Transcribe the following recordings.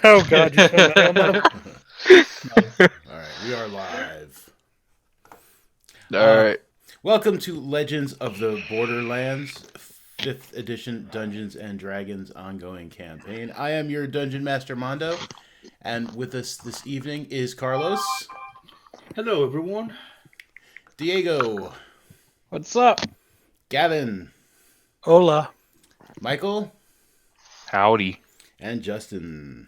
Oh God, you showed my elbow. Nice. All right, we are live. All right. Welcome to Legends of the Borderlands, 5th edition Dungeons and Dragons ongoing campaign. I am your Dungeon Master Mondo, and with us this evening is Carlos, Hello, everyone. Diego, What's up? Gavin, Hola. Michael, Howdy. and Justin.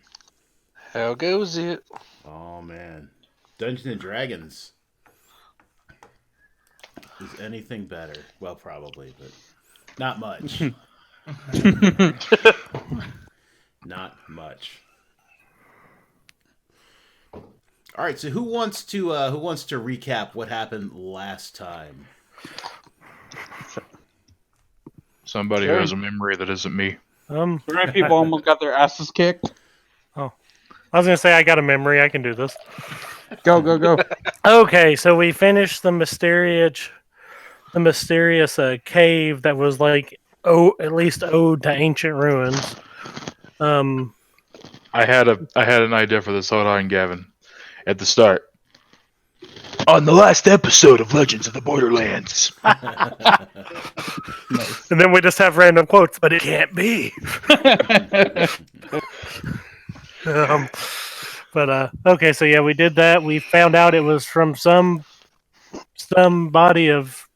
How goes it? Oh man, Dungeons and Dragons. Is anything better? Well, probably, but not much. Not much. All right, so who wants to recap what happened last time? Somebody who has a memory that isn't me. Right, people almost got their asses kicked. I was gonna say I got a memory. I can do this. Go. Okay, so we finished the mysterious cave that was like at least ode to ancient ruins. I had an idea for this. Hold on, Gavin. At the start. On the last episode of Legends of the Borderlands. Nice. And then we just have random quotes, but it can't be. Okay, so yeah, we did that. We found out it was from somebody of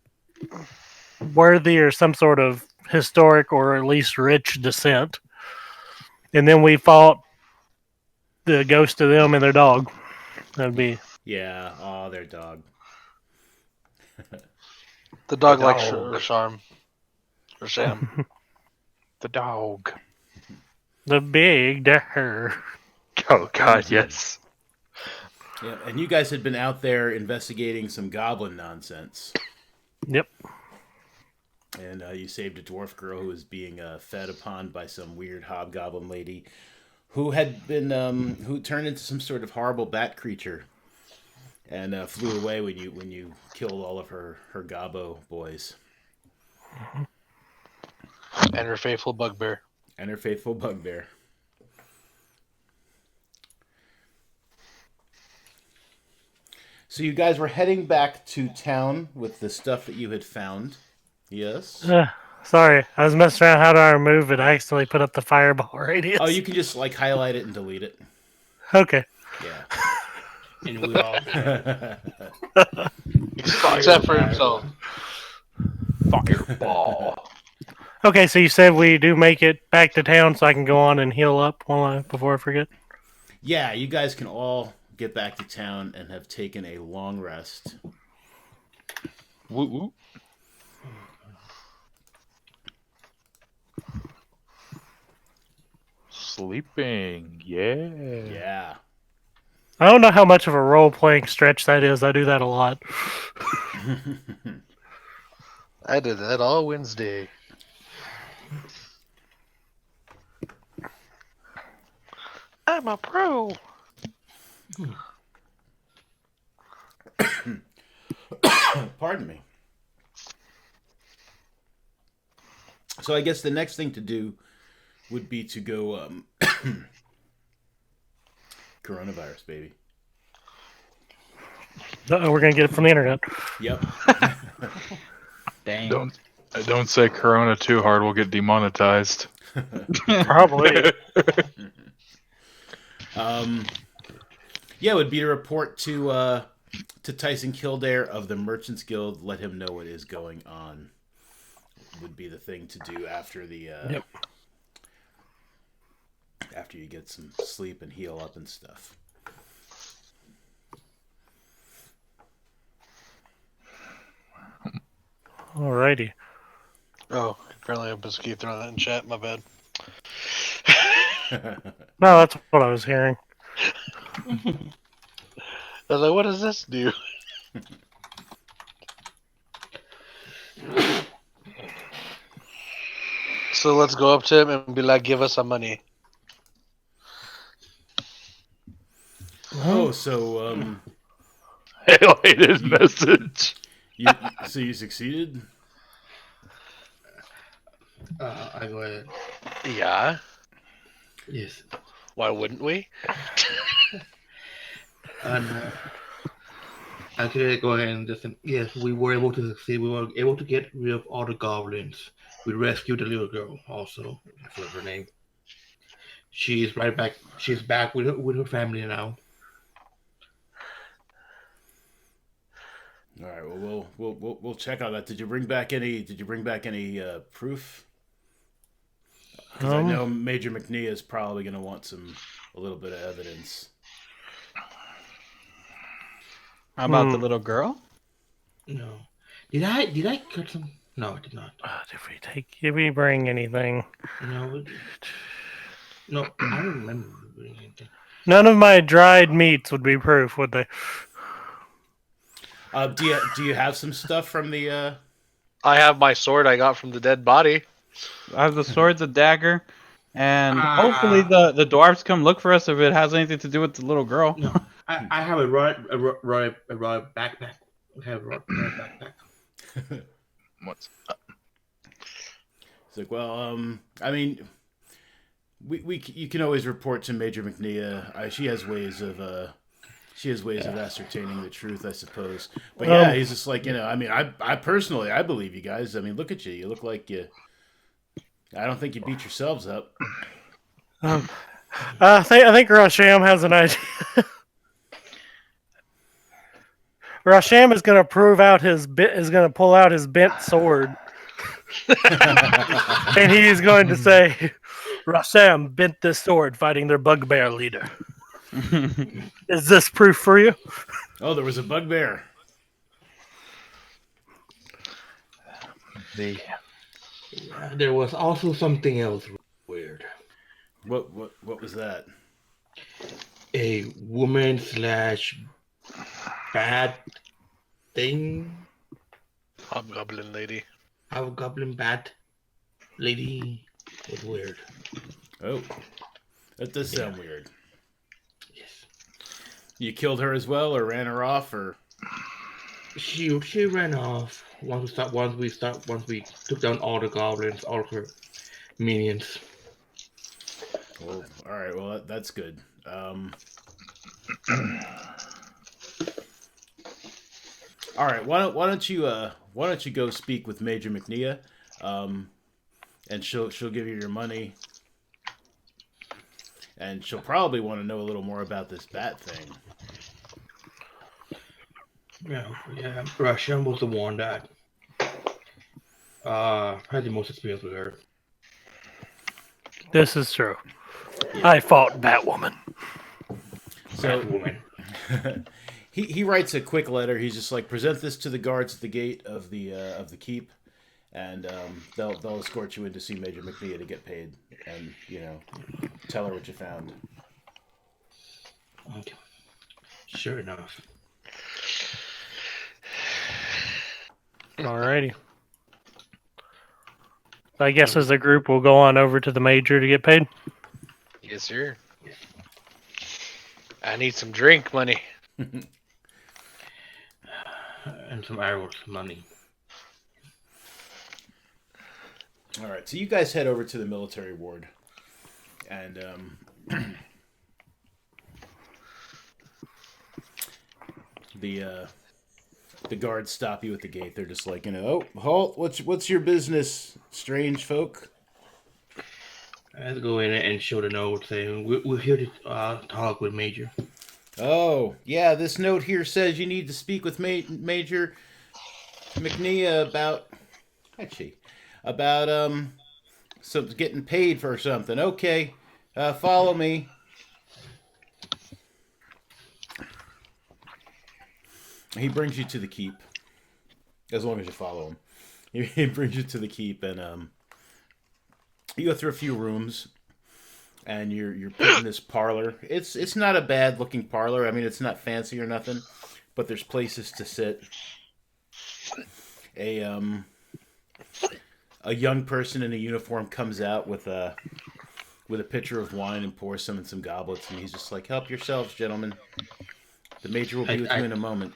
worthy or some sort of historic or at least rich descent. And then we fought the ghost of them and their dog. That'd be Yeah, oh, their dog. The dog The likes dog. Charm. Or Sham. The dog. the big dog. Oh God, yes. Yeah, and you guys had been out there investigating some goblin nonsense, Yep. and you saved a dwarf girl who was being fed upon by some weird hobgoblin lady, who had been who turned into some sort of horrible bat creature, and flew away when you killed all of her gobbo boys And her faithful bugbear. and her faithful bugbear. So you guys were heading back to town with the stuff that you had found. Yes. Sorry, I was messing around. How do I remove it? I accidentally put up the fireball radius. Oh, you can just like highlight it and delete it. Okay. Yeah. And we all Except for himself. Fireball. Okay, so you said we do make it back to town, so I can go on and heal up before I forget. Yeah, you guys can all get back to town and have taken a long rest. Woo woo. Sleeping. Yeah. Yeah. I don't know how much of a role playing stretch that is. I do that a lot. I did that all Wednesday. I'm a pro. Pardon me. So I guess the next thing to do would be to go coronavirus, baby. We're gonna get it from the internet. Yep. Dang. Don't say Corona too hard. We'll get demonetized. Probably. Yeah, it would be to report to Tyson Kildare of the Merchants Guild. Let him know what is going on. Would be the thing to do after the Yep. after you get some sleep and heal up and stuff. Alrighty. Oh, apparently I was keep throwing that in chat. My bad. No, that's what I was hearing. I was like, what does this do? So let's go up to him and be like, give us some money. Oh, so Highlighted message. you succeeded? I go ahead. Yeah. Yes. Why wouldn't we? And I could go ahead and just yes, we were able to succeed. We were able to get rid of all the goblins. We rescued the little girl. Also, I forgot her name. She's right back. She's back with her family now. All right. Well, we'll check on that. Did you bring back any? Proof? Because I know Major McNee is probably going to want a little bit of evidence. How about the little girl? No, did I cut some? No, I did not. Did we bring anything? No, no, I don't remember doing anything. None of my dried meats would be proof, would they? Do you have some stuff from the? I have my sword I got from the dead body. I have the sword, the dagger, and hopefully the dwarves come look for us if it has anything to do with the little girl. No, I have a raw backpack. I have a raw backpack. What's It's like, well, I mean, you can always report to Major McNee. She has ways of ascertaining the truth, I suppose. But yeah, he's just like, I mean, I personally, I believe you guys. I mean, look at you. You look like you. I don't think you beat yourselves up. I think Rasham has an idea. Rasham is going to pull out his bent sword, and he's going to say, "Rasham bent this sword fighting their bugbear leader." Is this proof for you? Oh, there was a bugbear. There was also something else weird. What was that? A woman / bad thing. Hobgoblin lady. Hobgoblin bad lady was weird. Oh, that does sound weird. Yes. You killed her as well, or ran her off, or? She ran off once we took down all the goblins, all of her minions. Oh, all right. Well, that's good. All right. Why don't you go speak with Major McNee, and she'll give you your money, and she'll probably want to know a little more about this bat thing. Yeah. Russian was the one that had the most experience with her. This is true. I fought Batwoman. So Batwoman. he writes a quick letter. He's just like, present this to the guards at the gate of the keep, and they'll escort you in to see Major McNee to get paid, and tell her what you found. Okay. Sure enough. Alrighty. I guess as a group we'll go on over to the major to get paid. Yes, sir. I need some drink money. And some arrows money. All right, so you guys head over to the military ward, and the guards stop you at the gate. They're just like, oh, halt! What's your business, strange folk? I have to go in and show the note saying we're here to talk with Major. Oh, yeah, this note here says you need to speak with Major McNee about some getting paid for something. Okay, follow me. He brings you to the keep, as long as you follow him. He brings you to the keep, and you go through a few rooms, and you're put in this parlor. It's not a bad looking parlor. I mean, it's not fancy or nothing, but there's places to sit. A young person in a uniform comes out with a pitcher of wine and pours some in some goblets, and he's just like, "Help yourselves, gentlemen. The major will be with you in a moment."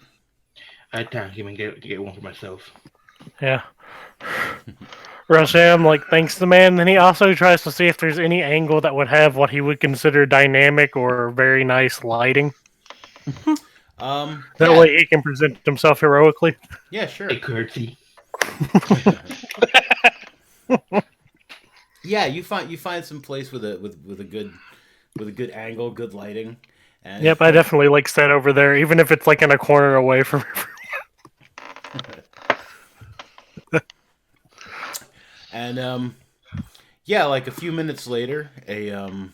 I thank him and get one for myself. Yeah. Rasham thanks the man. Then he also tries to see if there's any angle that would have what he would consider dynamic or very nice lighting. That Yeah, way he can present himself heroically. yeah, sure. A curtsy. Yeah, you find some place with a good angle, good lighting. And Yep, I definitely set over there, even if it's in a corner away from And yeah, like a few minutes later, a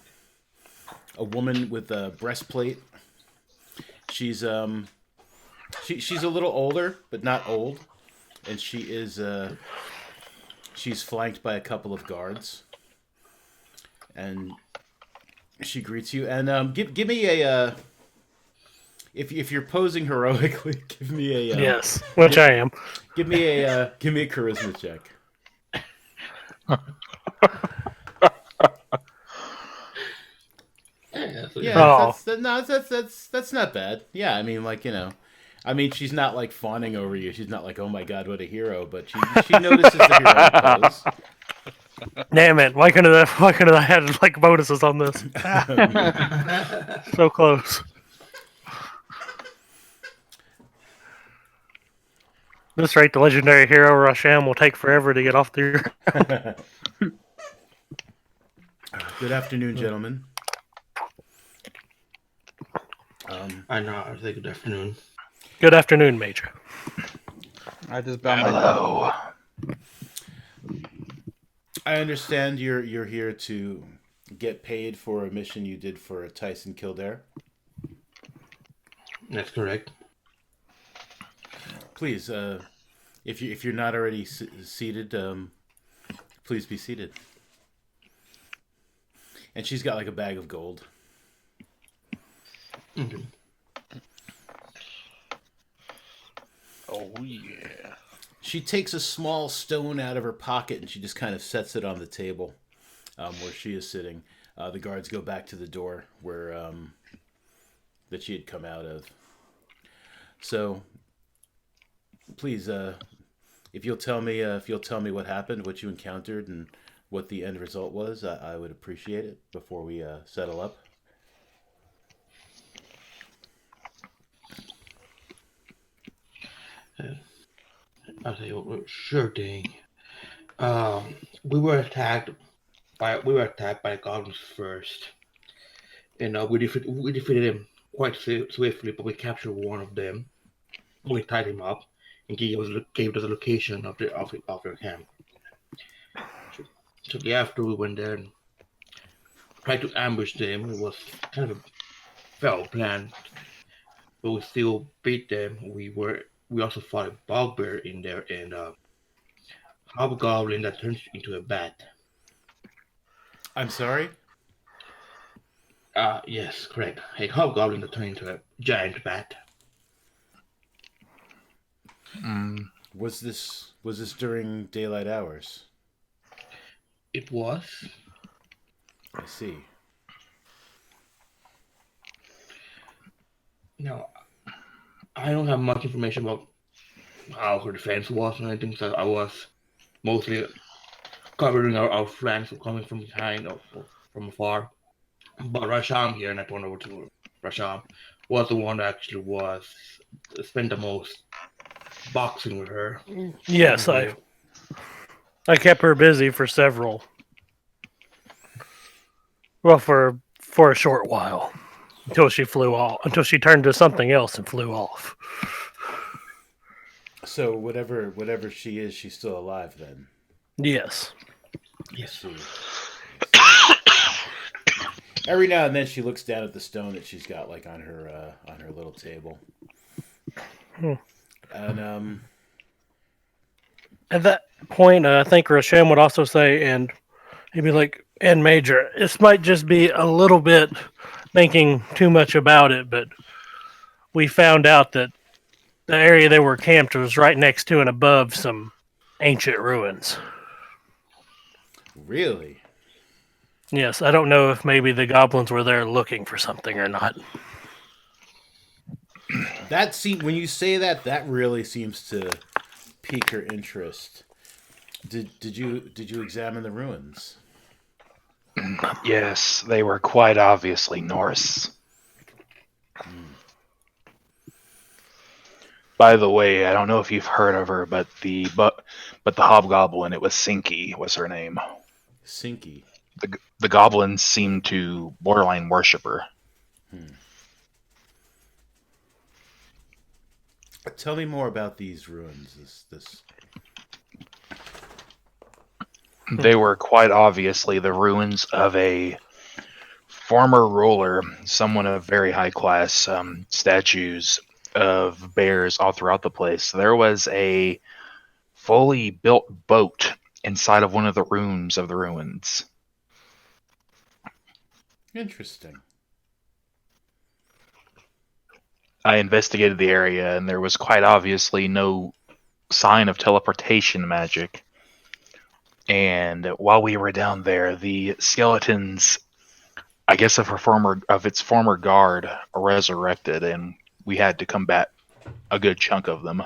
woman with a breastplate. She's she's a little older, but not old, and she's flanked by a couple of guards, and she greets you. And give me a if you're posing heroically, give me a yes, which I am. give me a charisma check. Yeah, that's not bad. Yeah, I mean, I mean, she's not fawning over you. She's not oh my god, what a hero. But she notices the hero pose. Damn it! Why couldn't I had bonuses on this? So close. This rate, the legendary hero Rasham will take forever to get off the. Good afternoon, gentlemen. I know. I say good afternoon. Good afternoon, Major. I just bow my Hello. I understand you're here to get paid for a mission you did for Tyson Kildare. That's correct. Please, if you're not already seated, please be seated. And she's got a bag of gold. Okay. Oh yeah. She takes a small stone out of her pocket and she just kind of sets it on the table where she is sitting. The guards go back to the door where that she had come out of. So, please, if you'll tell me what happened, what you encountered, and what the end result was, I would appreciate it before we settle up. I'll tell you, sure thing. We were attacked by goblins first, and we defeated them quite swiftly. But we captured one of them. We tied him up and gave us the location of their camp. So after we went there and tried to ambush them, it was kind of a foul plan, but we still beat them. We also fought a bugbear in there and hobgoblin that turns into a bat. I'm sorry? Yes, correct. A hobgoblin that turned into a giant bat. Was this during daylight hours? It was. I see. Now, I don't have much information about how her defense was and anything, so I was mostly covering our flanks coming from behind or from afar. But Rasham here, and I turned over to Rasham, was the one that actually spent the most boxing with her. Yes, I kept her busy for several. Well, for a short while, until she flew off, until she turned to something else and flew off. So whatever she is, she's still alive then. Yes. Yes. Every now and then she looks down at the stone that she's got on her little table. And at that point, I think Rasham would also say, and he'd be like, "And Major, this might just be a little bit thinking too much about it, but we found out that the area they were camped was right next to and above some ancient ruins." Really? Yes, I don't know if maybe the goblins were there looking for something or not. When you say that really seems to pique her interest. Did you examine the ruins? Yes, they were quite obviously Norse. By the way, I don't know if you've heard of her, but the hobgoblin, it was Sinky, was her name. Sinky. The goblins seemed to borderline worship her. Tell me more about these ruins. This. They were quite obviously the ruins of a former ruler, someone of very high class, statues of bears all throughout the place. There was a fully built boat inside of one of the rooms of the ruins. Interesting. I investigated the area, and there was quite obviously no sign of teleportation magic. And while we were down there, the skeletons, I guess, of its former guard resurrected, and we had to combat a good chunk of them.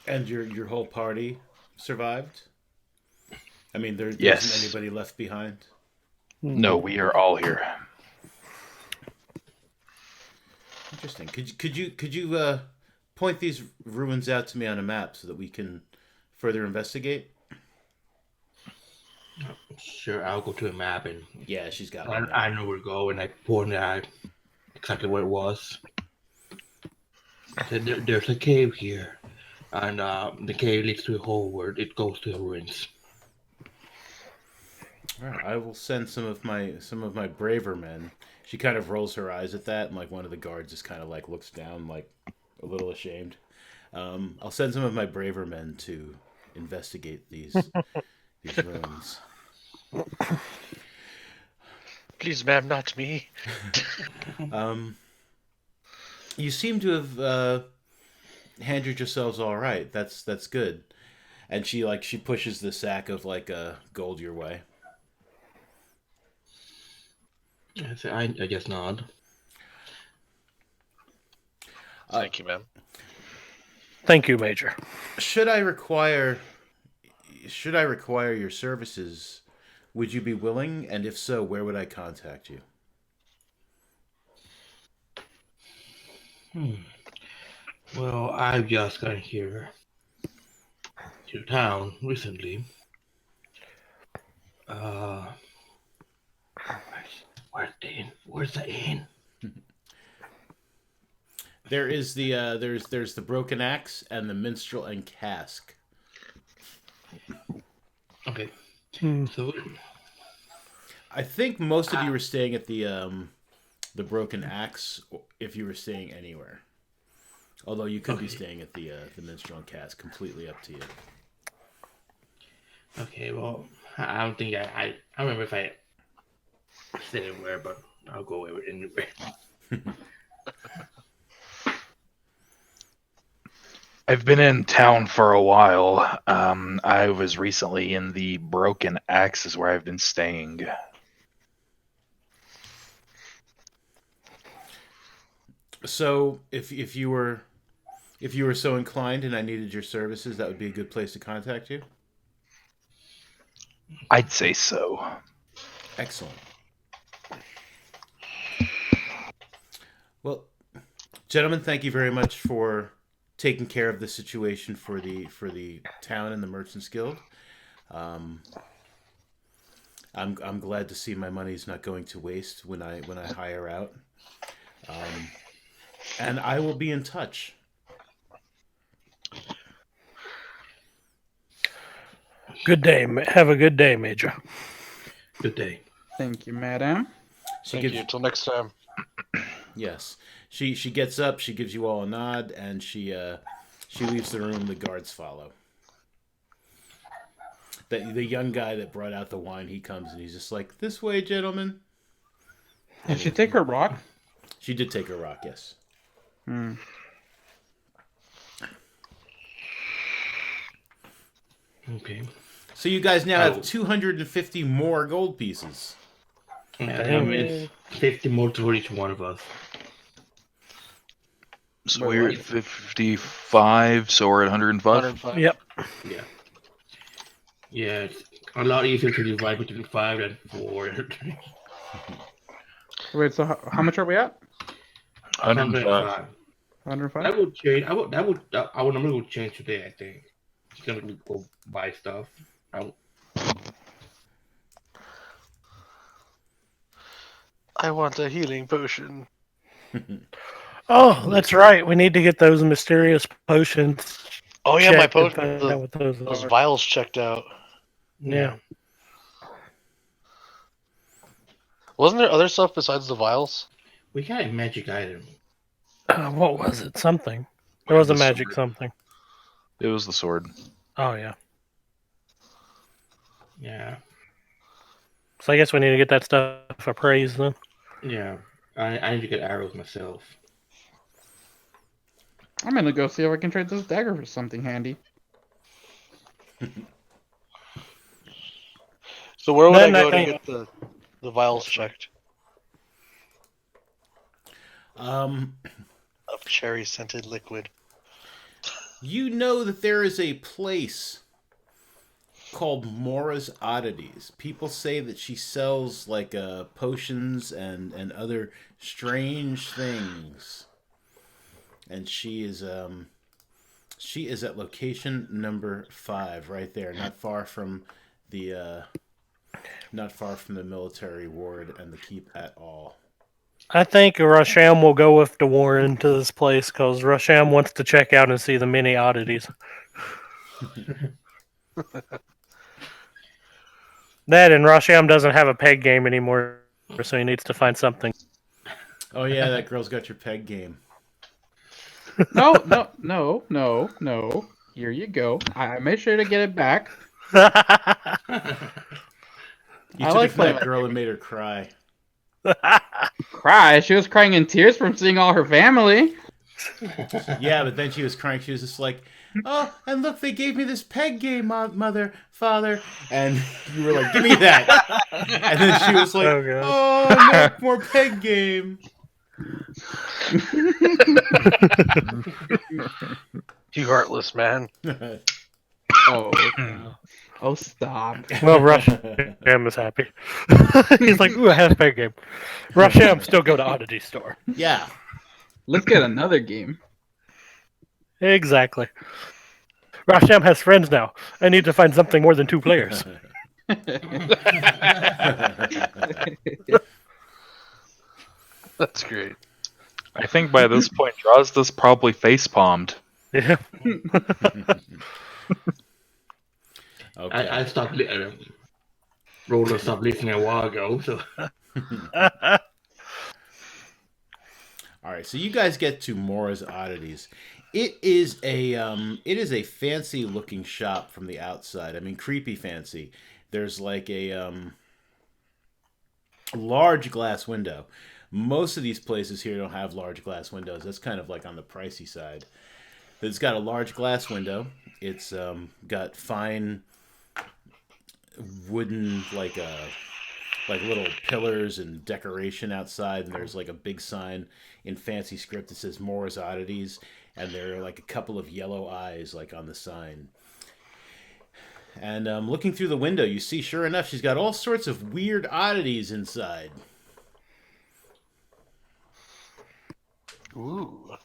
And your whole party survived? I mean, there Yes. isn't anybody left behind? No, we are all here. Interesting. Could you point these ruins out to me on a map so that we can further investigate? Sure, I'll go to a map and Yeah, she's got one. I know where to go, and I point out exactly where it was. There's a cave here, and the cave leads to a hole where it goes to the ruins. All right, I will send some of my braver men. She kind of rolls her eyes at that, and like one of the guards just kind of like looks down, like a little ashamed. I'll send some of my braver men to investigate these ruins. Please, ma'am, not me. You seem to have handled yourselves all right. That's good. And she pushes the sack of gold your way. I just nod. Thank you, ma'am. Thank you, Major. Should I require your services, would you be willing? And if so, where would I contact you? Well, I've just got here to town recently. Where's the inn? There is there's the broken axe and the minstrel and cask. Okay. Hmm. So I think most of you were staying at the broken axe, if you were staying anywhere. Although you could be staying at the minstrel and cask. Completely up to you. okay, well, I don't think I remember if I said anywhere, but I'll go anywhere. I've been in town for a while. I was recently in the Broken Axe is where I've been staying. So if you were so inclined and I needed your services, that would be a good place to contact you? I'd say so. Excellent. Well, gentlemen, thank you very much for taking care of the situation for the town and the Merchants Guild. I'm glad to see my money's not going to waste when I hire out. And I will be in touch. Good day. Have a good day, Major. Good day. Thank you, madam. Thank you. Until next time. Yes. She gets up, she gives you all a nod, and she leaves the room. The guards follow. The young guy that brought out the wine, he comes and he's just like, "This way, gentlemen." Did she take her rock? She did take her rock, yes. Okay. So you guys now have 250 more gold pieces. It's 50 more for each one of us. So Wait, we're what? at 55, so we're at 105. 105. Yep. Yeah. Yeah, it's a lot easier to divide between 5 and 4. Wait, so how much are we at? 105. 105? That would change. Our number would change today, I think. It's gonna go buy stuff. I want a healing potion. Oh, that's right. We need to get those mysterious potions. Oh yeah, my checked and potion. find out what those Those are. vials checked out. Yeah. Wasn't there other stuff besides the vials? We got a magic item. What was it? Something. There was a The magic sword. something. It was the sword. Oh, yeah. Yeah. So I guess we need to get that stuff appraised then. Yeah. I need to get arrows myself. I'm gonna go see if I can trade this dagger for something handy. So where would Then I I go to think- get the vials checked Um, of cherry scented liquid? you know that there is a place called Mora's Oddities. People say that she sells like potions and other strange things. And she is at location number 5 right there, not far from the military ward and the keep at all. I think Rasham will go with the Warren to this place because Rasham wants to check out and see the many oddities. That and Rasham doesn't have a peg game anymore, so he needs to find something. Oh yeah, that girl's got your peg game. No. Here you go. I made sure to get it back. You I took like it from playing that with girl and made her cry. Cry. She was crying in tears from seeing all her family. Yeah, but then she was crying. She was just like, "Oh, and look, they gave me this peg game, mother, father," and you were like, "Give me that." And then she was like, Oh, God. "Oh, no more peg game." You heartless man. Oh. Oh, stop. Well, Rasham is happy. He's like, ooh, I have a peg game. Rasham, still go to Oddity Store. Yeah. Let's get another game. Exactly. Rasham has friends now. I need to find something more than 2 players. That's great. I think by this point, Drozda's probably face-palmed. Yeah. Okay. I stopped. Roller stopped listening a while ago. So All right, so you guys get to Mora's Oddities. It is a fancy looking shop from the outside. I mean, creepy fancy. There's like a large glass window. Most of these places here don't have large glass windows. That's kind of like on the pricey side. But it's got a large glass window. It's got fine wooden like little pillars and decoration outside, and there's like a big sign in fancy script that says Mora's Oddities, and there are like a couple of yellow eyes like on the sign. And looking through the window, you see, sure enough, she's got all sorts of weird oddities inside. Ooh.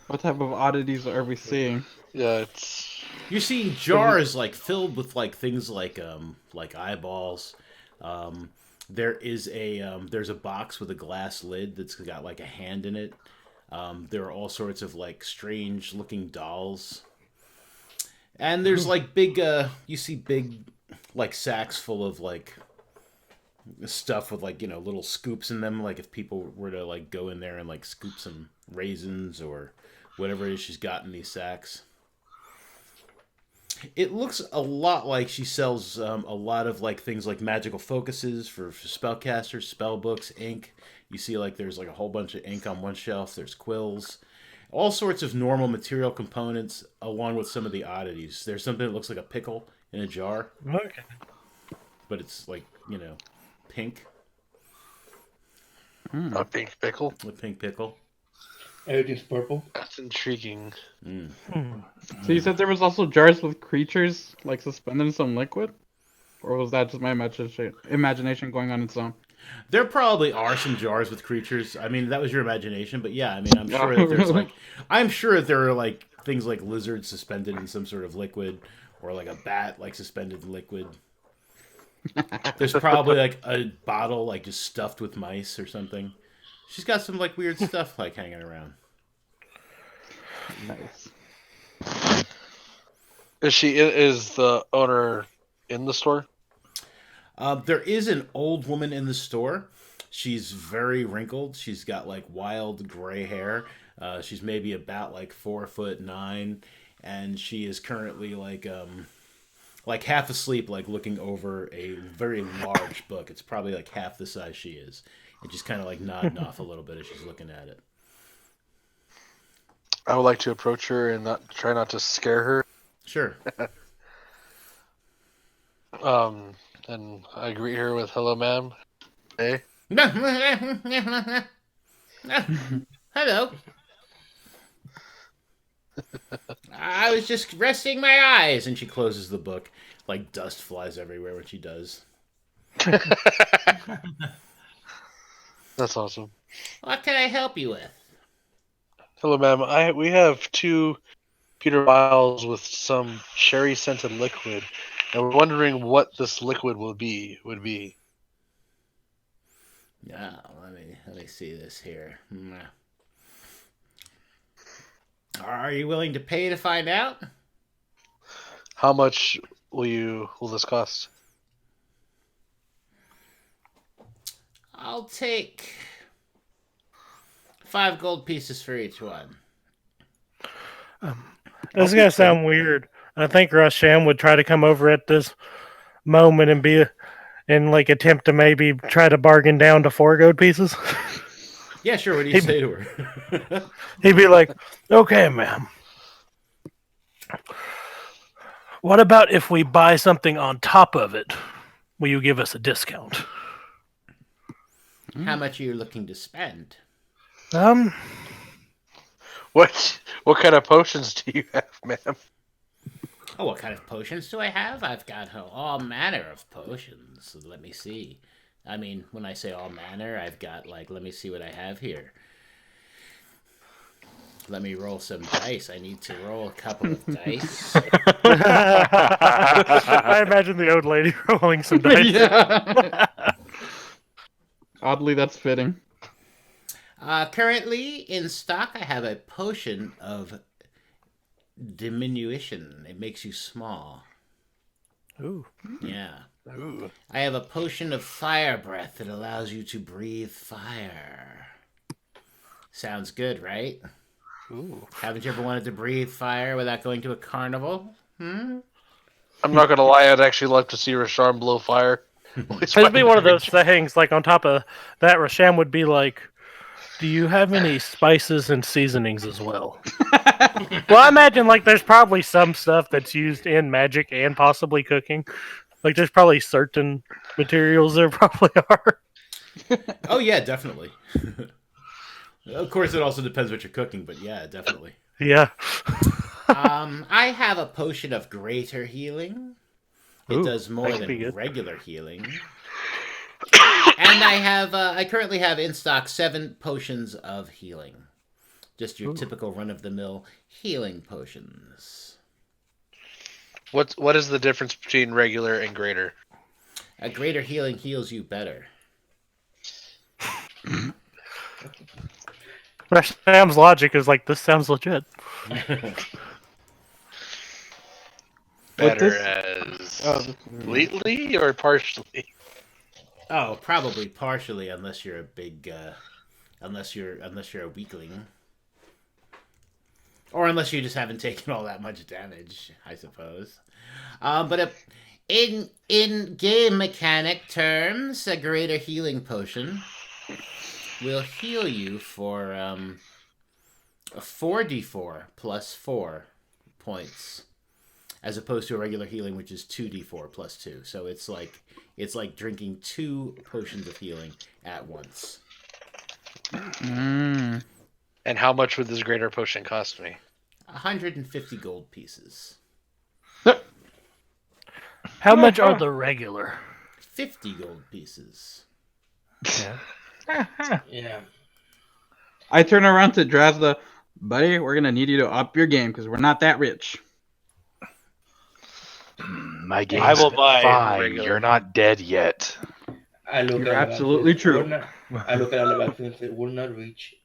What type of oddities are we seeing? Yeah, it's You're seeing jars like filled with like things like eyeballs. There's a box with a glass lid that's got like a hand in it. There are all sorts of like strange looking dolls. And there's like big you see big like sacks full of like stuff with like, little scoops in them, like if people were to like go in there and like scoop some raisins or whatever it is she's got in these sacks. It looks a lot like she sells a lot of like things like magical focuses for spellcasters, spell books, ink. You see like there's like a whole bunch of ink on one shelf. There's quills, all sorts of normal material components, along with some of the oddities. There's something that looks like a pickle in a jar, Okay. but it's like pink, a pink pickle. a pink pickle. Everything's purple. That's intriguing. Mm. So you said there was also jars with creatures like suspended in some liquid, or was that just my imagination going on its own? There probably are some jars with creatures. I mean, that was your imagination, but yeah, I mean, I'm sure that there's like, I'm sure that there are like things like lizards suspended in some sort of liquid, or like a bat like suspended in liquid. There's probably like a bottle like just stuffed with mice or something. She's got some like weird stuff like hanging around. Nice. Is the owner in the store? There is an old woman in the store. She's very wrinkled. She's got like wild gray hair. She's maybe about like 4'9", and she is currently like half asleep, like looking over a very large book. It's probably like half the size she is, and she's kind of like nodding off a little bit as she's looking at it. I would like to approach her and try not to scare her. Sure. And I greet her with "Hello, ma'am." Hey. Hello. I was just resting my eyes, and she closes the book. Like dust flies everywhere when she does. That's awesome. What can I help you with? Hello, ma'am. We have 2 Peter vials with some cherry scented liquid, and we're wondering what this liquid would be. Yeah, let me see this here. Are you willing to pay to find out? How much will this cost? I'll take 5 gold pieces for each one. This is going to sound weird. I think Rasham would try to come over at this moment and like attempt to maybe try to bargain down to 4 gold pieces. Yeah, sure. What do you say to her? He'd be like, "Okay, ma'am. What about if we buy something on top of it? Will you give us a discount?" How much are you looking to spend? What kind of potions do you have, ma'am? Oh, what kind of potions do I have? I've got all manner of potions. Let me see. I mean, when I say all manner, I've got let me see what I have here. Let me roll some dice. I need to roll a couple of dice. I imagine the old lady rolling some dice. Yeah. Oddly, that's fitting. Currently in stock, I have a potion of diminution. It makes you small. Ooh. Yeah. Ooh. I have a potion of fire breath that allows you to breathe fire. Sounds good, right? Ooh. Haven't you ever wanted to breathe fire without going to a carnival? I'm not gonna lie, I'd actually love to see Rasham blow fire. It'd be one of those things, like on top of that, Rasham would be like, "Do you have any spices and seasonings as well?" Well, I imagine like there's probably some stuff that's used in magic and possibly cooking. Like there's probably certain materials there probably are. Oh yeah, definitely. Of course, it also depends what you're cooking, but yeah, definitely. Yeah. I have a potion of greater healing. It Ooh, does more that could be than good. regular healing. And I currently have in stock 7 potions of healing. Just your typical run-of-the-mill healing potions. What is the difference between regular and greater? A greater healing heals you better. Sam's logic is like, this sounds legit. Better as completely or partially? Oh, probably partially, unless you're a big, unless you're a weakling, or unless you just haven't taken all that much damage, I suppose. But in game mechanic terms, a greater healing potion will heal you for a 4d4 plus 4 points, as opposed to a regular healing, which is 2d4 plus 2. So it's like drinking 2 potions of healing at once. And how much would this greater potion cost me? 150 gold pieces. How much are the regular? 50 gold pieces. Yeah. Yeah. I turn around to Drazda, buddy. We're gonna need you to up your game because we're not that rich. My game's I will buy fine. regular. You're not dead yet. I look You're at absolutely Alexis, true. I look at Alexis and say, "Will not reach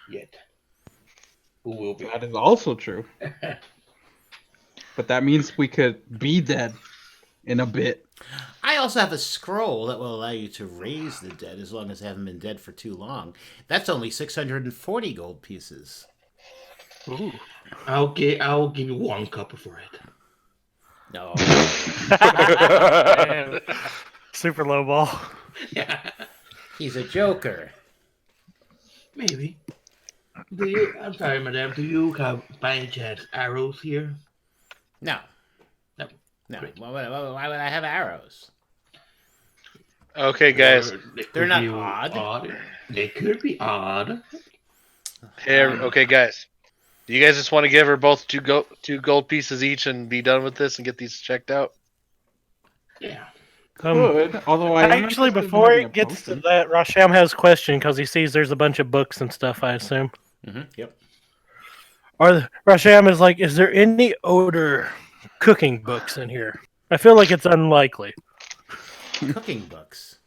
yet. Who will be?" That is also true. But that means we could be dead in a bit. I also have a scroll that will allow you to raise the dead as long as they haven't been dead for too long. That's only 640 gold pieces. Ooh. I'll give you 1 copper for it. No. Super low ball. Yeah. He's a joker. Maybe. I'm sorry, madam. Do you have by any chance arrows here? No. No. No. Great. Why would I have arrows? Okay, guys. Or they They're could not be odd. They could be odd. Okay, guys. Do you guys just want to give her both two gold pieces each and be done with this and get these checked out? Yeah. Good. Although I am Actually, interested in before having it a gets to potion. that, Rasham has a question because he sees there's a bunch of books and stuff, I assume. Yep. Rasham is like, is there any older cooking books in here? I feel like it's unlikely. Cooking books.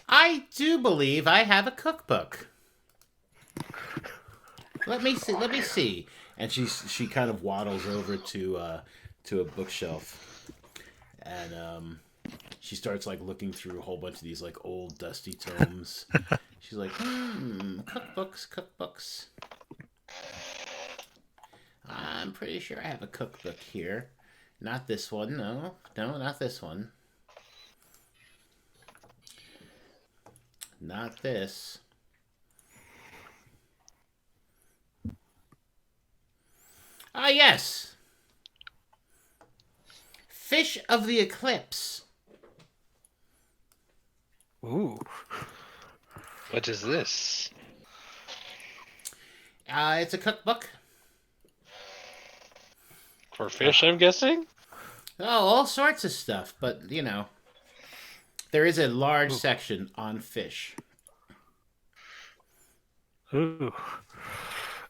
I do believe I have a cookbook. Let me see. And she kind of waddles over to a bookshelf, and she starts like looking through a whole bunch of these like old dusty tomes. She's like, cookbooks. I'm pretty sure I have a cookbook here. Not this one, no, not this one. Not this. Ah, yes. Fish of the Eclipse. Ooh. What is this? It's a cookbook. For fish, I'm guessing? Oh, all sorts of stuff, but you know, there is a large section on fish. Ooh.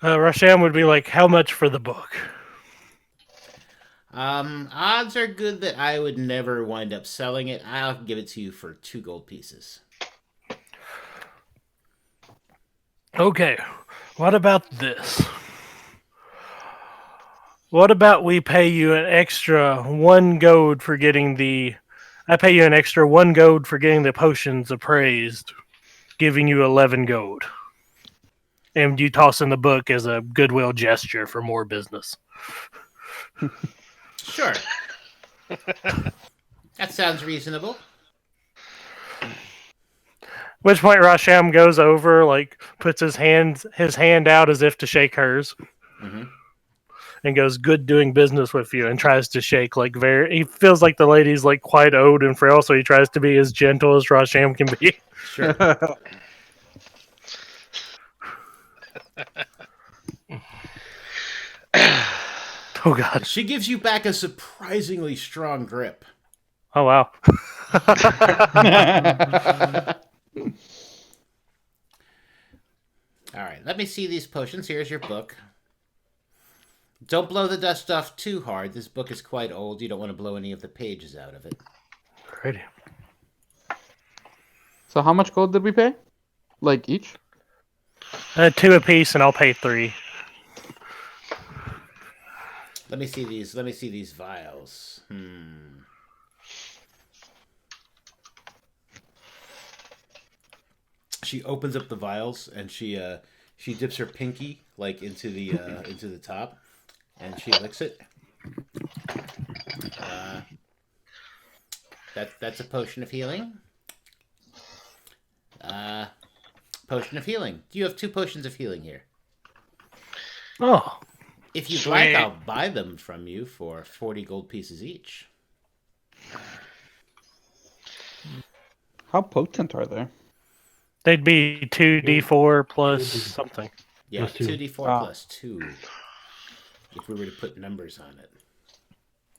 Rasham would be like, how much for the book? Odds are good that I would never wind up selling it. I'll give it to you for 2 gold pieces. Okay, what about this? What about we pay you an extra 1 gold for getting the... I pay you an extra 1 gold for getting the potions appraised, giving you 11 gold. And you toss in the book as a goodwill gesture for more business. Sure. That sounds reasonable. Which point Rasham goes over, like, puts his hand out as if to shake hers. Mm-hmm. And goes, good doing business with you, and tries to shake like he feels like the lady's like quite old and frail, so he tries to be as gentle as Rasham can be. Sure. Oh god. She gives you back a surprisingly strong grip. Oh wow. Alright, let me see these potions. Here's your book. Don't blow the dust off too hard. This book is quite old. You don't want to blow any of the pages out of it. Alrighty. So how much gold did we pay? Like each? 2 apiece, and I'll pay 3. Let me see these vials. She opens up the vials and she dips her pinky like into the top, and she licks it. That's a potion of healing. Potion of healing. You have 2 potions of healing here. Oh. If you'd Sweet. like, I'll buy them from you for 40 gold pieces each. How potent are they? They'd be 2d4 plus something. Yeah, Plus 2. 2d4 plus 2. If we were to put numbers on it.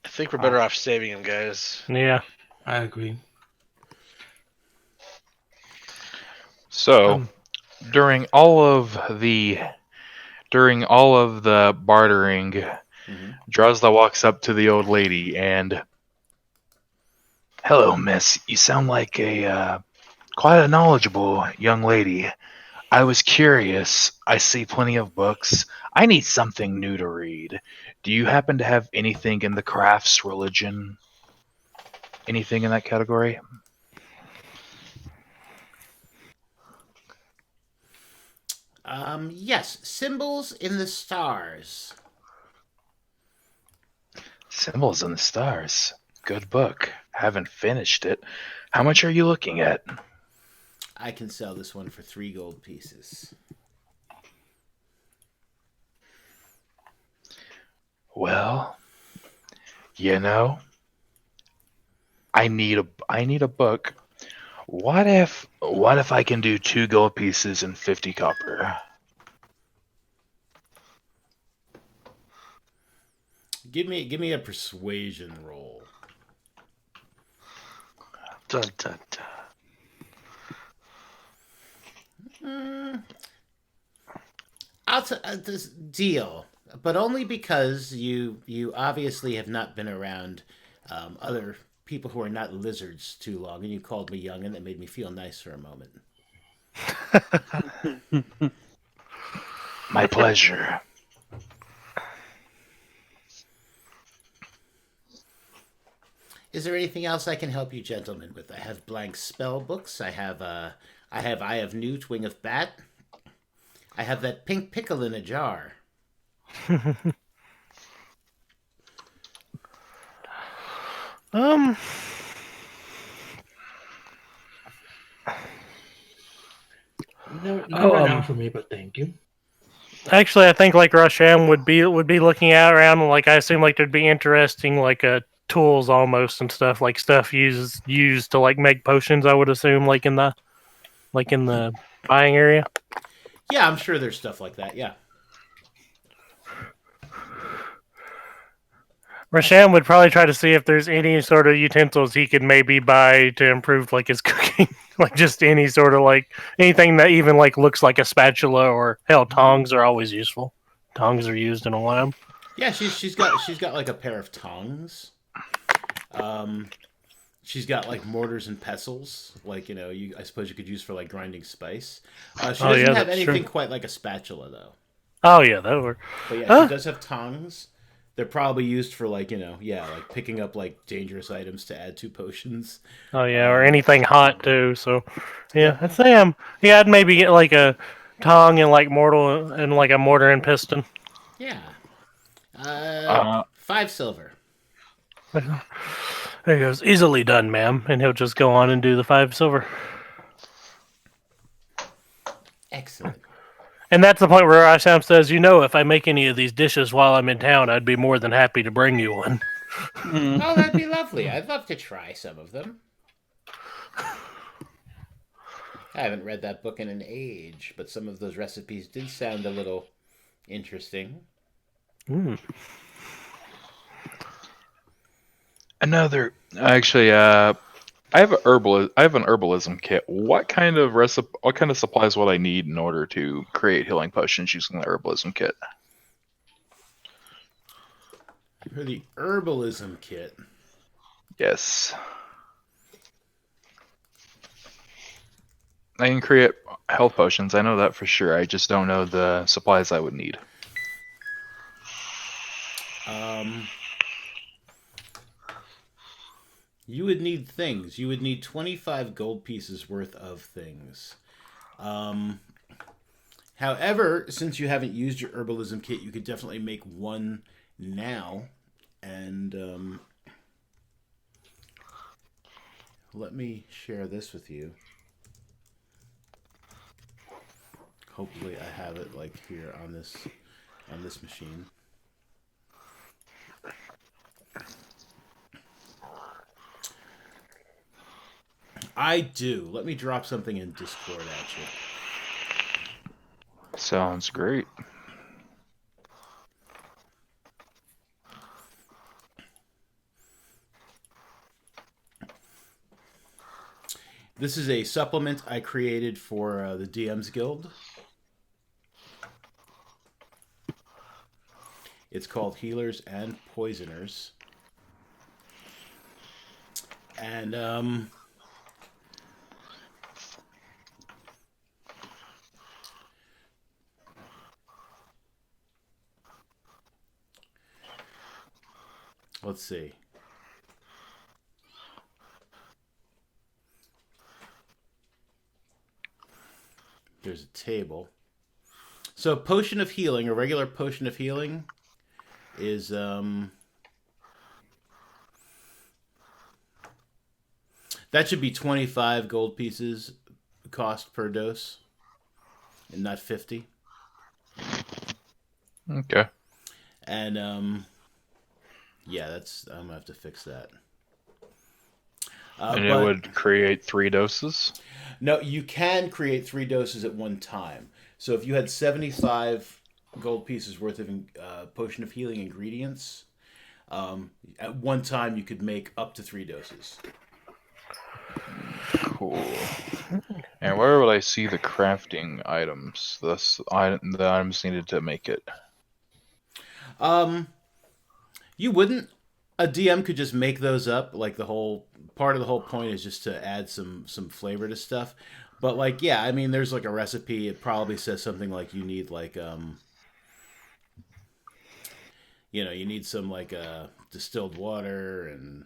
I think we're better off saving him, guys. Yeah. I agree. So during all of the bartering, Drozda walks up to the old lady and, "Hello, miss. You sound like a quite a knowledgeable young lady. I was curious. I see plenty of books. I need something new to read. Do you happen to have anything in the crafts, religion, anything in that category?" Yes, Symbols in the Stars. Symbols in the Stars. Good book. Haven't finished it. How much are you looking at? I can sell this one for 3 gold pieces. Well, you know, I need a book. What if I can do 2 gold pieces and 50 copper? Give me a persuasion roll. Dun, dun, dun. This deal, but only because you obviously have not been around other people who are not lizards too long, and you called me young, and that made me feel nice for a moment. My pleasure. Is there anything else I can help you gentlemen with? I have blank spell books. I have Eye of Newt, Wing of Bat. I have that pink pickle in a jar. No, not right now for me, but thank you. Actually, I think like Roshan would be looking at around, and like I assume like there'd be interesting like tools almost and stuff, like stuff used to like make potions. I would assume like in the buying area. Yeah, I'm sure there's stuff like that. Yeah. Roshan would probably try to see if there's any sort of utensils he could maybe buy to improve like his cooking, like just any sort of like anything that even like looks like a spatula, or hell, tongs are always useful. Tongs are used in a lab. Yeah, she's got like a pair of tongs. She's got like mortars and pestles, like I suppose you could use for like grinding spice. She doesn't have anything quite like a spatula though. Oh yeah, that would work. But yeah, she does have tongs. They're probably used for like like picking up like dangerous items to add to potions. Oh yeah, or anything hot too. So yeah, I'd say I'd maybe get like a tong and like a mortar and piston. Yeah. 5 silver. There he goes. Easily done, ma'am. And he'll just go on and do the 5 silver. Excellent. And that's the point where Asham says, if I make any of these dishes while I'm in town, I'd be more than happy to bring you one. Oh, that'd be lovely. I'd love to try some of them. I haven't read that book in an age, but some of those recipes did sound a little interesting. Actually, I have an herbalism kit. What kind of supplies would I need in order to create healing potions using the herbalism kit? For the herbalism kit. Yes. I can create health potions. I know that for sure. I just don't know the supplies I would need. You would need things. You would need 25 gold pieces worth of things. However, since you haven't used your herbalism kit, you could definitely make one now. And let me share this with you. Hopefully I have it like here on this machine. I do. Let me drop something in Discord at you. Sounds great. This is a supplement I created for the DM's Guild. It's called Healers and Poisoners. And let's see. There's a table. So potion of healing, a regular potion of healing is that should be 25 gold pieces cost per dose and not 50. Okay. And yeah, that's I'm gonna have to fix that. And it would create 3 doses? No, you can create 3 doses at one time. So if you had 75 gold pieces worth of potion of healing ingredients, at one time you could make up to 3 doses. Cool. And where would I see the crafting items? The items needed to make it. You wouldn't. A DM could just make those up. Like the whole part of the whole point is just to add some flavor to stuff. But like, yeah, I mean, there's like a recipe. It probably says something like you need like you need some like distilled water and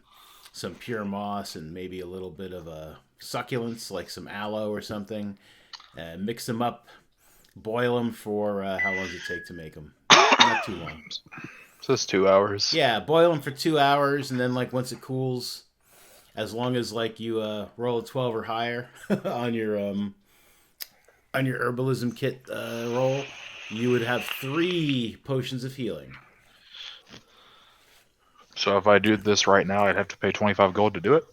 some pure moss and maybe a little bit of succulents like some aloe or something. And mix them up, boil them for how long does it take to make them? Not too long. So it's 2 hours. Yeah, boil them for 2 hours, and then like once it cools, as long as like you roll a 12 or higher on your herbalism kit roll, you would have 3 potions of healing. So if I do this right now, I'd have to pay 25 gold to do it?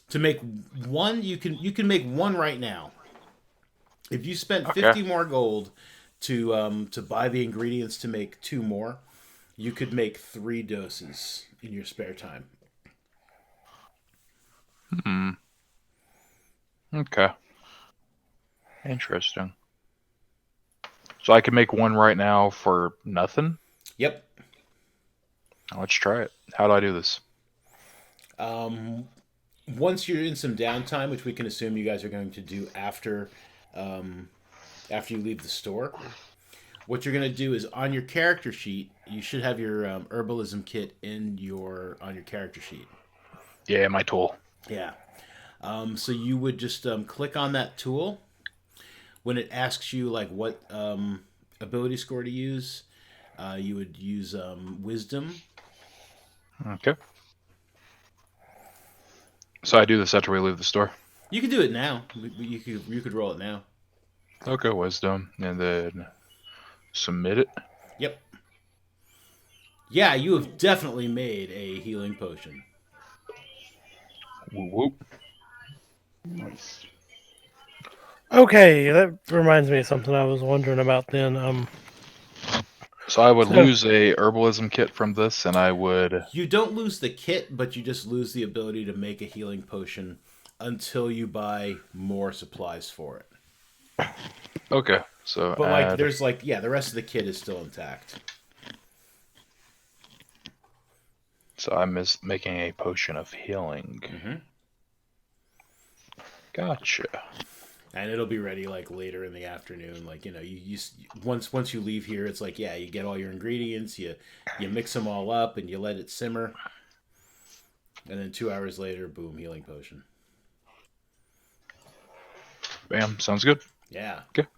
To make one, you can make one right now. If you spent 50 more gold to buy the ingredients to make 2 more, you could make 3 doses in your spare time. Okay. Interesting. So I can make one right now for nothing? Yep. Let's try it. How do I do this? Once you're in some downtime, which we can assume you guys are going to do after you leave the store, what you're going to do is on your character sheet, you should have your herbalism kit on your character sheet. Yeah, my tool. Yeah. So you would just click on that tool. When it asks you like what ability score to use, you would use wisdom. Okay. So I do this after we leave the store? You could do it now. You could roll it now. Okay, wisdom, and then submit it. Yep. Yeah, you have definitely made a healing potion. Whoop, whoop. Nice. Okay, that reminds me of something I was wondering about then. So I would lose a herbalism kit from this, and I would... You don't lose the kit, but you just lose the ability to make a healing potion until you buy more supplies for it. Okay, so But like, there's like, yeah, the rest of the kit is still intact. So I'm making a potion of healing. Mm-hmm. Gotcha. And it'll be ready like later in the afternoon. Like, you once you leave here, it's like, yeah, you get all your ingredients, you mix them all up, and you let it simmer. And then 2 hours later, boom, healing potion. Bam, sounds good. Yeah. Okay.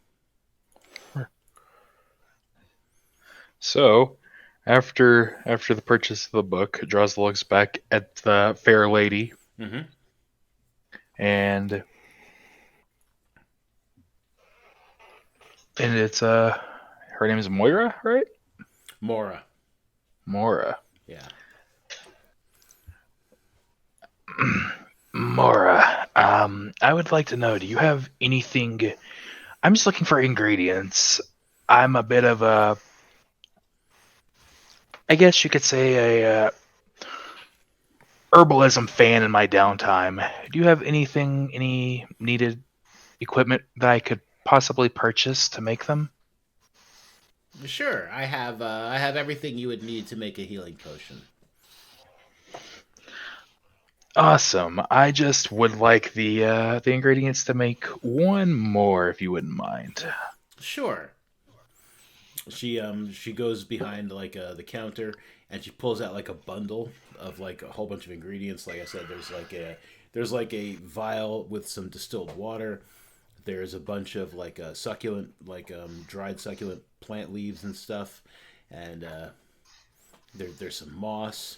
So, after the purchase of the book, Draws looks back at the fair lady, Mm-hmm. and it's her name is Moira, right? Mora. Mora. Yeah. Mora, I would like to know, do you have anything? I'm just looking for ingredients. I'm a bit of a, I guess you could say herbalism fan in my downtime. Do you have anything, any needed equipment that I could possibly purchase to make them? Sure, I have everything you would need to make a healing potion. Awesome. I just would like the ingredients to make one more, if you wouldn't mind. Sure. She goes behind like the counter and she pulls out like a bundle of like a whole bunch of ingredients. Like I said, there's like a vial with some distilled water. There's a bunch of like succulent, like dried succulent plant leaves and stuff, and there's some moss.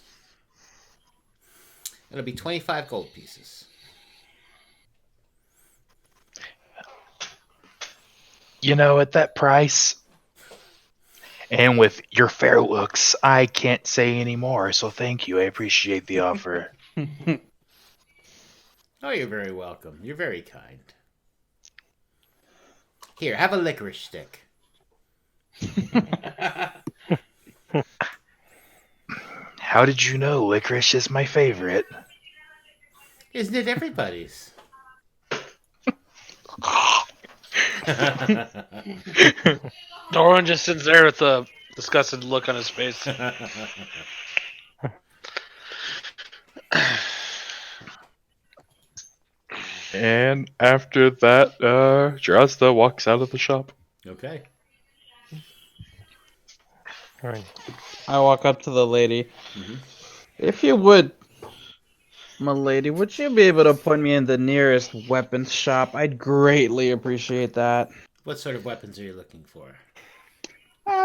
It'll be 25 gold pieces. You know, at that price, and with your fair looks, I can't say any more, so thank you. I appreciate the offer. Oh, you're very welcome. You're very kind. Here, have a licorice stick. How did you know licorice is my favorite? Isn't it everybody's? Doran just sits there with a disgusted look on his face. And after that, Jrazda walks out of the shop. Okay. All right. I walk up to the lady. Mhm. If you would, my lady, would you be able to point me in the nearest weapons shop? I'd greatly appreciate that. What sort of weapons are you looking for?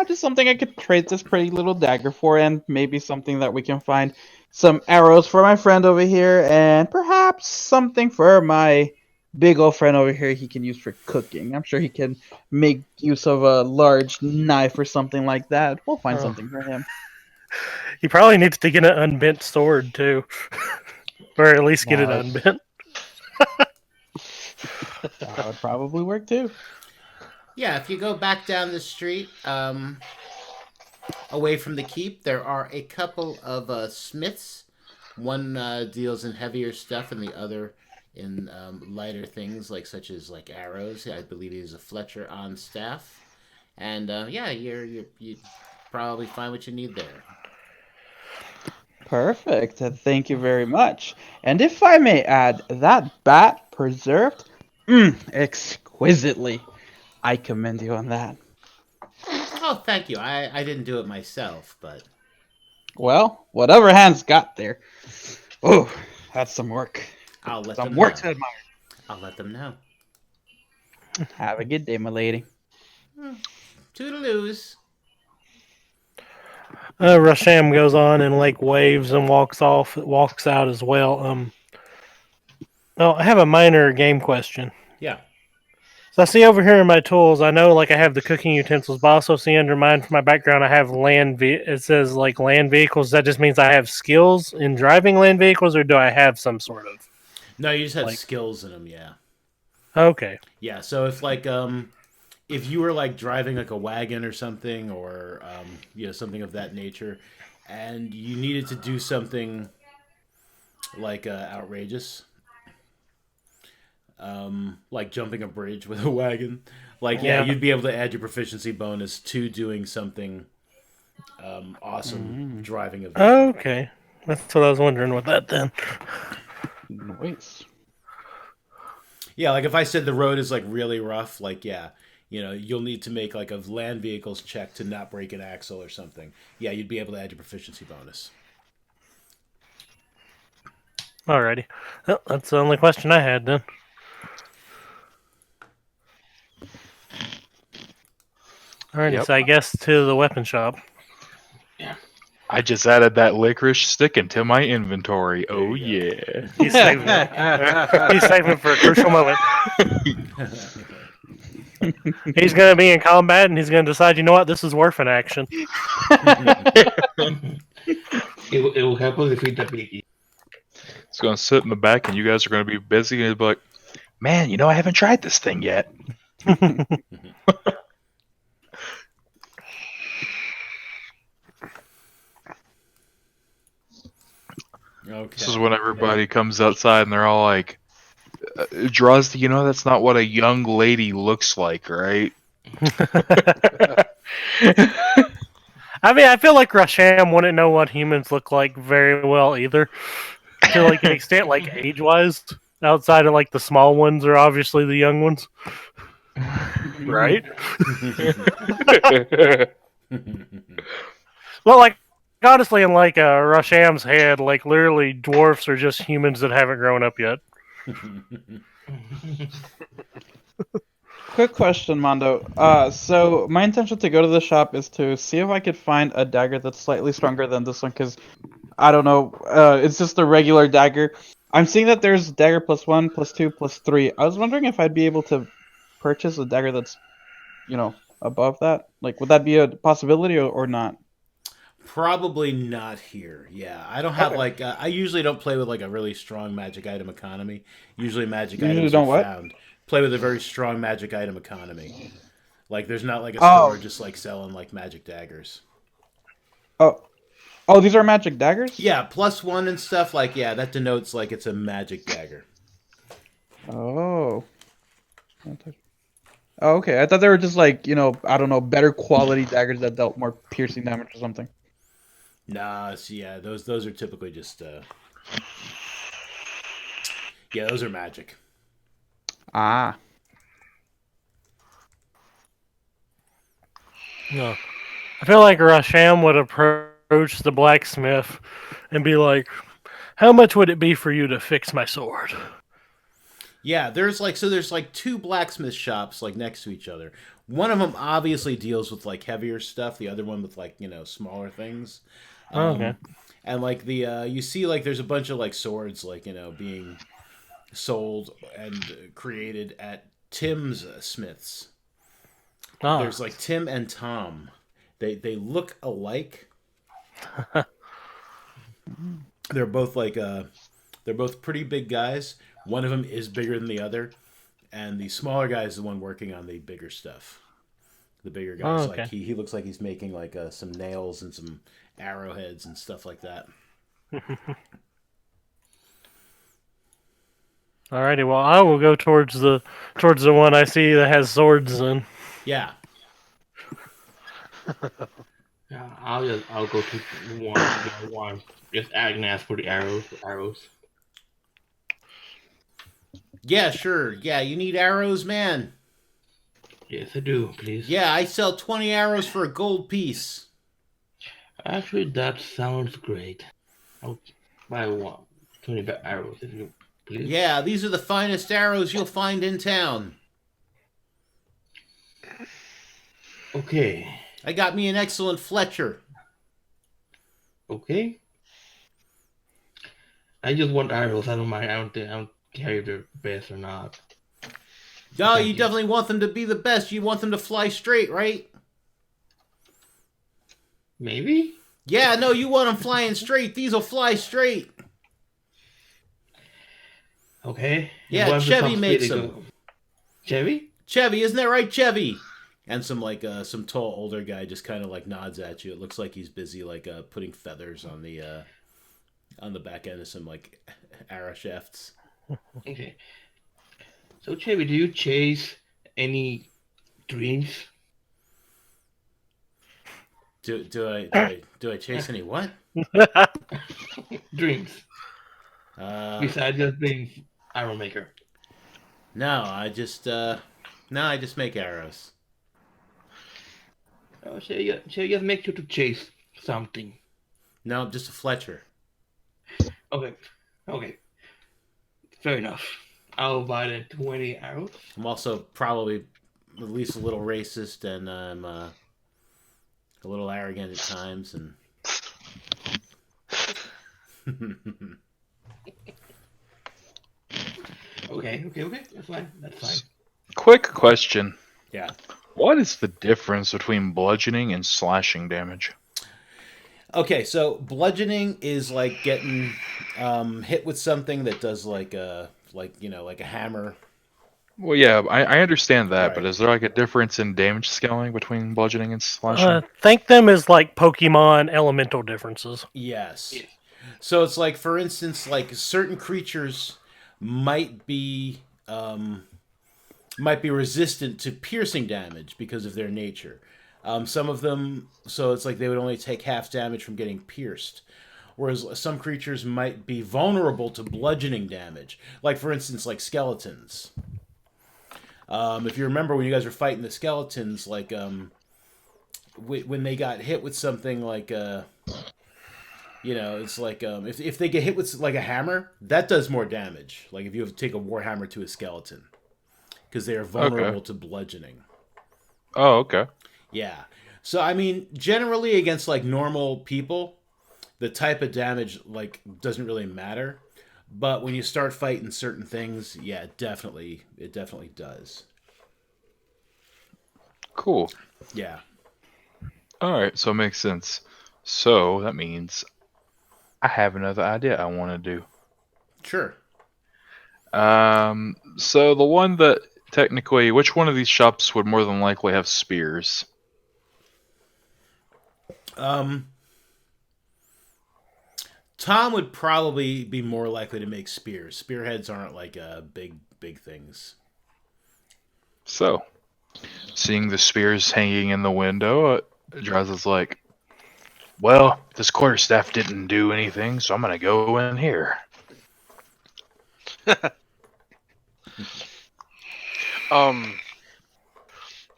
Just something I could trade this pretty little dagger for, and maybe something that we can find some arrows for my friend over here, and perhaps something for my big old friend over here he can use for cooking. I'm sure he can make use of a large knife or something like that. We'll find something for him. He probably needs to get an unbent sword too, or at least get it Wow. unbent. That would probably work too. Yeah, if you go back down the street, away from the keep, there are a couple of smiths. One deals in heavier stuff, and the other in lighter things, like such as like arrows. I believe he's a Fletcher on staff, and yeah, you probably find what you need there. Perfect. Thank you very much. And if I may add, that bat preserved, exquisitely. I commend you on that. Oh, thank you. I didn't do it myself, but Well, whatever hands got there. Oh, that's some work. I'll let Some them work know. to admire. I'll let them know. Have a good day, my lady. Toodaloos. Rasham goes on and like waves and walks out as well. Oh, I have a minor game question. Yeah. So I see over here in my tools, I know like I have the cooking utensils, but I also see under mine for my background, I have it says like land vehicles. That just means I have skills in driving land vehicles, or do I have some sort of? No, you just have Like- skills in them, yeah. Okay. Yeah, so if like if you were like driving like a wagon or something, or something of that nature, and you needed to do something like outrageous, like jumping a bridge with a wagon, like Yeah. you'd be able to add your proficiency bonus to doing something awesome driving a vehicle. Okay. That's what I was wondering with that then. Nice. Yeah, like if I said the road is like really rough, like you'll need to make like a land vehicles check to not break an axle or something. Yeah, you'd be able to add your proficiency bonus. Alrighty. Well, that's the only question I had then. Alrighty, Yep. so I guess to the weapon shop. I just added that licorice stick into my inventory. Oh you go. yeah. He's saving it. He's saving it for a crucial moment. He's going to be in combat and he's going to decide, you know what, this is worth an action. It will help us defeat the biggie. It's gonna sit in the back, and you guys are gonna be busy, and be like, Man, I haven't tried this thing yet. Okay. this is when everybody comes outside, and they're all like, Drozdy, that's not what a young lady looks like, right? I mean, I feel like Rasham wouldn't know what humans look like very well either, to like an extent, like age-wise. Outside of like the small ones are obviously the young ones, right? Well, like honestly, in like Rasham's head, like literally dwarfs are just humans that haven't grown up yet. Quick question, Mondo. So my intention to go to the shop is to see if I could find a dagger that's slightly stronger than this one, because I don't know. It's just a regular dagger. I'm seeing that there's dagger +1, +2, +3. I was wondering if I'd be able to purchase a dagger that's, above that. Like, would that be a possibility or not? Probably not here. Yeah, I don't have Okay. like I usually don't play with like a really strong magic item economy. Usually magic Usually items don't are what? found. Play with a very strong magic item economy. Like there's not like a Oh. store just like selling like magic daggers. Oh, these are magic daggers? Yeah, +1 and stuff like that denotes like it's a magic dagger. Oh. Oh, okay. I thought they were just like, I don't know, better quality daggers that dealt more piercing damage or something. Nah, so yeah, those are typically just those are magic. Ah. No. I feel like Rasham would approach the blacksmith and be like, "How much would it be for you to fix my sword?" Yeah, there's like two blacksmith shops like next to each other. One of them obviously deals with like heavier stuff. The other one with like smaller things. Okay. And like the you see like there's a bunch of like swords like being sold and created at Tim's Smiths. Ah. There's like Tim and Tom. They look alike. They're both like they're both pretty big guys. One of them is bigger than the other, and the smaller guy is the one working on the bigger stuff. The bigger guy's okay. like he looks like he's making like some nails and some arrowheads and stuff like that. Alrighty, well I will go towards the one I see that has swords in. Yeah. Yeah, I'll go to one. Just ask for the arrows. Yeah, sure. Yeah, you need arrows, man. Yes, I do, please. Yeah, I sell 20 arrows for a gold piece. Actually, that sounds great. I'll buy 20 arrows if you please. Yeah, these are the finest arrows you'll find in town. Okay. I got me an excellent Fletcher. Okay. I just want arrows. I don't mind. I don't care if they're best or not. Oh, you definitely want them to be the best. You want them to fly straight, right? Maybe? Yeah, no, you want them flying straight. These will fly straight. Okay. Yeah, What if Chevy some makes speedy them. go- Chevy? Chevy, isn't that right, Chevy? And some some tall older guy just kind of like nods at you. It looks like he's busy like putting feathers on the back end of some like arrow shafts. Okay. So Chevy, do you chase any dreams? Do I chase any what? Dreams. Besides just being arrow maker. No, I just make arrows. Oh, Chevy just make sure to chase something. No, I'm just a Fletcher. Okay. Fair enough. I'll buy the 20 arrows. I'm also probably at least a little racist, and I'm a little arrogant at times, and Okay. That's fine. quick question. yeah. What is the difference between bludgeoning and slashing damage? Okay, so bludgeoning is like getting hit with something that does like a hammer. Well, yeah, I understand that, but Right. is there like a difference in damage scaling between bludgeoning and slashing? Think them as like Pokemon elemental differences. Yes. So it's like, for instance, like certain creatures might be resistant to piercing damage because of their nature. Some of them, so it's like they would only take half damage from getting pierced. Whereas some creatures might be vulnerable to bludgeoning damage. Like, for instance, like skeletons. If you remember when you guys were fighting the skeletons, like when they got hit with something like it's like if they get hit with like a hammer, that does more damage. Like if you have to take a warhammer to a skeleton, because they are vulnerable to bludgeoning. Oh, okay. Yeah. So I mean, generally against like normal people, the type of damage like doesn't really matter. But when you start fighting certain things, yeah, it definitely does. Cool. Yeah. All right, so it makes sense. So that means I have another idea I want to do. Sure. So the one that technically, which one of these shops would more than likely have spears? Tom would probably be more likely to make spears. Spearheads aren't like big things. So, seeing the spears hanging in the window, Draz is like, well, this quarterstaff didn't do anything, so I'm gonna go in here.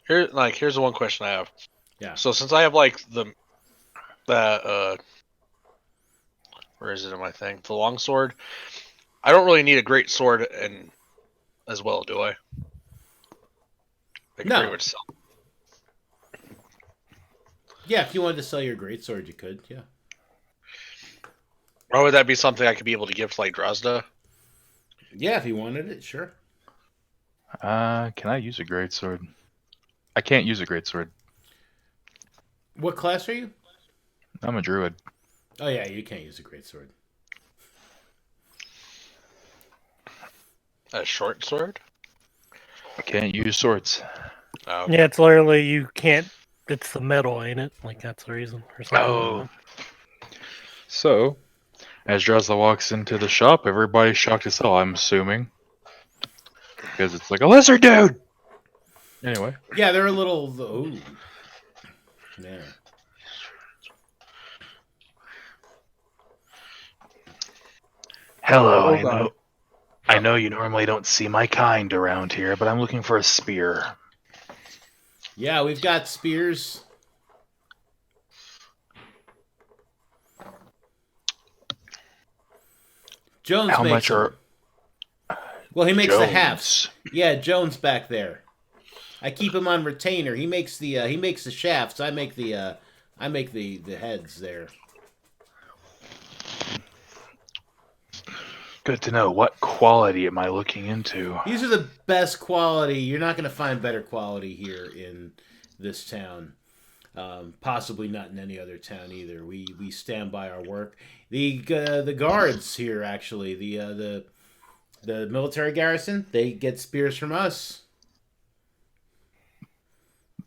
Here's the one question I have. Yeah. So since I have like where is it in my thing? The longsword. I don't really need a great sword and as well, do I? I can No. pretty much sell. Yeah, if you wanted to sell your greatsword, you could. Yeah. Or would that be something I could be able to give to like Drazda? Yeah, if you wanted it, sure. Can I use a greatsword? I can't use a greatsword. What class are you? I'm a druid. Oh yeah, you can't use a greatsword. A short sword? I can't use swords. Oh, Yeah, it's literally you can't. It's the metal, ain't it? Like that's the reason or something. Oh. So, as Drazla walks into the shop, everybody's shocked as hell, I'm assuming. Because it's like a lizard dude! Anyway. Yeah, they're a little. Ooh. Yeah. Hello, Hold on. I know you normally don't see my kind around here, but I'm looking for a spear. Yeah, we've got spears. Jones How makes much them. are Well, he makes the Jones? halves. Yeah, Jones back there. I keep him on retainer. He makes the shafts. I make the heads there. Good to know. What quality am I looking into? These are the best quality. You're not going to find better quality here in this town. Possibly not in any other town either. We stand by our work. The guards here, actually, the military garrison, they get spears from us.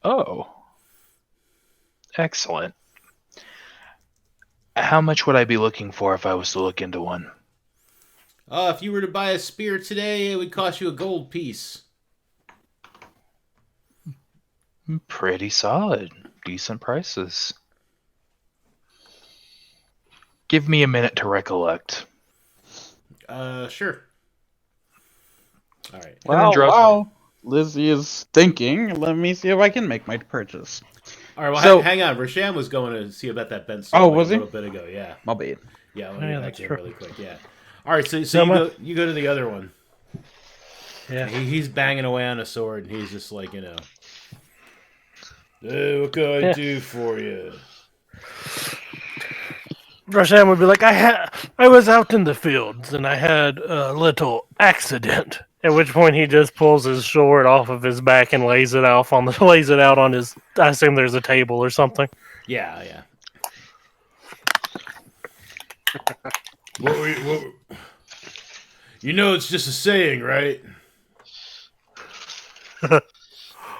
Oh. Excellent. How much would I be looking for if I was to look into one? If you were to buy a spear today, it would cost you a gold piece. Pretty solid. Decent prices. Give me a minute to recollect. Sure. All right. Well, Drazla. while Lizzie is thinking, let me see if I can make my purchase. All right, well, So- hang on. Rasham was going to see about that Ben Oh, like was a he? little bit ago. Yeah. My bad. Yeah, let me Yeah, get back that's to him true. really quick. Yeah. All right, so you go to the other one. Yeah. He's banging away on a sword, and he's just like, hey, what can I do for you? Rasham would be like, I was out in the fields and I had a little accident. At which point he just pulls his sword off of his back and lays it out on his. I assume there's a table or something. Yeah, yeah. What? You know, it's just a saying, right?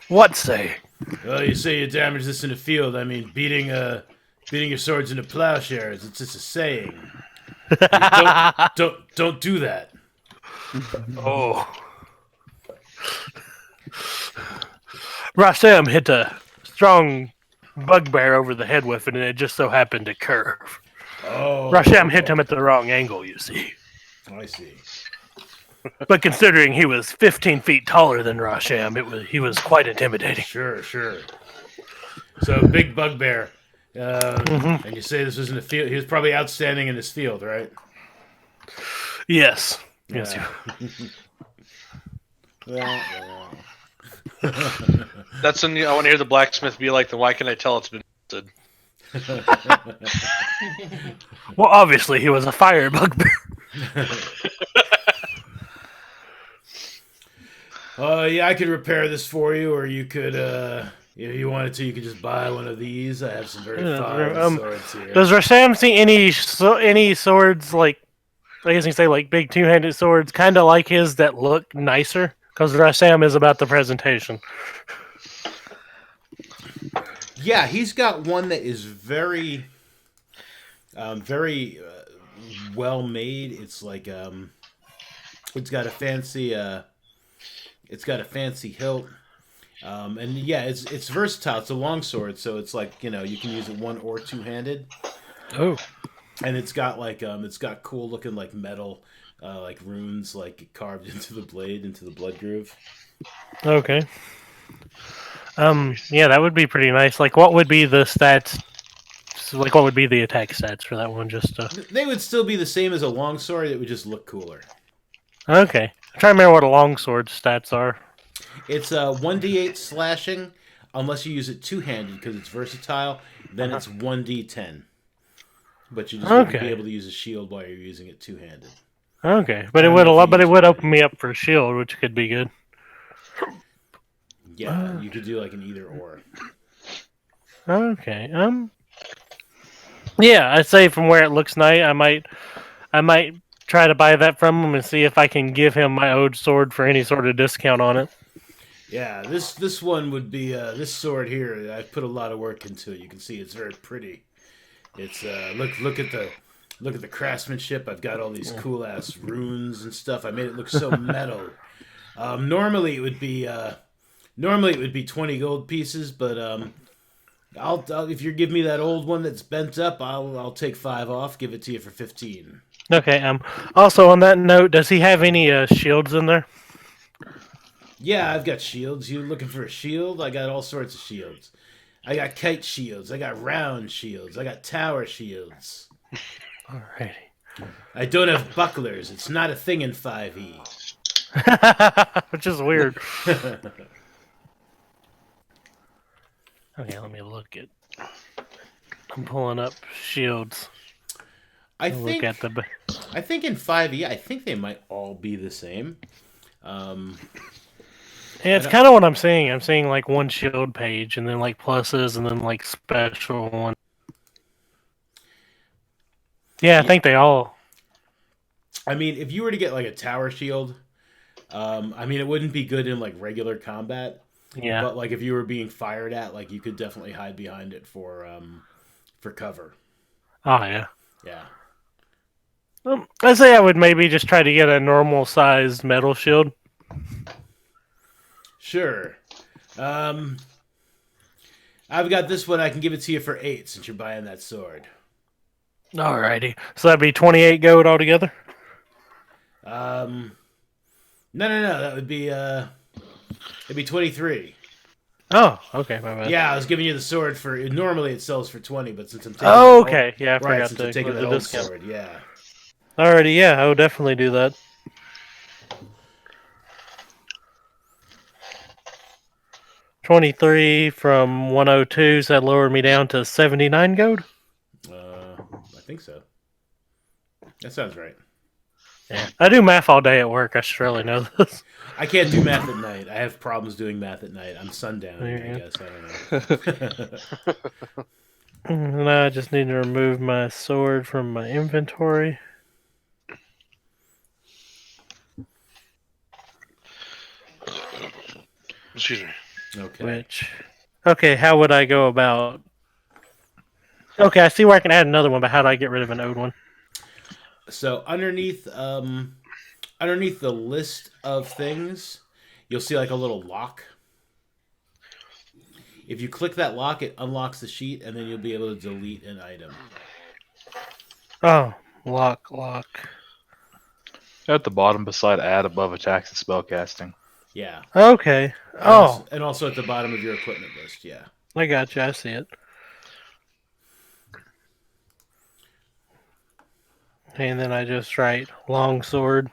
What say? Well, you say you damage this in the field. I mean, beating your swords into plowshares. It's just a saying. Don't do that. Oh. Rassam hit a strong bugbear over the head with it, and it just so happened to curve. Oh, Rasham hit him at the wrong angle, you see. I see. But considering he was 15 feet taller than Rasham, he was quite intimidating. Sure. So big bugbear, and you say this was in the field. He was probably outstanding in his field, right? Yes. Yes. Yeah. That's when I want to hear the blacksmith be like, then why can I tell it's been melted? Well, obviously he was a fire bugbear. Yeah, I could repair this for you, or you could, if you wanted to, you could just buy one of these. I have some very fine swords here. Does Rasham see any swords like, I guess you can say like big two-handed swords, kind of like his that look nicer? Because Rasham is about the presentation. Yeah, he's got one that is very, very well made. It's like it's got a fancy hilt, and yeah, it's versatile. It's a longsword, so it's like you can use it one or two-handed. Oh, and it's got like it's got cool looking like metal, like runes like carved into the blade, into the blood groove. okay. Yeah, that would be pretty nice. Like, what would be the stats? Like, what would be the attack stats for that one? They would still be the same as a longsword. It would just look cooler. Okay. I'm trying to remember what a longsword stats are. It's 1d8 slashing, unless you use it two-handed because it's versatile. Then it's 1d10. But you just wouldn't be able to use a shield while you're using it two-handed. Okay, but it would open me up for a shield, which could be good. Yeah, you could do like an either or. Okay. Yeah, I'd say from where it looks nice, I might try to buy that from him and see if I can give him my old sword for any sort of discount on it. Yeah, this one would be this sword here. I've put a lot of work into it. You can see it's very pretty. It's look at the craftsmanship. I've got all these cool ass runes and stuff. I made it look so metal. Normally it would be 20 gold pieces, but I'll if you give me that old one that's bent up, I'll take 5 off. Give it to you for 15. Okay. Also on that note, does he have any shields in there? Yeah, I've got shields. You looking for a shield? I got all sorts of shields. I got kite shields. I got round shields. I got tower shields. Alrighty. I don't have bucklers. It's not a thing in 5e. Which is weird. Okay, let me look at. I'm pulling up shields. I think look at the. I think in 5e, I think they might all be the same. Yeah, it's kind of what I'm seeing. I'm seeing like one shield page, and then like pluses, and then like special one. Yeah, I think they all. I mean, if you were to get like a tower shield, I mean, it wouldn't be good in like regular combat. Yeah. But like if you were being fired at, like you could definitely hide behind it for cover. Oh yeah. Yeah. I say I would maybe just try to get a normal sized metal shield. Sure. I've got this one. I can give it to you for 8 since you're buying that sword. Alrighty. So that'd be 28 gold altogether? No. That would be it'd be 23. Oh, okay, my bad. Yeah, I was giving you the sword for. Normally it sells for 20, but since I'm taking okay, yeah, I right, forgot since to I'm taking include the the old discount. sword, yeah. Alrighty, yeah, I would definitely do that. $23 from 102, so that lowered me down to 79 gold. I think so. That sounds right. Yeah, I do math all day at work. I should really know this. I can't do math at night. I have problems doing math at night. I'm sundown, I guess. I don't know. And I just need to remove my sword from my inventory. Excuse me. Okay. Okay, how would I go about... Okay, I see where I can add another one, but how do I get rid of an old one? So underneath the list of things, you'll see like a little lock. If you click that lock, it unlocks the sheet, and then you'll be able to delete an item. Oh, lock. At the bottom beside add above attacks and spellcasting. Yeah. Okay. Oh, And also at the bottom of your equipment list. Yeah. I got you. I see it. And then I just write longsword.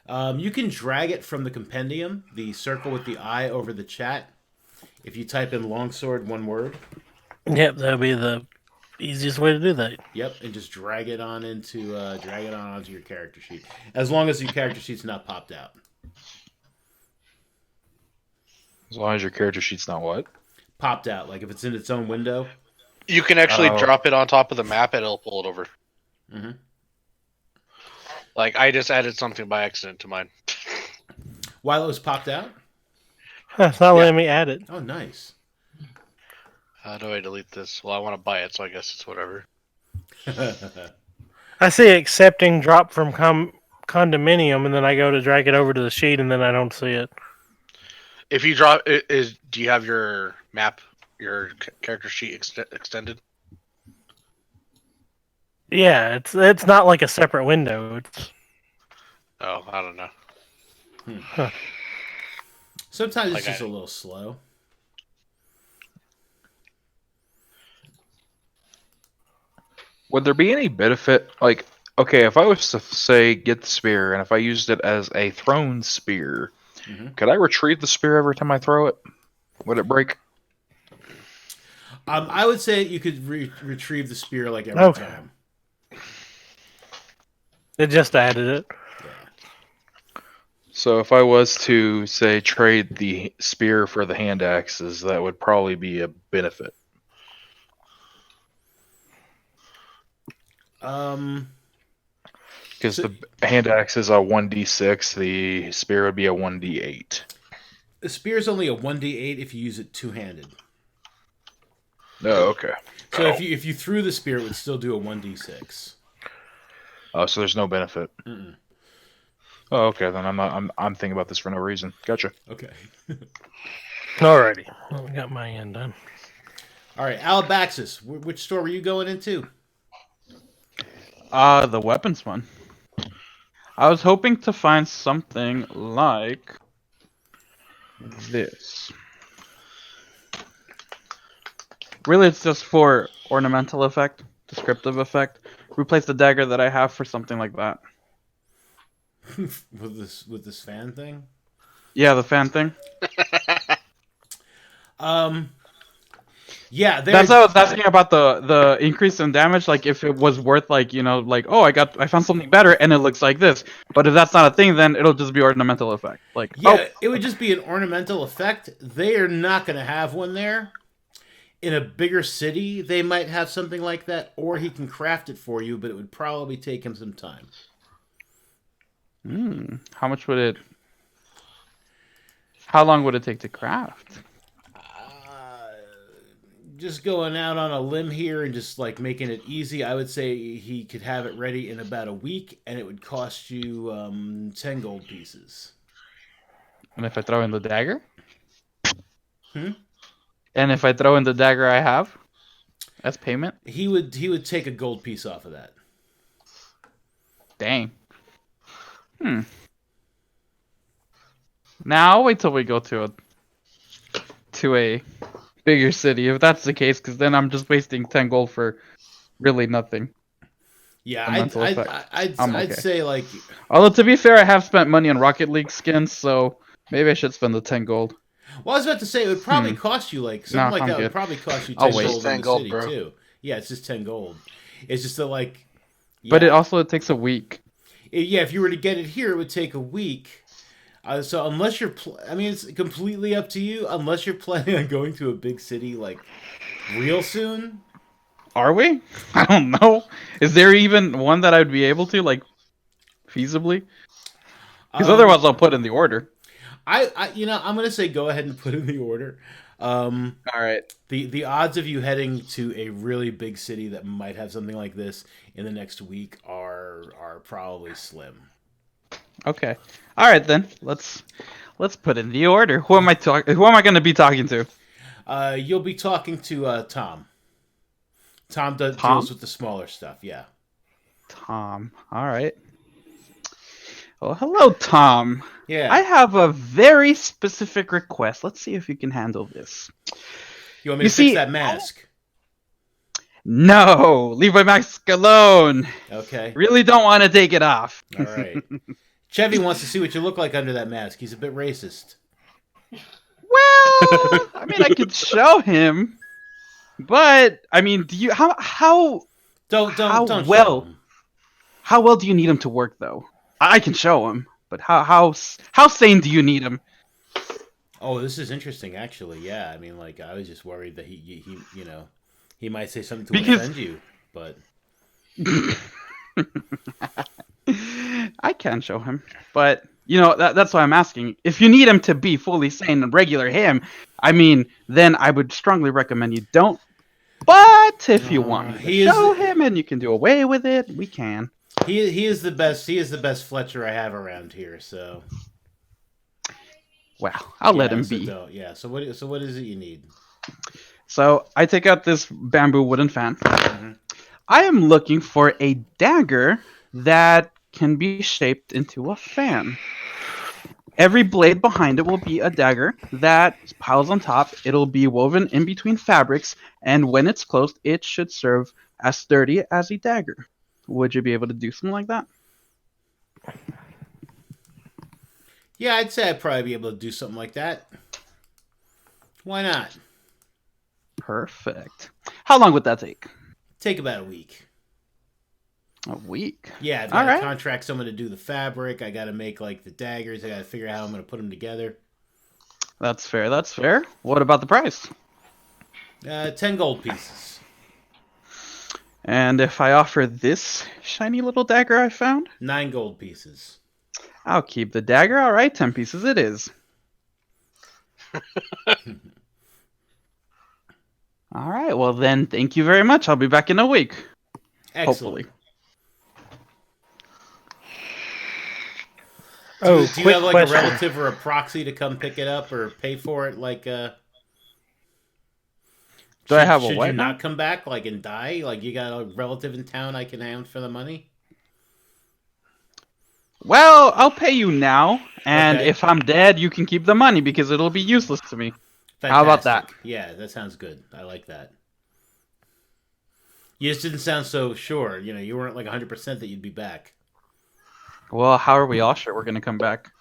You can drag it from the compendium, the circle with the eye over the chat. If you type in longsword, one word. Yep, that'll be the easiest way to do that. Yep, and just drag it on onto your character sheet. As long as your character sheet's not popped out. As long as your character sheet's not what? Popped out, like if it's in its own window. You can actually Oh. drop it on top of the map and it'll pull it over. Mm-hmm. Like, I just added something by accident to mine. While it was popped out? It's not letting me add it. Oh, nice. How do I delete this? Well, I want to buy it, so I guess it's whatever. I see accepting drop from condominium, and then I go to drag it over to the sheet, and then I don't see it. If you drop it, do you have your map, your character sheet extended? Yeah, it's not like a separate window. It's Oh, I don't know. Sometimes it's Like just a little slow. Would there be any benefit? Like, okay, if I was to say get the spear, and if I used it as a thrown spear, could I retrieve the spear every time I throw it? Would it break? I would say you could retrieve the spear like every Okay. time. It just added it. Yeah. So if I was to say trade the spear for the hand axes, that would probably be a benefit. Because So- the hand axe is a 1d6, the spear would be a 1d8. The spear is only a 1d8 if you use it two-handed. Oh, okay. So if you threw the spear, it would still do a 1d6. Oh, so there's no benefit. Mm-mm. Oh, okay. Then I'm thinking about this for no reason. Gotcha. Okay. Alrighty. Well, I got my end done. All right, Alabaxis. Which store were you going into? The weapons one. I was hoping to find something like this. Really, it's just for ornamental effect, descriptive effect. Replace the dagger that I have for something like that. with this fan thing? Yeah, the fan thing. Yeah, That's what I was asking about the increase in damage. Like, if it was worth, like, you know, like, oh, I found something better, and it looks like this. But if that's not a thing, then it'll just be ornamental effect. Like, yeah, it would just be an ornamental effect. They are not going to have one there. In a bigger city, they might have something like that, or he can craft it for you, but it would probably take him some time. how much would it? How long would it take to craft? Just going out on a limb here and just like making it easy, I would say he could have it ready in about a week, and it would cost you 10 gold pieces. And if I throw in the dagger? Hmm? And if I throw in the dagger I have, as payment? He would take a gold piece off of that. Dang. Now I'll wait till we go to a bigger city, if that's the case, because then I'm just wasting 10 gold for really nothing. Yeah, A mental effect. I'm I'd okay. say like Although, to be fair, I have spent money on Rocket League skins, so maybe I should spend the 10 gold. well, I was about to say it would probably cost you like something Nah, like I'm that would good. probably cost you I'll 10 wait. gold 10 in the gold, city bro. too. Yeah, it's just 10 gold. It's just that like But yeah. it takes a week. Yeah, if you were to get it here, it would take a week. So unless you're, I mean, it's completely up to you. Unless you're planning on going to a big city like Real soon? Are we? I don't know. Is there even one that I'd be able to, like, feasibly? Because otherwise I'll put in the order. I'm gonna say go ahead and put in the order. All right. The odds of you heading to a really big city that might have something like this in the next week are probably slim. Okay. All right then. Let's put in the order. Who am I going to be talking to? You'll be talking to Tom. Tom Tom? deals with the smaller stuff. Yeah. Tom. All right. Oh, hello, Tom. Yeah. I have a very specific request. Let's see if you can handle this. You want me to fix that mask? No, leave my mask alone. Okay. Really don't want to take it off. All right. Chevy wants to see what you look like under that mask. He's a bit racist. Well, I mean, I could show him, but I mean, do you how Don't show well him. how well do you need him to work though? I can show him, but how sane do you need him? Oh, this is interesting, actually. Yeah, I mean, like, I was just worried that he might say something to offend you, but I can show him, but that's why I'm asking. If you need him to be fully sane and regular him, I mean, then I would strongly recommend you don't. But if you want me to show him and you can do away with it, we can. He is the best. He is the best Fletcher I have around here. So, well, I'll let him be. Yeah. So what is it you need? So I take out this bamboo wooden fan. Mm-hmm. I am looking for a dagger that can be shaped into a fan. Every blade behind it will be a dagger that piles on top. It'll be woven in between fabrics, and when it's closed, it should serve as sturdy as a dagger. Would you be able to do something like that? Yeah, I'd say I'd probably be able to do something like that. Why not? Perfect. How long would that take? Take about a week. A week? Yeah, I've got to contract someone to do the fabric. I got to make, like, the daggers. I got to figure out how I'm going to put them together. That's fair, that's fair. What about the price? 10 gold pieces. And if I offer this shiny little dagger I found? 9 gold pieces. I'll keep the dagger. All right, 10 pieces it is. All right, well then, thank you very much. I'll be back in a week. Excellent. Hopefully. Do you have like question. A relative or a proxy to come pick it up or pay for it? Like, do I have a what? Should you not come back, like, and die? Like, you got a relative in town I can hound for the money? Well, I'll pay you now, and if I'm dead, you can keep the money because it'll be useless to me. Fantastic. How about that? Yeah, that sounds good. I like that. You just didn't sound so sure. You weren't like 100% that you'd be back. Well, how are we all sure we're going to come back?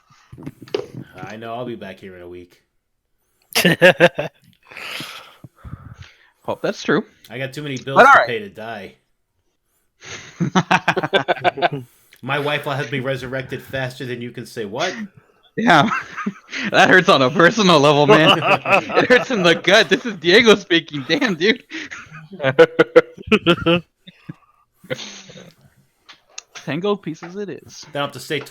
I know I'll be back here in a week. Hope that's true. I got too many bills to pay to die. My wife will have me resurrected faster than you can say what? Yeah, that hurts on a personal level, man. It hurts in the gut. This is Diego speaking. Damn, dude. 10 gold pieces it is. Then I'll have to stay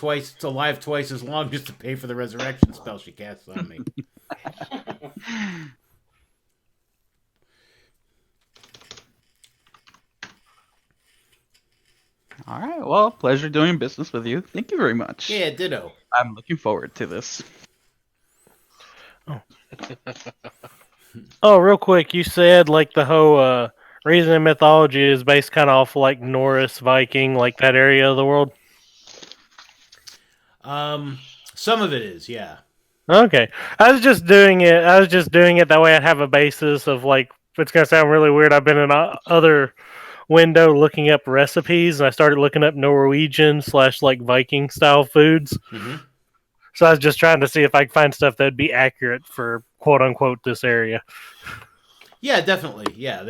alive twice as long just to pay for the resurrection spell she casts on me. All right, well, pleasure doing business with you. Thank you very much. Yeah, ditto. I'm looking forward to this. Oh, real quick, you said like the whole reason in mythology is based kind of off like Norse, Viking, like that area of the world. Some of it is, yeah. Okay, I was just doing it that way I'd have a basis of like. It's gonna sound really weird. I've been in other window looking up recipes, and I started looking up Norwegian / like Viking style foods. Mm-hmm. So I was just trying to see if I could find stuff that'd be accurate for quote unquote this area. Yeah, definitely. Yeah,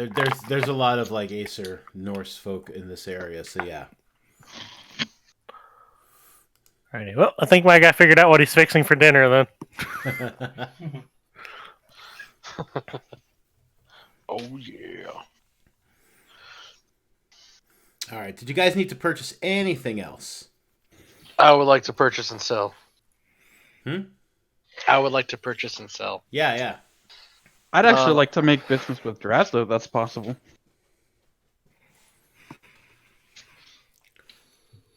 there's a lot of like Aesir Norse folk in this area, so yeah. Alrighty. Well, I think my guy figured out what he's fixing for dinner then. Oh yeah. All right. Did you guys need to purchase anything else? I would like to purchase and sell. Hmm? I would like to purchase and sell. Yeah. I'd actually Um, like to make business with Drazdo if that's possible.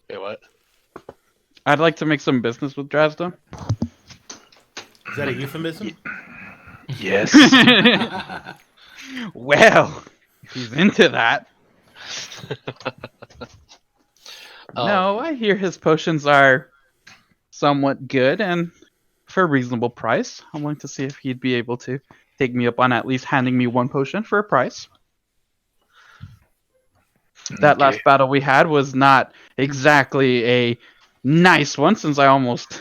Wait, what? I'd like to make some business with Drazdo. Is that a euphemism? Yes. Well, if he's into that. No, I hear his potions are somewhat good and for a reasonable price. I'm willing to see if he'd be able to take me up on at least handing me one potion for a price. That Okay. last battle we had was not exactly a nice one, since I almost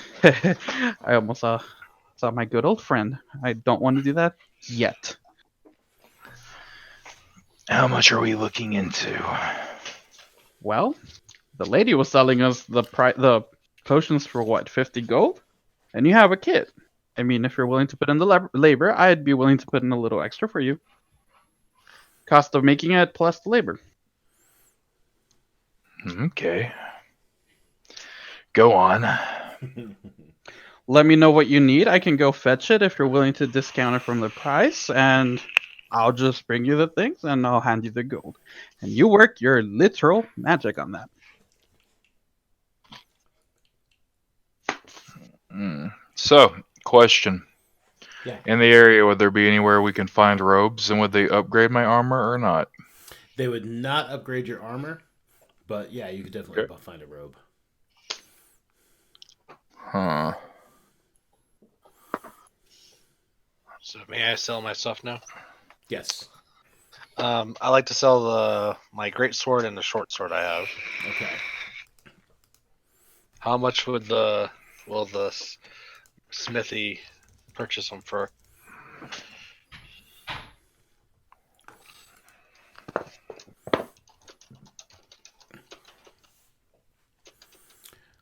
saw my good old friend. I don't want to do that yet. How much are we looking into? Well, the lady was selling us the potions for what, 50 gold? And you have a kit. I mean, if you're willing to put in the labor, I'd be willing to put in a little extra for you. Cost of making it plus the labor. Okay. Go on. Let me know what you need. I can go fetch it if you're willing to discount it from the price, and I'll just bring you the things and I'll hand you the gold. And you work your literal magic on that. So, question. Yeah. In the area, would there be anywhere we can find robes, and would they upgrade my armor or not? They would not upgrade your armor, but yeah, you could definitely Okay. find a robe. Huh. So may I sell my stuff now? Yes. I like to sell my great sword and the short sword I have. Okay. How much would the smithy purchase them for?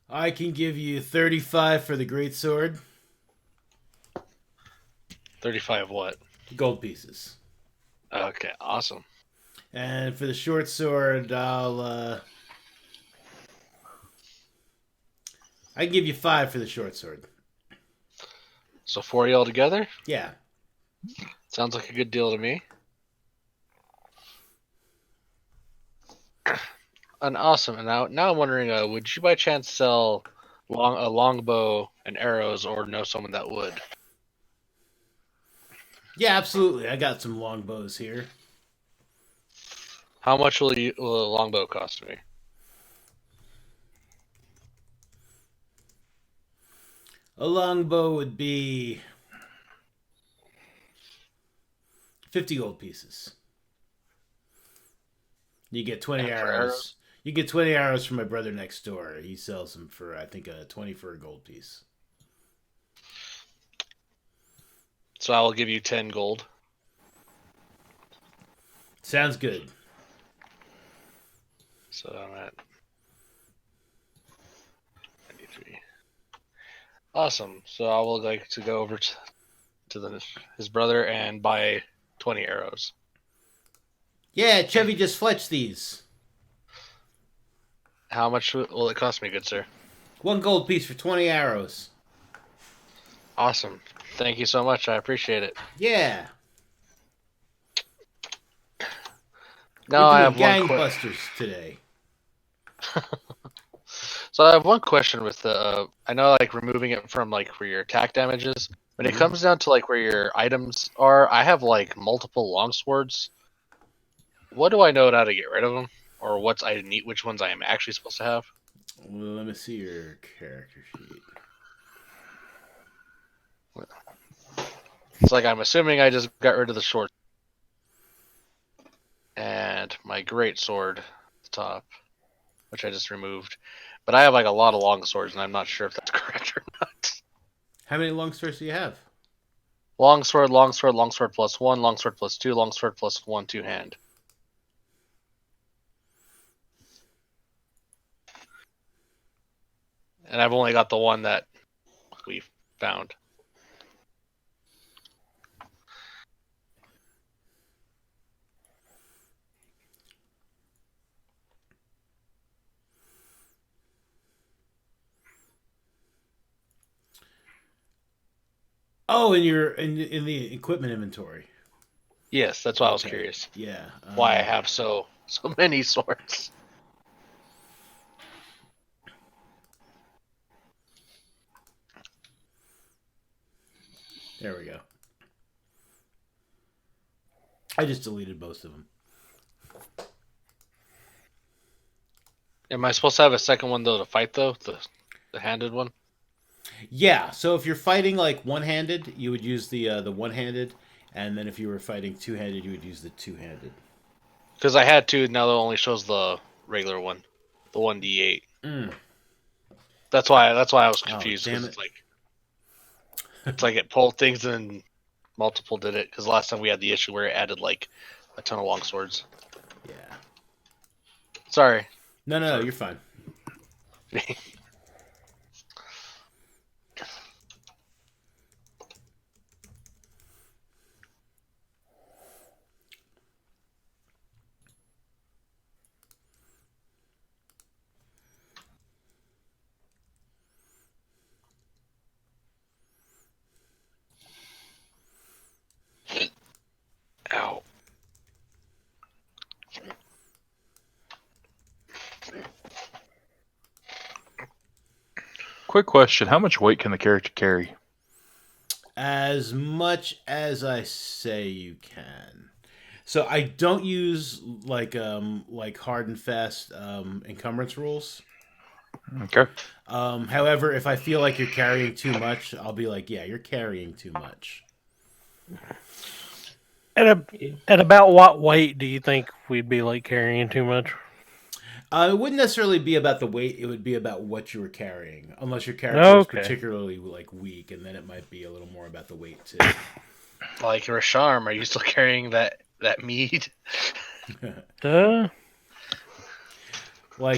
I can give you 35 for the great sword. 35 what? Gold pieces. Okay, awesome. And for the short sword, I can give you 5 for the short sword. So 40 altogether? Yeah. Sounds like a good deal to me. And awesome. And now I'm wondering, would you by chance sell a longbow and arrows, or know someone that would? Yeah, absolutely. I got some longbows here. How much will a longbow cost me? A longbow would be 50 gold pieces. You get 20 And for arrows. arrows? You get 20 arrows from my brother next door. He sells them for, I think, 20 for a gold piece. So I will give you 10 gold. Sounds good. So I'm at 93. Awesome. So I will like to go over to his brother and buy 20 arrows. Yeah, Chevy just fletched these. How much will it cost me, good sir? 1 gold piece for 20 arrows. Awesome. Thank you so much. I appreciate it. Yeah. Now I We're have doing one gangbusters today. So I have one question with the. I know like removing it from like where your attack damage is. When it comes down to like where your items are, I have like multiple longswords. What do I know how to get rid of them, or what's I need? Which ones I am actually supposed to have? Well, let me see your character sheet. It's like I'm assuming I just got rid of the short and my great sword at the top, which I just removed. But I have like a lot of long swords, and I'm not sure if that's correct or not. How many long swords do you have? Longsword, longsword, longsword plus 1, longsword plus 2, longsword plus 1, 2 hand. And I've only got the one that we found. Oh, in the equipment inventory. Yes, that's why I was Okay. curious. Yeah. Why I have so many swords. There we go. I just deleted most of them. Am I supposed to have a second one though to fight though? The handed one? Yeah. So if you're fighting like one-handed, you would use the one-handed, and then if you were fighting two-handed, you would use the two-handed. Because I had two, now it only shows the regular one, the 1d8. Mm. That's why I was Oh, confused. damn Because it. it's like it pulled things and multiple did it. Because last time we had the issue where it added like a ton of long swords. Yeah. Sorry. No, you're fine. Ow. Quick question: how much weight can the character carry? As much as I say you can. So I don't use like hard and fast encumbrance rules. Okay. However, if I feel like you're carrying too much, I'll be like, yeah, you're carrying too much. At about what weight do you think we'd be like carrying too much? It wouldn't necessarily be about the weight; it would be about what you were carrying. Unless your character is particularly like weak, and then it might be a little more about the weight too. Like Rasharm, are you still carrying that mead? Like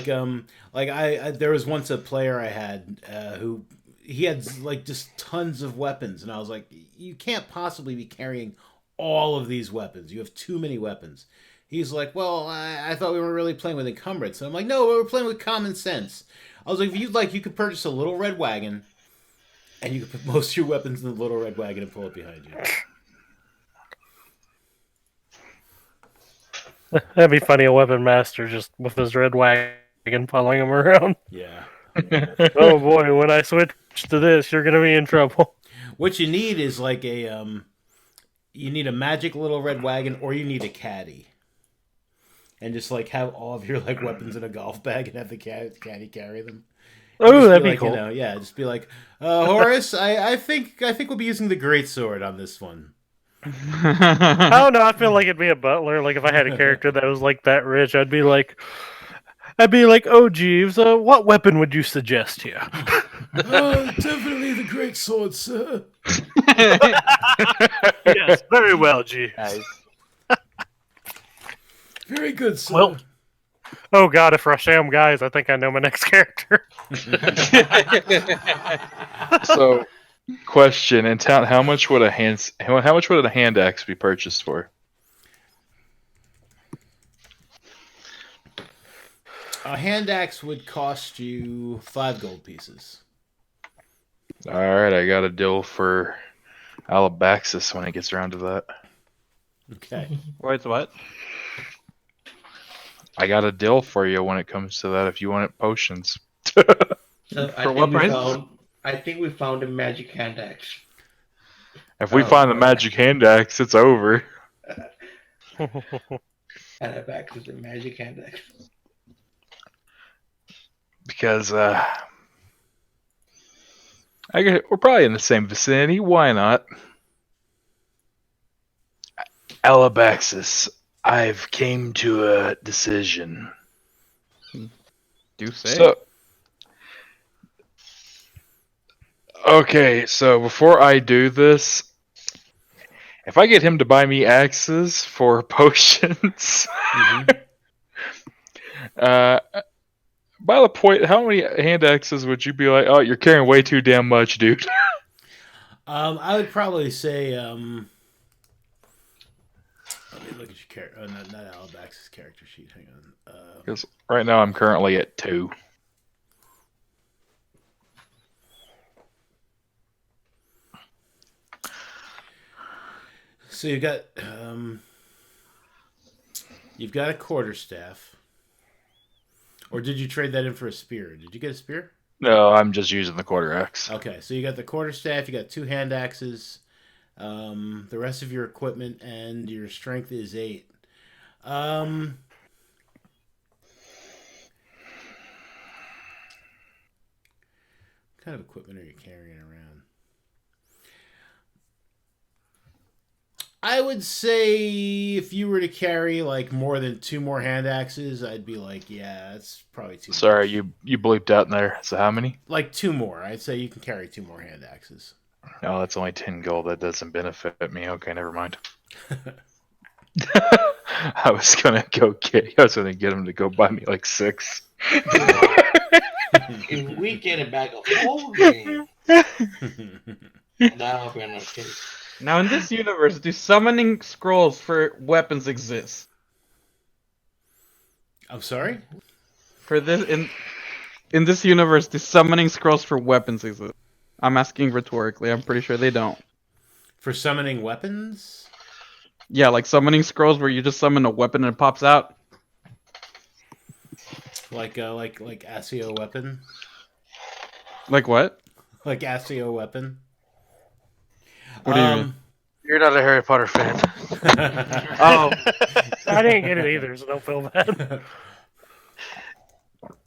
I there was once a player I had who he had like just tons of weapons, and I was like, you can't possibly be carrying all of these weapons. You have too many weapons. He's like, well, I thought we were really playing with encumbrance. And I'm like, no, we were playing with common sense. I was like, if you'd like, you could purchase a little red wagon, and you could put most of your weapons in the little red wagon and pull it behind you. That'd be funny, a weapon master just with his red wagon following him around. Yeah. Oh boy, when I switch to this, you're gonna be in trouble. What you need is like you need a magic little red wagon, or you need a caddy. And just like have all of your like weapons in a golf bag and have the caddy carry them. Oh, that'd be like, cool. You know, yeah, just be like, Horace, I think we'll be using the greatsword on this one. I don't know. I feel like it'd be a butler. Like if I had a character that was like that rich, I'd be like, oh Jeeves, what weapon would you suggest here? Definitely the greatsword, sir. Yes, very well, Jeeves. Nice. Very good, sir. Well, oh god, if Rasham guys, I think I know my next character. So, question in town: how much would a hand axe be purchased for? A hand axe would cost you 5 gold pieces. All right, I got a deal for Alabaxis when it gets around to that. Okay. Wait, what? I got a deal for you when it comes to that. If you want potions. So For what price? I think we found a magic hand axe. If we find the magic hand axe, it's over. Alabaxis is a magic hand axe. Because we're probably in the same vicinity. Why not? Alabaxis, I've came to a decision. Do say. So, okay, so before I do this, if I get him to buy me axes for potions, by the point, how many hand axes would you be like, oh, you're carrying way too damn much, dude? I would probably say, let me look at your character. Oh, not Alabax's character sheet. Hang on. Because right now I'm currently at 2. So you've got a quarterstaff. Or did you trade that in for a spear? Did you get a spear? No, I'm just using the quarter axe. Okay, so you got the quarterstaff, you got 2 hand axes, the rest of your equipment, and your strength is 8. What kind of equipment are you carrying around? I would say if you were to carry like more than 2 more hand axes, I'd be like, yeah, that's probably too Sorry, much. you bleeped out in there. So how many? Like 2 more. I'd say you can carry 2 more hand axes. Oh, that's only 10 gold. That doesn't benefit me. Okay, never mind. I was gonna get him to go buy me like 6. If we get a bag of holding, that'll be another case. Now, in this universe, do summoning scrolls for weapons exist? I'm sorry? For this in this universe, do summoning scrolls for weapons exist? I'm asking rhetorically. I'm pretty sure they don't. For summoning weapons? Yeah, like summoning scrolls where you just summon a weapon and it pops out. Like Asio weapon? Like what? Like Asio weapon? What do you mean? You're not a Harry Potter fan. Oh, I didn't get it either, so don't feel bad.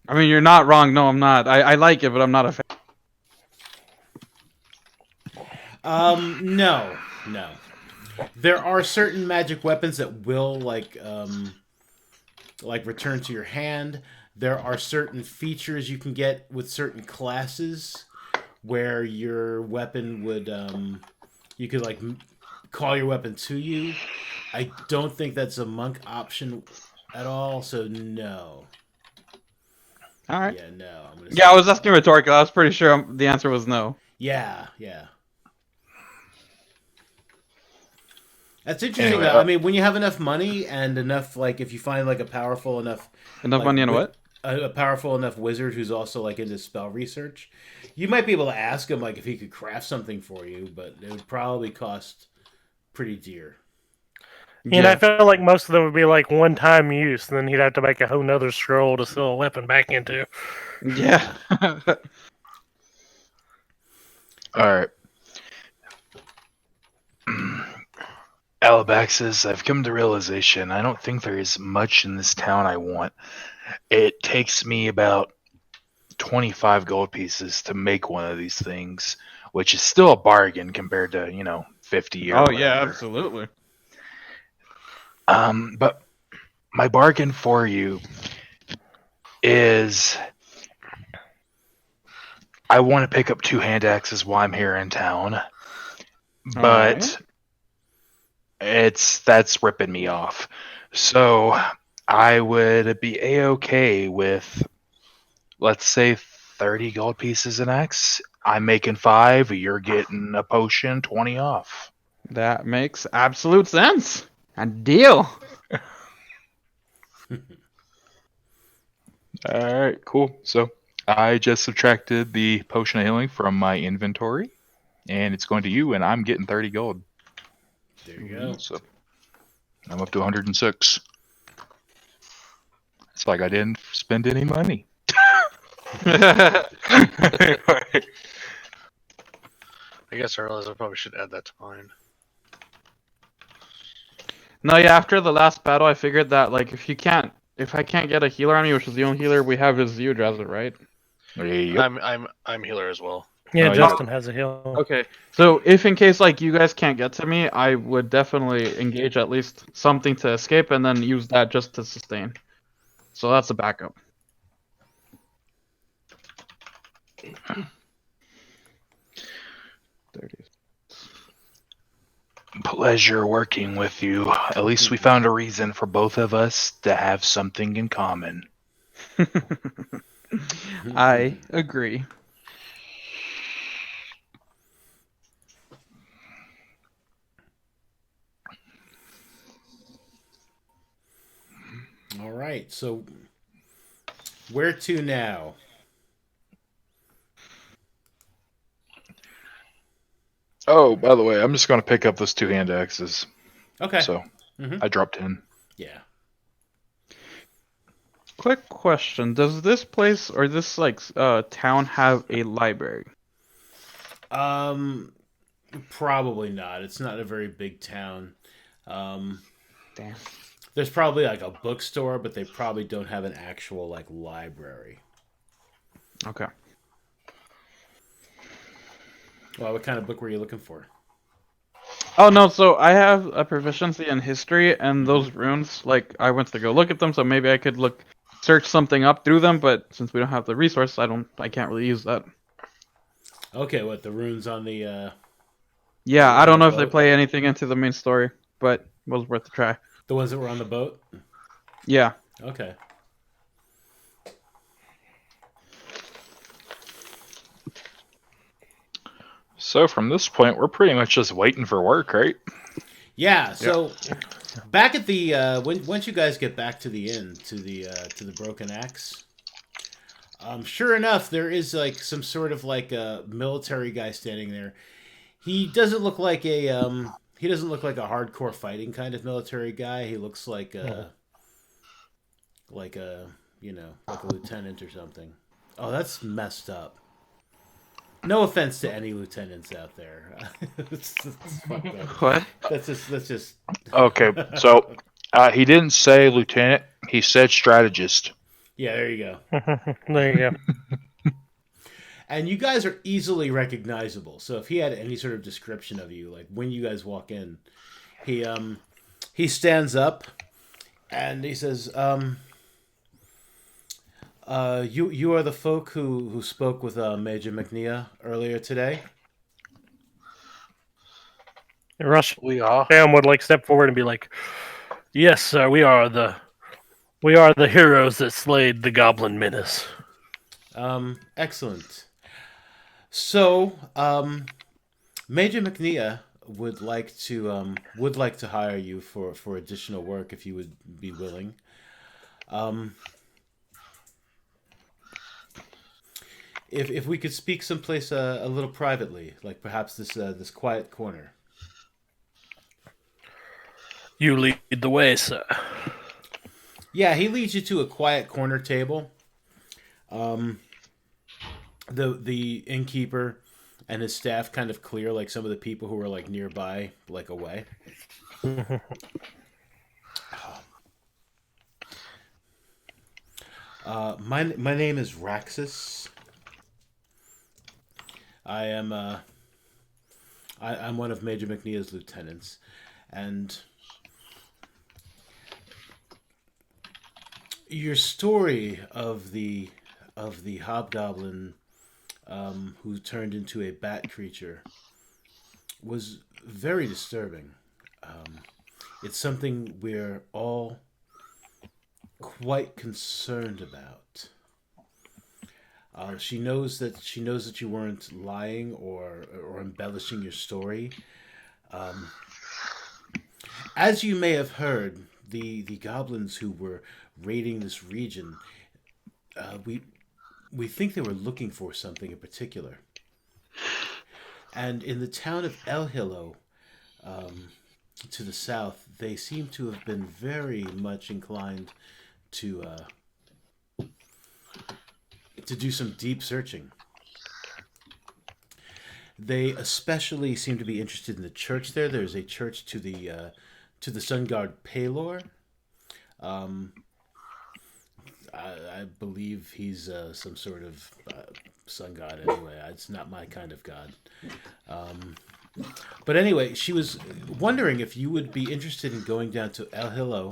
I mean, you're not wrong. No, I'm not. I like it, but I'm not a fan. No. There are certain magic weapons that will like return to your hand. There are certain features you can get with certain classes where your weapon would you could like call your weapon to you. I don't think that's a monk option at all, so no. All right. Yeah, no. I'm gonna Yeah, say I was asking rhetorical. I was pretty sure the answer was no. yeah. That's interesting. Anyway, though. I mean, when you have enough money and enough, like, if you find like a powerful enough, Enough like, money and what? a powerful enough wizard who's also like into spell research, you might be able to ask him like if he could craft something for you, but it would probably cost pretty dear. And I feel like most of them would be like one-time use, and then he'd have to make a whole nother scroll to sell a weapon back into. Yeah. Alright. Alabaxes, I've come to realization I don't think there is much in this town I want. It takes me about 25 gold pieces to make one of these things, which is still a bargain compared to, 50 or Oh whatever. yeah, absolutely. But my bargain for you is I want to pick up 2 hand axes while I'm here in town, but that's ripping me off. So I would be a-okay with, let's say, 30 gold pieces an axe. I'm making 5. You're getting a potion, 20 off. That makes absolute sense. A deal. Alright, cool. So I just subtracted the potion of healing from my inventory, and it's going to you, and I'm getting 30 gold. There you go. So I'm up to 106. It's like I didn't spend any money. I guess I realized I probably should add that to mine. No, yeah, after the last battle, I figured that, like, if I can't get a healer on me, which is the only healer we have is you, Drazzer, right? Yep. I'm healer as well. Yeah, Oh, yeah. Justin has a heal. Okay, so if in case, like, you guys can't get to me, I would definitely engage at least something to escape and then use that just to sustain. So that's a backup. Pleasure working with you. At least we found a reason for both of us to have something in common. I agree. All right, so where to now? Oh, by the way, I'm just going to pick up those 2 hand axes. Okay. So hmm I dropped in. Yeah. Quick question: does this place or this town have a library? Um, Probably not. It's not a very big town. Um, Damn. there's probably like a bookstore, but they probably don't have an actual like library. Okay. Well, what kind of book were you looking for? Oh no, so I have a proficiency in history, and those runes, like I went to go look at them, so maybe I could search something up through them, but since we don't have the resource, I can't really use that. Okay, what the runes on the Yeah, I on don't the know if they boat? play anything into the main story, but it was worth a try. The ones that were on the boat? Yeah. Okay. So from this point, we're pretty much just waiting for work, right? Yeah. So back at the once you guys get back to the inn to the Broken Axe, sure enough, there is like some sort of like a military guy standing there. He doesn't look like a he doesn't look like a hardcore fighting kind of military guy. He looks like a like a lieutenant or something. Oh, that's messed up. No offense to any lieutenants out there. It's fucked up. What? That's just Okay, so he didn't say lieutenant. He said strategist. yeah. There you go. There you go. And you guys are easily recognizable. So if he had any sort of description of you, like when you guys walk in, he stands up and he says, you are the folk who spoke with Major McNeil earlier today." And Rush We are. Sam would like step forward and be like, "Yes, sir. We are the heroes that slayed the Goblin Menace." Excellent. So, Major McNeil would like to hire you for additional work if you would be willing. If we could speak someplace a little privately, like perhaps this quiet corner. You lead the way, sir. Yeah, he leads you to a quiet corner table. The innkeeper and his staff kind of clear like some of the people who are like nearby, like away. My name is Raxus. I'm one of Major McNeil's lieutenants, and your story of the hobgoblin who turned into a bat creature was very disturbing. It's something we're all quite concerned about. She knows that you weren't lying or embellishing your story. As you may have heard, the goblins who were raiding this region, we think they were looking for something in particular. And in the town of El Hilo, to the south, they seem to have been very much inclined to do some deep searching. They especially seem to be interested in the church there. There's a church to the sun god Palor. I believe he's some sort of sun god anyway. It's not my kind of god. But anyway, she was wondering if you would be interested in going down to El Hilo,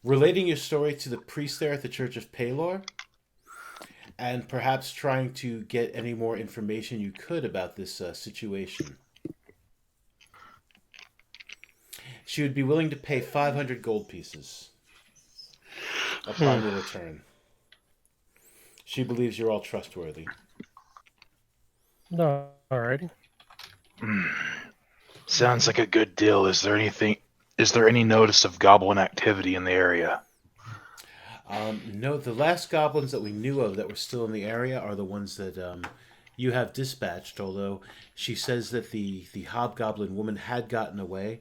relating your story to the priest there at the Church of Palor, and perhaps trying to get any more information you could about this situation. She would be willing to pay 500 gold pieces upon your return. She believes you're all trustworthy. No, alrighty. Sounds like a good deal. Is there any notice of goblin activity in the area? No, the last goblins that we knew of that were still in the area are the ones that you have dispatched, although she says that the hobgoblin woman had gotten away.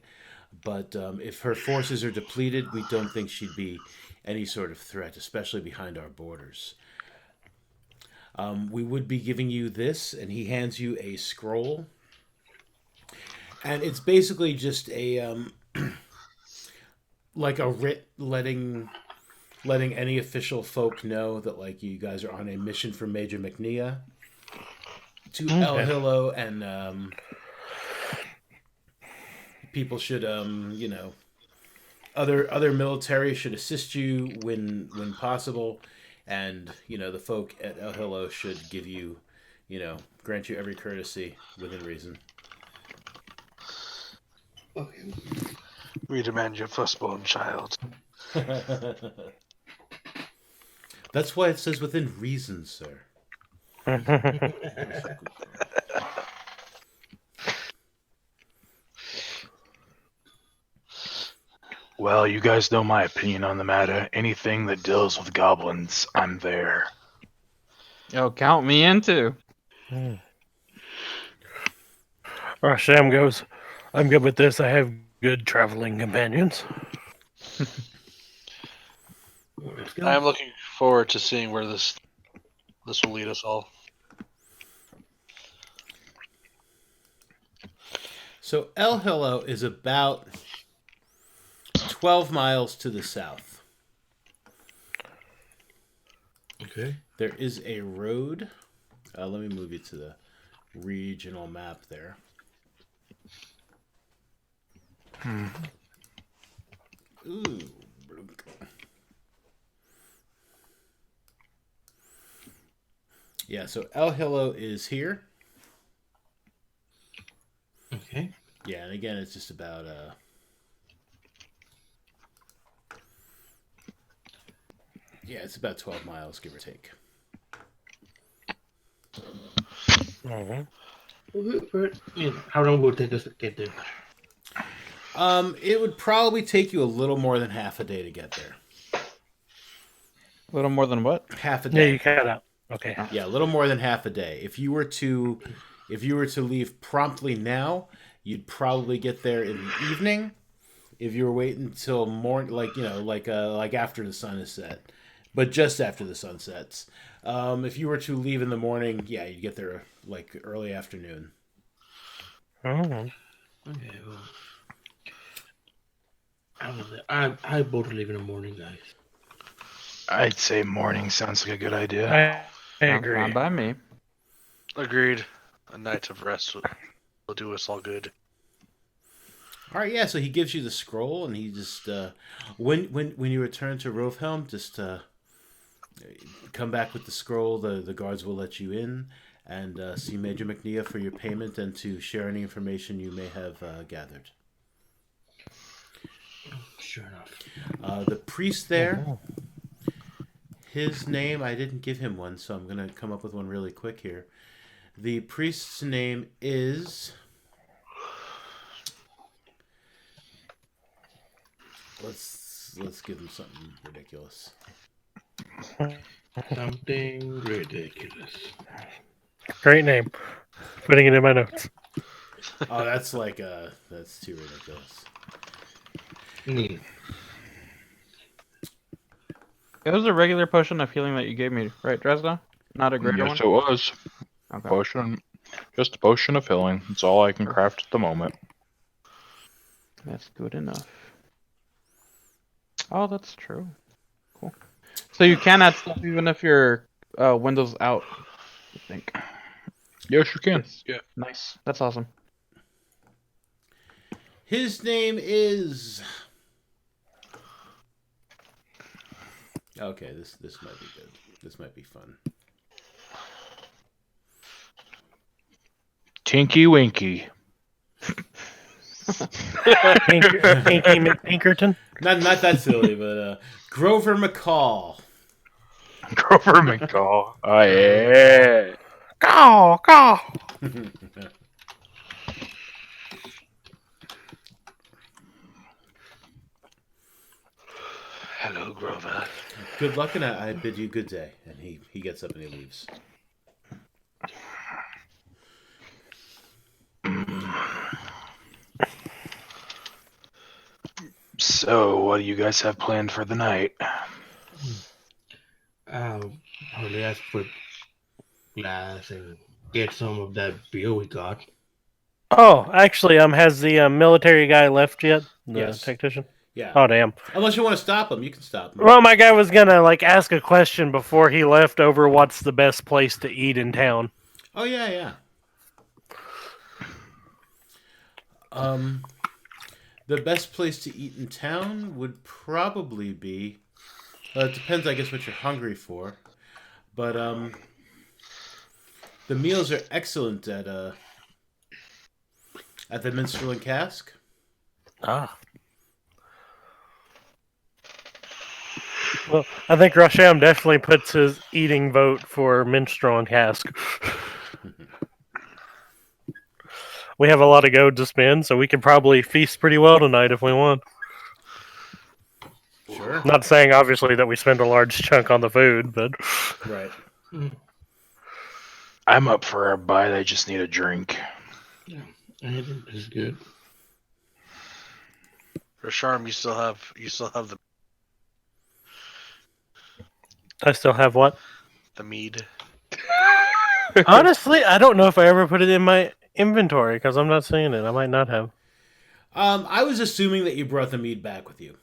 But if her forces are depleted, we don't think she'd be any sort of threat, especially behind our borders. We would be giving you this, and he hands you a scroll. And it's basically just a like a writ letting any official folk know that like you guys are on a mission from Major McNea to El Hillo, and people should other military should assist you when possible, and the folk at El Hillo should give you grant you every courtesy within reason. Okay. We demand your firstborn child. That's why it says within reason, sir. Well, you guys know my opinion on the matter. Anything that deals with goblins, I'm there. Yo, count me in too. Sam goes, I'm good with this. I have good traveling companions. Let's go. I'm looking forward to seeing where this will lead us all. So El Hillo is about 12 miles to the south. Okay. There is a road. Let me move you to the regional map there. Ooh. Yeah, so El Hillo is here. Okay. Yeah, and again, it's just about it's about 12 miles, give or take. How long will it take us to get there? It would probably take you a little more than half a day to get there. A little more than what? Half a Yeah, day. you cut out. Okay. Yeah, a little more than half a day. If you were to leave promptly now, you'd probably get there in the evening. If you were waiting until morning, like after the sun is set, but just after the sun sets. If you were to leave in the morning, yeah, you'd get there like early afternoon. Oh. Okay, well, I both leave in the morning, guys. I'd say morning sounds like a good idea. I agree. Fine by me. Agreed. A night of rest will do us all good. All right, yeah. So he gives you the scroll, and he just when you return to Rovhelm, just come back with the scroll. The guards will let you in and see Major McNea for your payment and to share any information you may have gathered. Sure enough. The priest there, his name, I didn't give him one, so I'm going to come up with one really quick here. The priest's name is... Let's give him something ridiculous. Something ridiculous. Great name. Putting it in my notes. Oh, that's that's too ridiculous. It was a regular potion of healing that you gave me, right, Dresda? Not a greater one? Yes, it was. Okay. Potion. Just a potion of healing. That's all I can craft at the moment. That's good enough. Oh, that's true. Cool. So you can add stuff even if your window's out, I think. Yes, you can. Yeah. Nice. That's awesome. His name is... Okay, this might be good. This might be fun. Tinky Winky. Pinkerton? Not that silly, but Grover McCall. Grover McCall. Oh, yeah. Caw. Hello, Grover. Good luck, and I bid you good day. And he gets up and he leaves. So, what do you guys have planned for the night? Probably ask for glass and get some of that beer we got. Oh, actually, has the military guy left yet? The Yes. technician? Yeah. Oh, damn. Unless you want to stop him, you can stop him. Well, my guy was gonna ask a question before he left over what's the best place to eat in town. Oh yeah, yeah. The best place to eat in town would probably be. It depends, I guess, what you're hungry for. But the meals are excellent at the Minstrel and Cask. Ah. Well, I think Rasham definitely puts his eating vote for Minstrel and Cask. We have a lot of gold to spend, so we could probably feast pretty well tonight if we want. Sure. Not saying, obviously, that we spend a large chunk on the food, but... Right. I'm up for a bite. I just need a drink. Yeah, anything is good. Rasharm, you still have the I still have what? mead. Honestly, I don't know if I ever put it in my inventory, because I'm not seeing it. I might not have. I was assuming that you brought the mead back with you.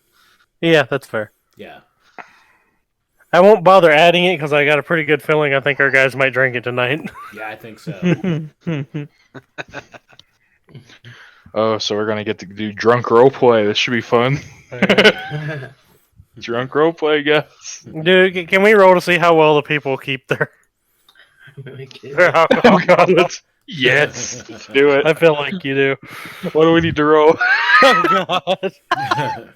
Yeah, that's fair. Yeah. I won't bother adding it, because I got a pretty good feeling I think our guys might drink it tonight. Yeah, I think so. Oh, so we're gonna get to do drunk roleplay. This should be fun. Drunk roleplay, guys. Dude, can we roll to see how well the people keep their alcohol? Oh god, yes, let's do it. I feel like you do. What do we need to roll? Oh, God.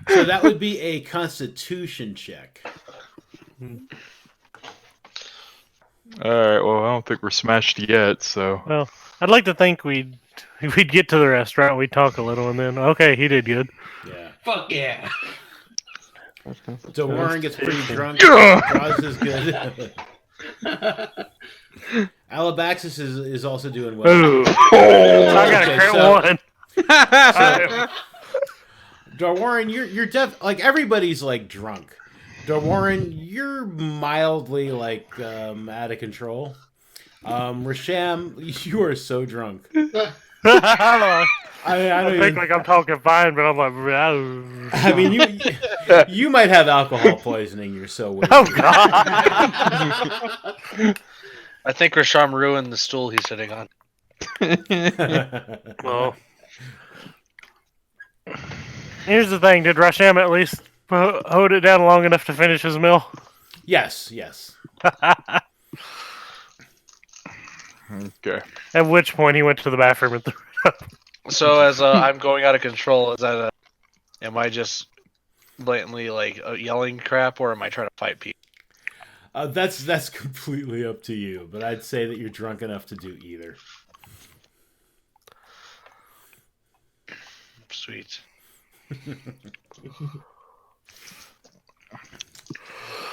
So that would be a Constitution check. All right. Well, I don't think we're smashed yet. So Well, I'd like to think we'd get to the restaurant, we'd talk a little, and then, okay, he did good. Yeah. Fuck yeah! So Warren gets pretty drunk. Draws is good. Alabaxis is also doing well. Ooh. I got a Okay, crit one. Warren, you're everybody's drunk. Warren, you're mildly out of control. Rasham, you are so drunk. I think I'm talking fine, but I'm like, I mean, you might have alcohol poisoning. You're so weird. oh god. I think Rasharm ruined the stool he's sitting on. Well, here's the thing: did Rasham at least hold it down long enough to finish his meal? Yes. okay. At which point he went to the bathroom and threw up. So as I'm going out of control, is that am I just blatantly yelling crap, or am I trying to fight people? That's completely up to you, but I'd say that you're drunk enough to do either. Sweet.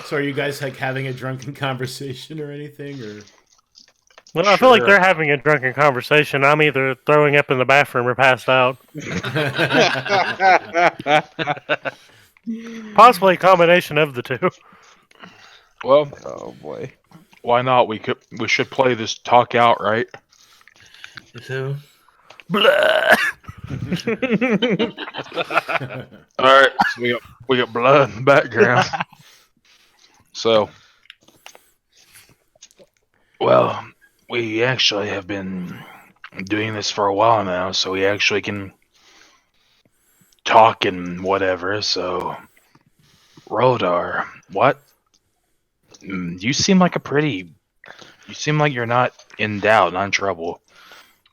So are you guys having a drunken conversation or anything, or? Well, I feel like they're having a drunken conversation. I'm either throwing up in the bathroom or passed out. Possibly a combination of the two. Well, Oh boy. why not? We should play this talk out, right? So, Blah. All right. So we got blood in the background. So, well, we actually have been doing this for a while now, so we actually can talk and whatever. So, Rodar, what? You seem like you seem like you're not in doubt, not in trouble.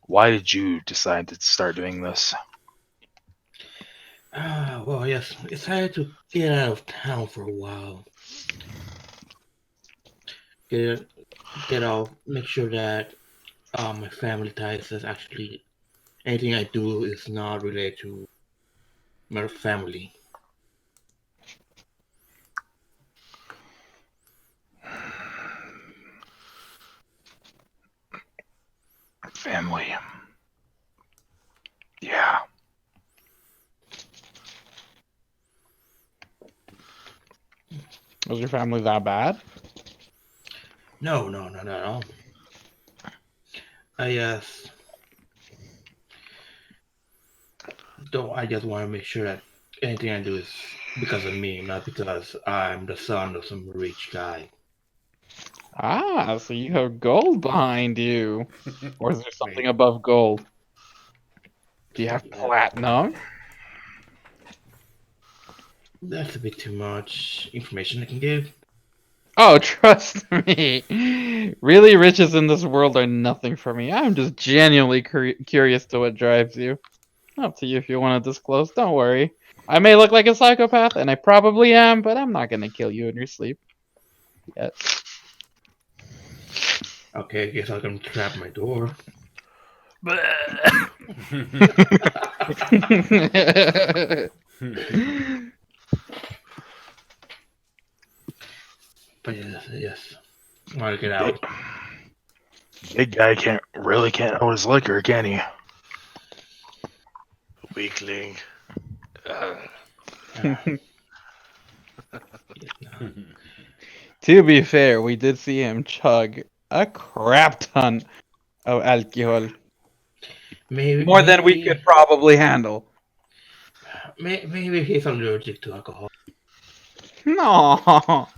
Why did you decide to start doing this? well, yes, it's hard to get out of town for a while. Get out, make sure that my family ties is actually anything I do is not related to my family. Family. Yeah. Was your family that bad? No, no. I don't. I just want to make sure that anything I do is because of me, not because I'm the son of some rich guy. Ah, so you have gold behind you. Or is there something above gold? Do you have platinum? That's a bit too much information I can give. Oh, trust me. Really, riches in this world are nothing for me. I'm just genuinely curious to what drives you. Up to you if you want to disclose. Don't worry. I may look like a psychopath, and I probably am, but I'm not gonna kill you in your sleep. Yet. Okay, I guess I can trap my door. But yes. I want to get out. Big guy can't hold his liquor, can he? Weakling. To be fair, we did see him chug a crap ton of alcohol. More than we could probably handle. Maybe he's allergic to alcohol. No,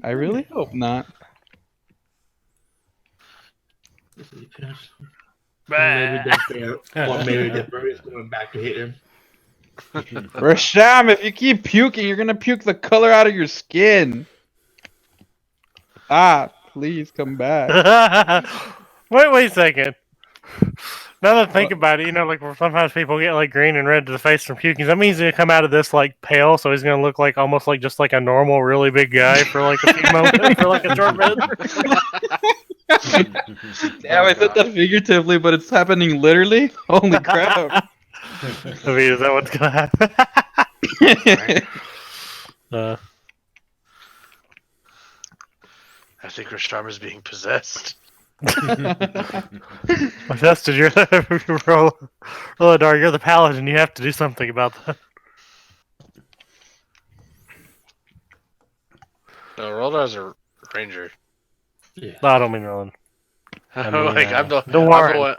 I really hope not. Maybe the bird is going back to hit him. Rasham, if you keep puking, you're gonna puke the color out of your skin. Ah, please come back. Wait a second. Now that I think about it, like sometimes people get like green and red to the face from puking. That means he's gonna come out of this like pale, so he's gonna look like almost like just like a normal, really big guy for like a few moments, for like a short bit. Damn, I said that figuratively, but it's happening literally. Holy crap! I mean, is that what's gonna happen? I think Rashtar's being possessed. Dustin, you're Roladar, you're the paladin. You have to do something about that. No, Roldar's a ranger. Yeah. No, I don't mean Roland. I'm mean, the don't I'm the worry. one.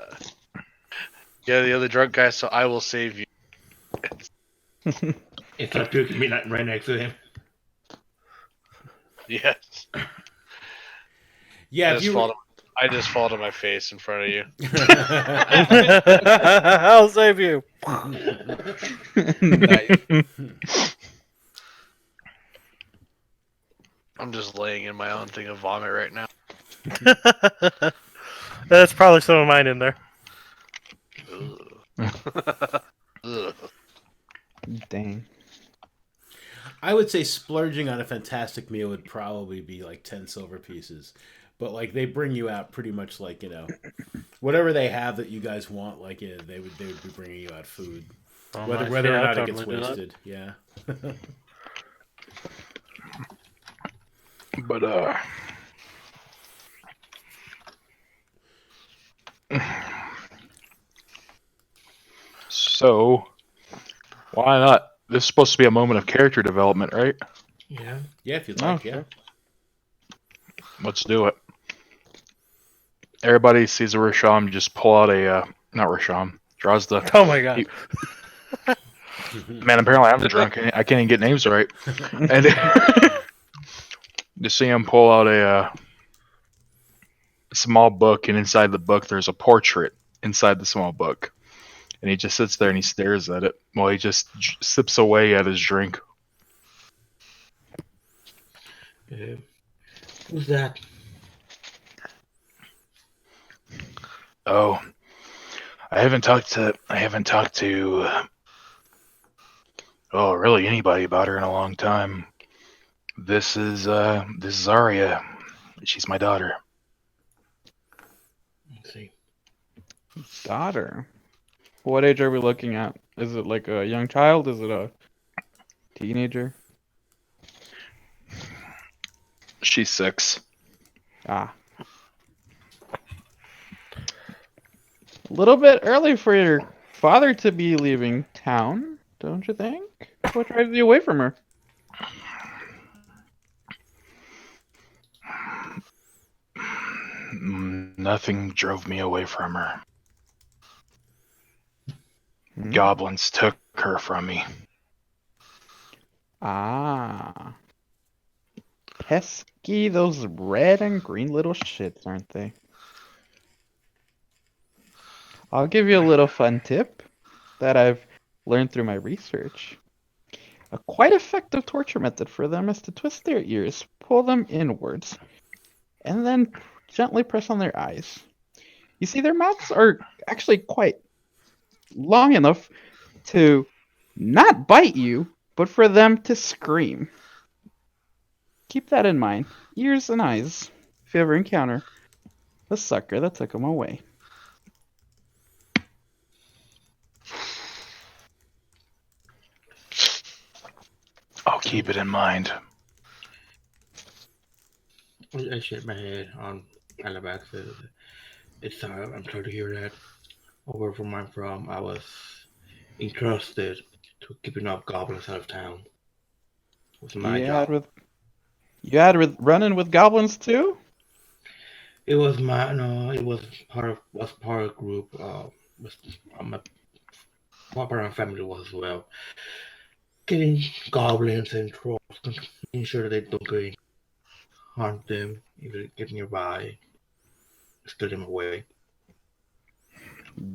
Yeah, the other drunk guy. So I will save you. It's not puking me right next to him. Yes. Yeah, I just fall to my face in front of you. I'll save you. Nice. I'm just laying in my own thing of vomit right now. That's probably some of mine in there. Ugh. Dang. I would say splurging on a fantastic meal would probably be like 10 silver pieces. But like they bring you out pretty much like, whatever they have that you guys want, like they would be bringing you out food. Whether or not it gets wasted. Yeah. But so why not? This is supposed to be a moment of character development, right? Yeah. Yeah, if you'd like, Oh, yeah. Let's do it. Everybody sees a Rasham, just pull out not Rasham, draws the. Oh my god. Man, apparently I'm drunk. I can't even get names right. And just see him pull out a small book, and inside the book there's a portrait inside the small book. And he just sits there and he stares at it while he just sips away at his drink. Who's that? Oh, I haven't talked to really anybody about her in a long time. This is Arya. She's my daughter. Let's see. Daughter. What age are we looking at? Is it like a young child? Is it a teenager? She's 6. Ah. A little bit early for your father to be leaving town, don't you think? What drives you away from her? Nothing drove me away from her. Hmm? Goblins took her from me. Ah. Pesky, those red and green little shits, aren't they? I'll give you a little fun tip that I've learned through my research. A quite effective torture method for them is to twist their ears, pull them inwards, and then gently press on their eyes. You see, their mouths are actually quite long enough to not bite you, but for them to scream. Keep that in mind. Ears and eyes, if you ever encounter the sucker that took them away. I'll keep it in mind. I shake my head on Alabaster. I'm sorry to hear that. Where from I'm from, I was entrusted to keeping up goblins out of town. It was my job. Running with goblins too? It was my no. It was part of a group. Was my part of my family was as well. Getting goblins and trolls, ensure that they don't go hunt them, either get nearby, steal them away.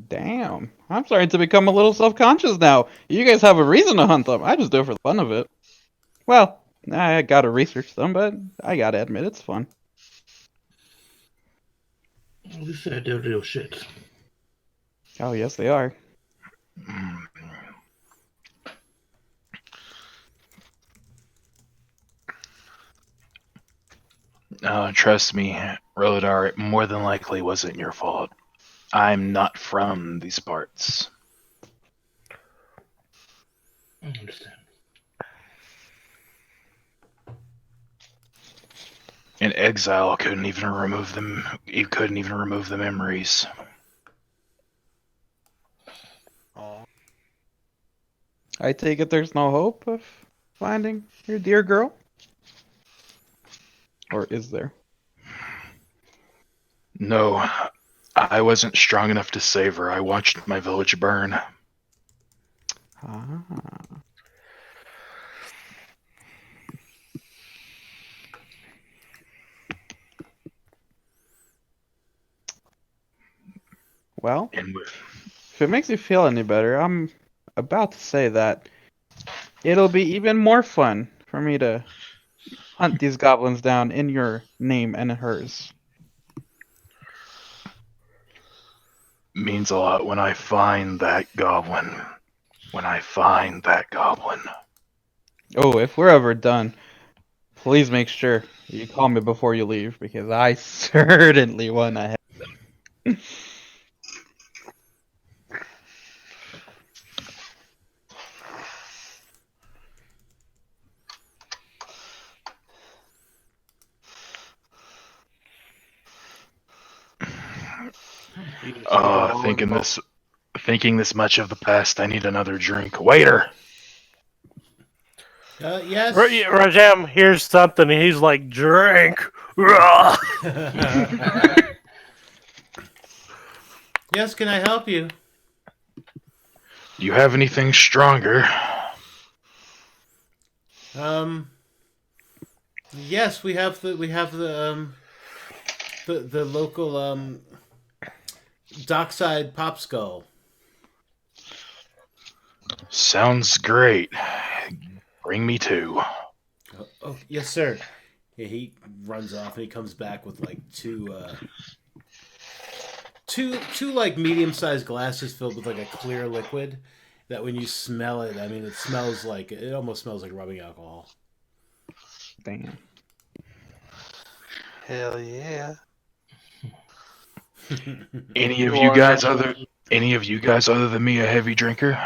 Damn. I'm starting to become a little self-conscious now. You guys have a reason to hunt them. I just do it for the fun of it. Well, I gotta research them, but I gotta admit it's fun. You said they're real shit. Oh, yes, they are. Trust me, Rodar, it more than likely wasn't your fault. I'm not from these parts. I understand. In exile, couldn't even remove them. You couldn't even remove the memories. I take it there's no hope of finding your dear girl? Or is there? No, I wasn't strong enough to save her. I watched my village burn. Ah. Well, And with if it makes you feel any better, I'm about to say that it'll be even more fun for me to hunt these goblins down in your name and hers. means a lot when I find that goblin. When I find that goblin. Oh, if we're ever done, please make sure you call me before you leave because I certainly want to. Thinking this much of the past, I need another drink. Waiter! Yes. Rajam hears something and he's like, drink. Yes, can I help you? Do you have anything stronger? Yes, we have the local dockside pop skull. Sounds great. Bring me two. Oh, yes, sir. Yeah, he runs off and he comes back with like two like medium-sized glasses filled with like a clear liquid that when you smell it, I mean, it almost smells like rubbing alcohol. Damn. Hell yeah. Any of you guys other than me a heavy drinker?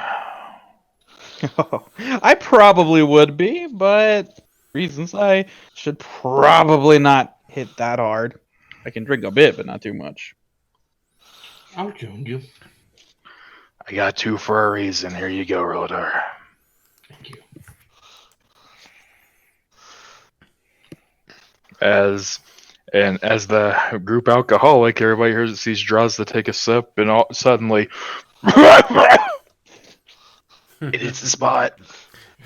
I probably would be, but reasons I should probably not hit that hard. I can drink a bit, but not too much. I'll join you. I got two for a reason. Here you go, Rodar. Thank you. And as the group alcoholic, everybody hears sees Draws to take a sip, and suddenly, it hits the spot.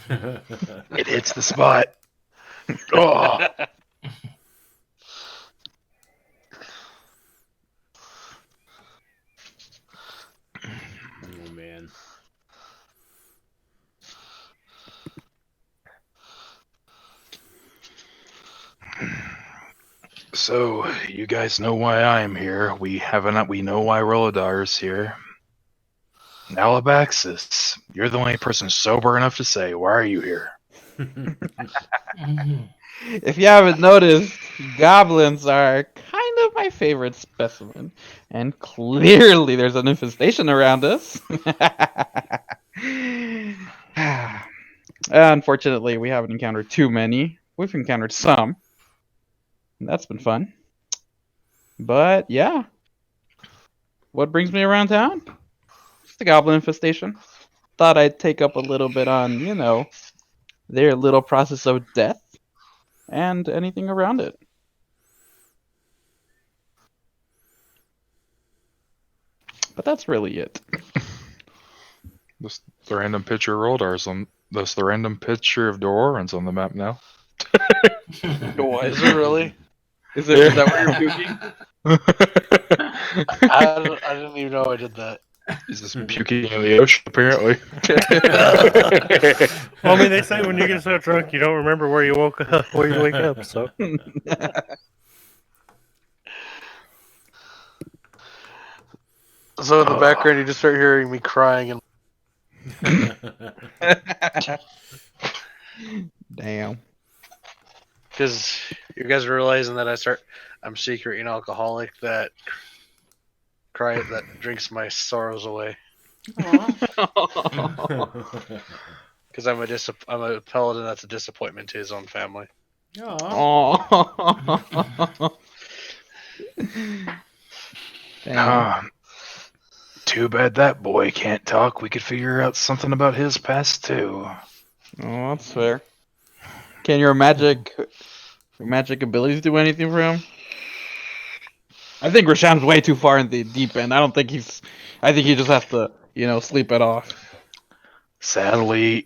It hits the spot. Oh, Oh man. so you guys know why I'm here. We know why Roladar's here. Alabaxis, you're the only person sober enough to say, why are you here? If you haven't noticed, goblins are kind of my favorite specimen. And clearly there's an infestation around us. Unfortunately, we haven't encountered too many. We've encountered some. And that's been fun. But yeah. What brings me around town? It's the goblin infestation. Thought I'd take up a little bit on, their little process of death and anything around it. But that's really it. This the random picture of Roldar's on. That's the random picture of Doran's on the map now. Is it really? Is that where you're puking? I didn't even know I did that. He's just puking in the ocean, apparently. Well, I mean, they say when you get so drunk, you don't remember where you wake up. So So in the background, you just start hearing me crying, and Damn. because you guys are realizing that I'm secret alcoholic that drinks my sorrows away. Because I'm a paladin that's a disappointment to his own family. Oh. Damn. Too bad that boy can't talk. We could figure out something about his past too. Oh, that's fair. Can your magic abilities do anything for him? I think Rasham's way too far in the deep end. I think he just has to, sleep it off. Sadly,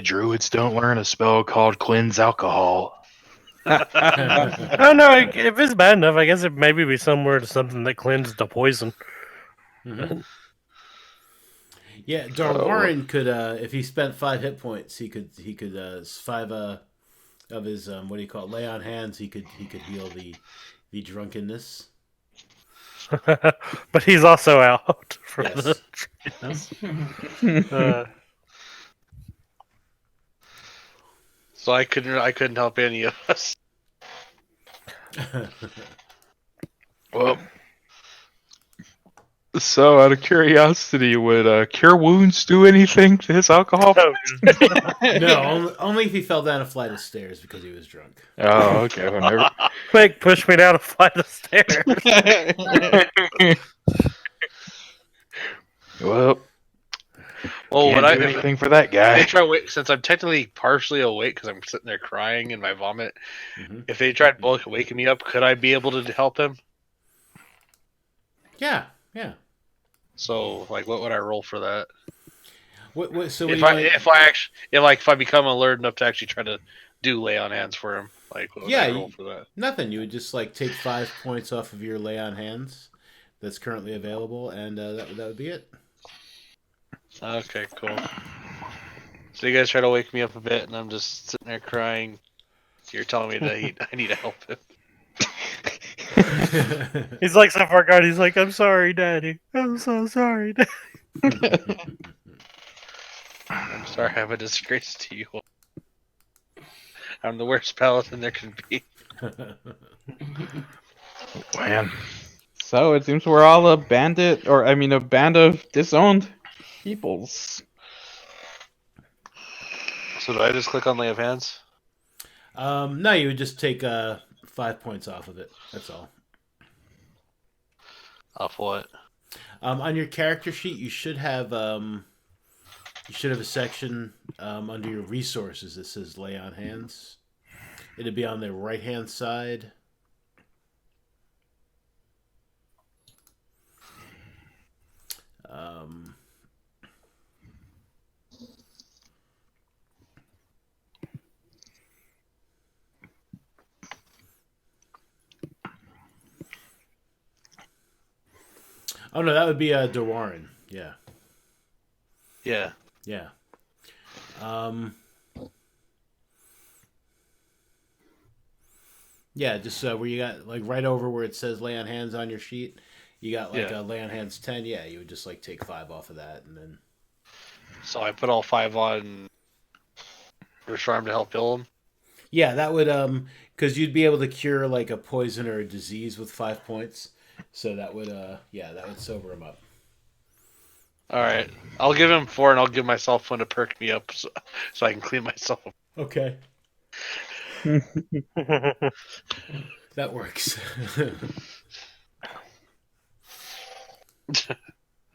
druids don't learn a spell called cleanse alcohol. I don't know. If it's bad enough, I guess it maybe be somewhere to something that cleanses the poison. Mm-hmm. Yeah, Darwarren could, if he spent 5 hit points, he could 5 of his what do you call it, lay on hands. He could heal the drunkenness. But he's also out for Yes. So I couldn't help any of us. Well, so out of curiosity, would cure wounds do anything to his alcohol? No, only if he fell down a flight of stairs because he was drunk. Oh, okay. Whenever. Quick, push me down a flight of stairs. Well, When can't do anything for that guy. Since I'm technically partially awake because I'm sitting there crying in my vomit, Mm-hmm. if they tried waking me up, could I be able to help him? Yeah. So, what would I roll for that? So if I become alert enough to actually try to do lay on hands for him, what would I roll for that? Nothing. You would just take 5 points off of your lay on hands that's currently available, and that would be it. Okay, cool. So you guys try to wake me up a bit, and I'm just sitting there crying. You're telling me that I need to help him. He's like so far gone. He's like, "I'm sorry, Daddy. I'm so sorry, Daddy." I'm sorry, I'm a disgrace to you. I'm the worst paladin there can be. Man. So it seems we're all a band of disowned peoples. So do I just click on lay of hands? No, you would just take 5 points off of it. That's all. Off what? On your character sheet, you should have a section under your resources that says lay on hands. It'd be on the right hand side. Um, oh no, that would be DeWarren. Yeah, Yeah. yeah. Um, yeah, just where you got like right over where it says lay on hands on your sheet, you got like Yeah. a lay on hands 10. Yeah, you would just like take 5 off of that, and then So I put all 5 on your charm to help heal him. yeah, that would because you'd be able to cure like a poison or a disease with 5 points. So that would yeah, that would sober him up. All right. I'll give him 4, and I'll give myself 1 to perk me up, so I can clean myself up. Okay, that works.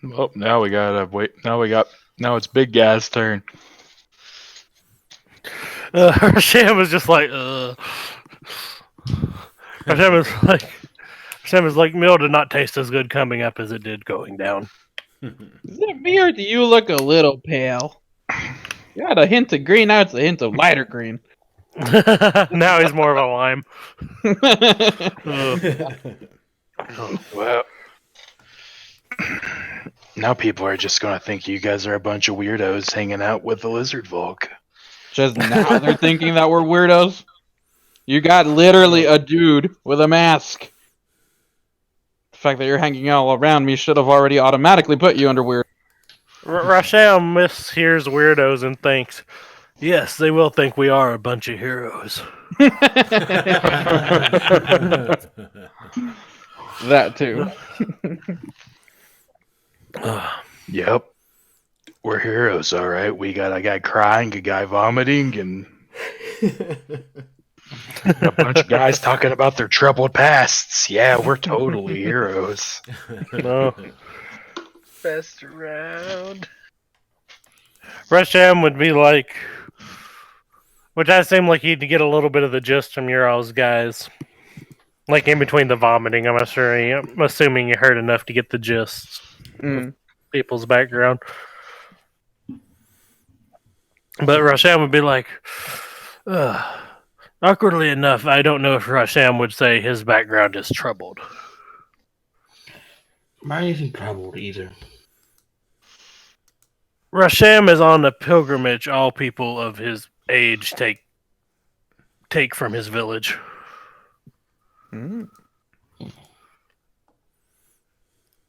Oh, now we gotta wait. Now it's Big Guy's turn. Rasham was just like, Rasham was like, meal did not taste as good coming up as it did going down. Is it me or do you look a little pale? You had a hint of green, now it's a hint of lighter green. Now he's more of a lime. Well, now people are just gonna think you guys are a bunch of weirdos hanging out with the lizard folk. Just now they're thinking that we're weirdos. You got literally a dude with a mask. The fact that you're hanging out all around me should have already automatically put you under weird. Rasham mishears weirdos and thinks, yes, they will think we are a bunch of heroes. That too. Yep, we're heroes, all right. We got a guy crying, a guy vomiting, and a bunch of guys talking about their troubled pasts. Yeah, we're totally heroes. No. Best around. Rasham would be like, which I seem like he'd get a little bit of the gist from your all's guys. Like in between the vomiting, I'm assuming you heard enough to get the gist of people's background. But Rasham would be like, awkwardly enough, I don't know if Rasham would say his background is troubled. Mine isn't troubled either. Rasham is on a pilgrimage all people of his age take from his village.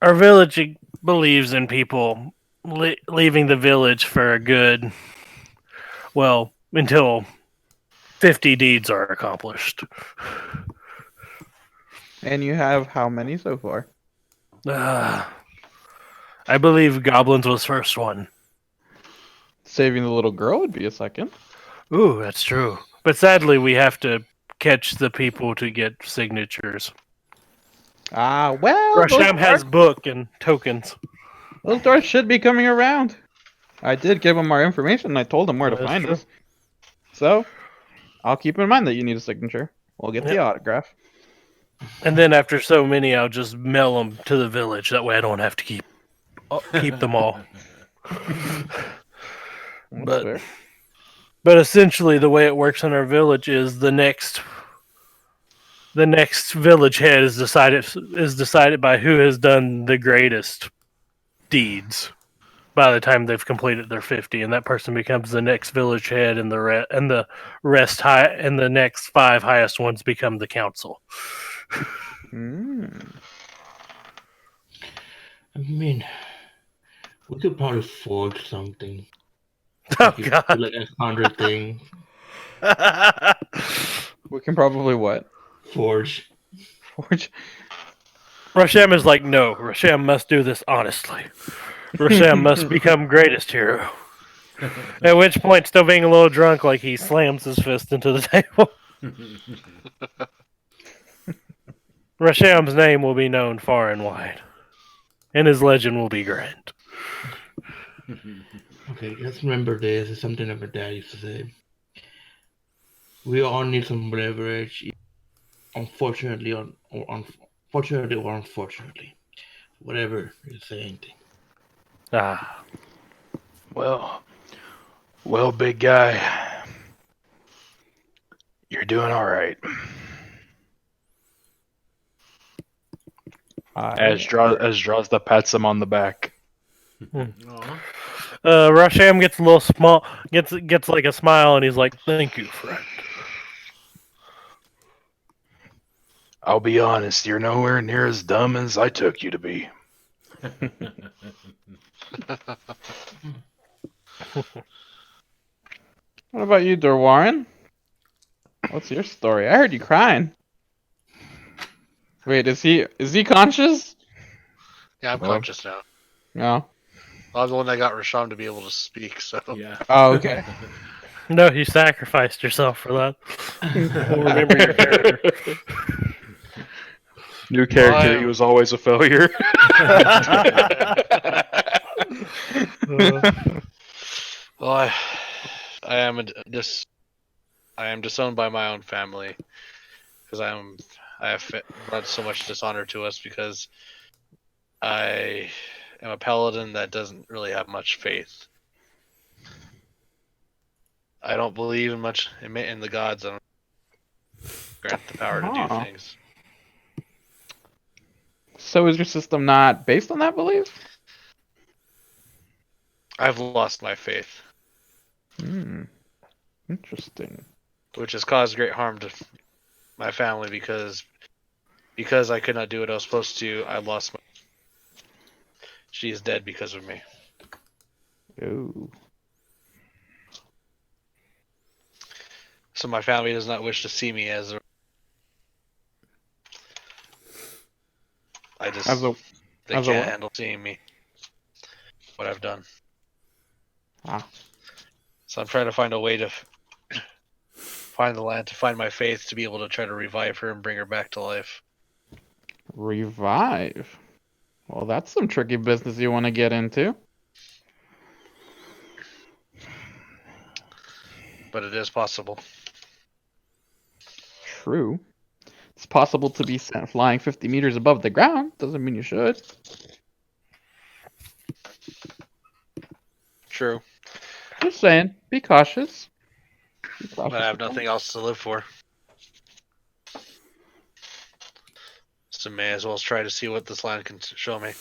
Our village believes in people leaving the village for a good, well, until 50 deeds are accomplished. And you have how many so far? I believe goblins was first one. Saving the little girl would be a second. Ooh, that's true. But sadly, we have to catch the people to get signatures. Ah, well, Rasham has book and tokens. those doors should be coming around. I did give him our information and I told him where to That's find true. us. So, I'll keep in mind that you need a signature. We'll get the autograph. And then after so many, I'll just mail them to the village. That way I don't have to keep them all. That's fair. But essentially, the way it works in our village is the next village head is decided by who has done the greatest deeds by the time they've completed their 50, and that person becomes the next village head, and the next 5 highest ones become the council. I mean, we could probably forge something. Oh God! Like a 100 thing. We can probably what? Forge. Rasham is like, no, Rasham must do this honestly. Rasham must become greatest hero. At which point, still being a little drunk, like he slams his fist into the table. Rasham's name will be known far and wide, and his legend will be grand. Okay, let's remember this. It's something that my dad used to say. We all need some leverage. Unfortunately, or unfortunately, whatever you're saying. Ah, Well, big guy, you're doing all right. As Drozda pats him on the back. Aw. Rasham gets a little small, gets like a smile, and he's like, "Thank you, friend." I'll be honest, you're nowhere near as dumb as I took you to be. What about you, Dorwarren? What's your story? I heard you crying. Wait, is he conscious? Yeah, I'm Well- conscious now. No. I'm the one that got Rasham to be able to speak, so. Yeah. Oh, okay. No, you sacrificed yourself for that. We'll remember your character. New character, Well, he was always a failure. Well, I am I am disowned by my own family because I have brought so much dishonor to us because I am a paladin that doesn't really have much faith. I don't believe in the gods. I don't grant the power to do Huh. things. So is your system not based on that belief? I've lost my faith, Hmm. Interesting. which has caused great harm to my family because I could not do what I was supposed to. I lost my. She is dead because of me. Ooh. So my family does not wish to see me as a. They As can't a what? handle seeing me. What I've done. Ah. So I'm trying to find a way to find the land, to find my faith, to be able to try to revive her and bring her back to life. Revive. Well, that's some tricky business you want to get into. But it is possible. True. It's possible to be sent flying 50 meters above the ground. Doesn't mean you should. True. Just saying. Be cautious. Be cautious But I have with that. nothing else to live for. So may as well try to see what this land can show me.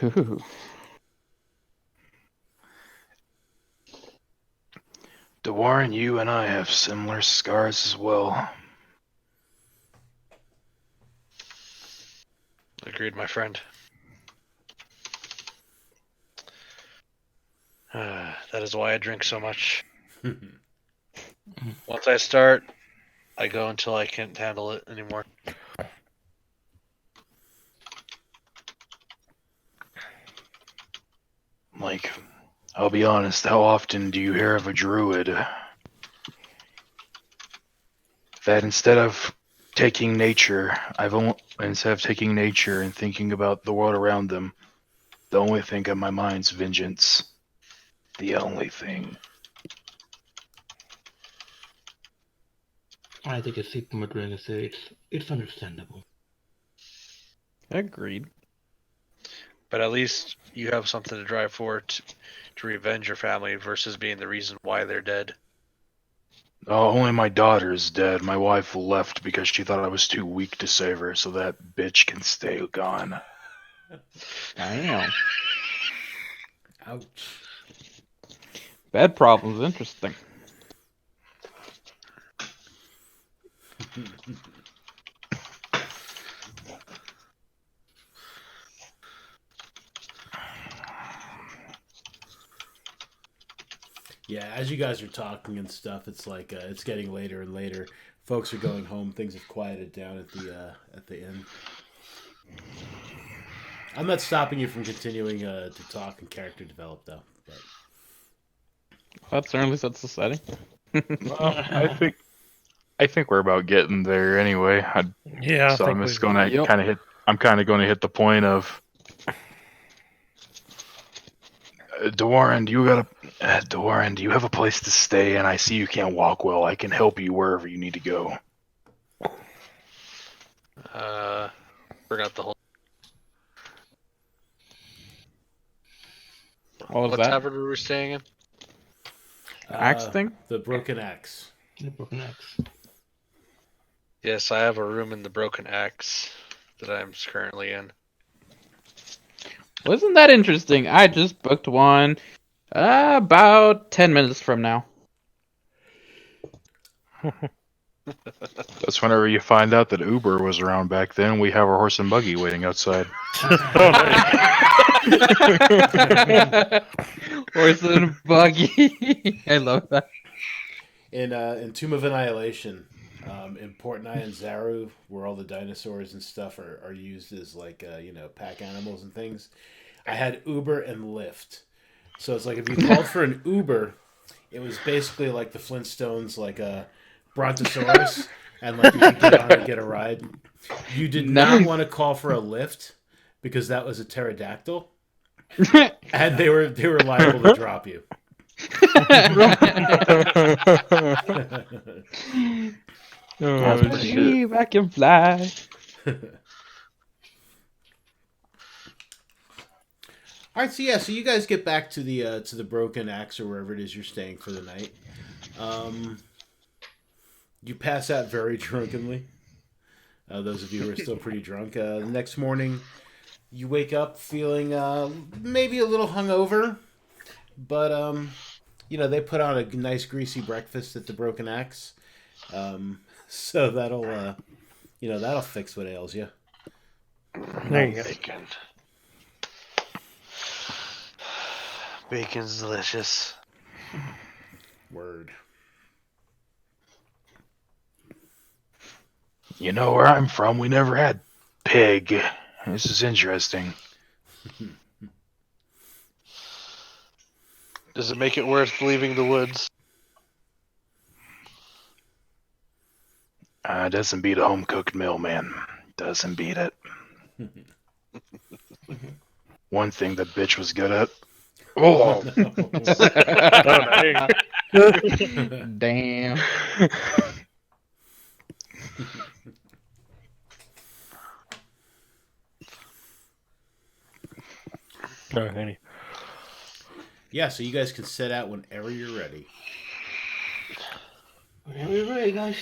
Ooh. DeWarren, you and I have similar scars as well. Agreed, my friend. That is why I drink so much. Once I start, I go until I can't handle it anymore. Like, I'll be honest, how often do you hear of a druid that instead of taking nature, instead of taking nature and thinking about the world around them, the only thing on my mind's vengeance. The only thing. I think a sip from a drink and say it's understandable. Agreed. But at least you have something to drive for to revenge your family versus being the reason why they're dead. Oh, only my daughter is dead. My wife left because she thought I was too weak to save her, so that bitch can stay gone. Damn. Ouch. Bed problems. Interesting. Yeah, as you guys are talking and stuff, it's like it's getting later and later. Folks are going home. Things have quieted down at the inn. I'm not stopping you from continuing to talk and character develop, though. But That certainly sets the setting. Well, I think we're about getting there anyway. Yeah, I So think I'm just we. gonna Yep. kind of hit. I'm kind of going to hit the point of DeWarren. DeWarren, do you have a place to stay? And I see you can't walk well. I can help you wherever you need to go. Forgot the whole. What was What that? tavern were we staying in? Axe thing? The Broken Axe. The broken axe. Yes, I have a room in the Broken Axe that I'm currently in. Wasn't that interesting? I just booked one about 10 minutes from now. That's whenever you find out that Uber was around back then. We have our horse and buggy waiting outside. Horse and buggy. I love that. In Tomb of Annihilation, in Portnai and Zaru, where all the dinosaurs and stuff are used as like pack animals and things, I had Uber and Lyft. So it's like if you called for an Uber, it was basically like the Flintstones, like a Brontosaurus, and like you could get on and get a ride. You did not want to call for a Lyft because that was a pterodactyl, and they were liable to drop you. Oh, shit. Believe I can fly. All right, so you guys get back to the Broken Axe or wherever it is you're staying for the night. You pass out very drunkenly. Those of you who are still pretty drunk. The next morning, you wake up feeling maybe a little hungover, but they put on a nice greasy breakfast at the Broken Axe, so that'll fix what ails you. There you go. Bacon. Bacon's delicious. Word. You know where I'm from, we never had pig. This is interesting. Does it make it worth leaving the woods? Doesn't beat a home cooked meal, man. Doesn't beat it. One thing that bitch was good at. Oh, Damn. Alrighty. Yeah, so you guys can set out whenever you're ready. Whenever you're ready, guys.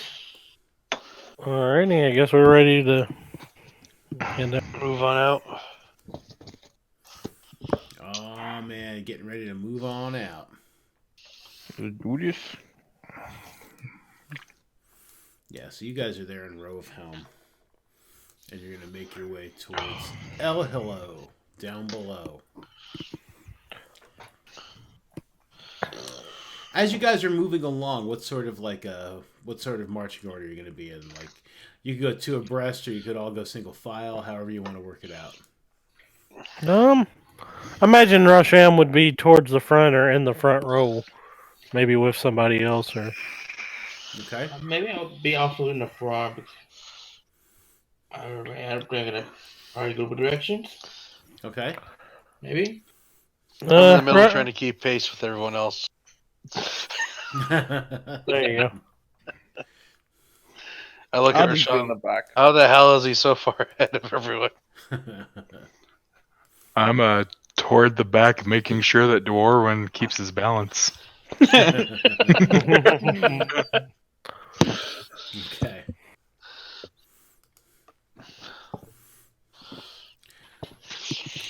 Alrighty, I guess we're ready to end up. Move on out. Oh man, getting ready to move on out. Do this. Yeah, so you guys are there in Row of Helm, and you're gonna make your way towards El Hillo down below. As you guys are moving along, what sort of marching order are you going to be in? Like, you could go two abreast, or you could all go single file. However you want to work it out. Imagine Rosham would be towards the front or in the front row, maybe with somebody else or. Okay. Maybe I'll be also in the front. I'm gonna probably go with directions. Okay. Maybe. I'm in the middle trying to keep pace with everyone else. There you go. I look I'll at be good in the Rashawn. back. How the hell is he so far ahead of everyone? I'm toward the back, making sure that Dwarwin keeps his balance. Okay.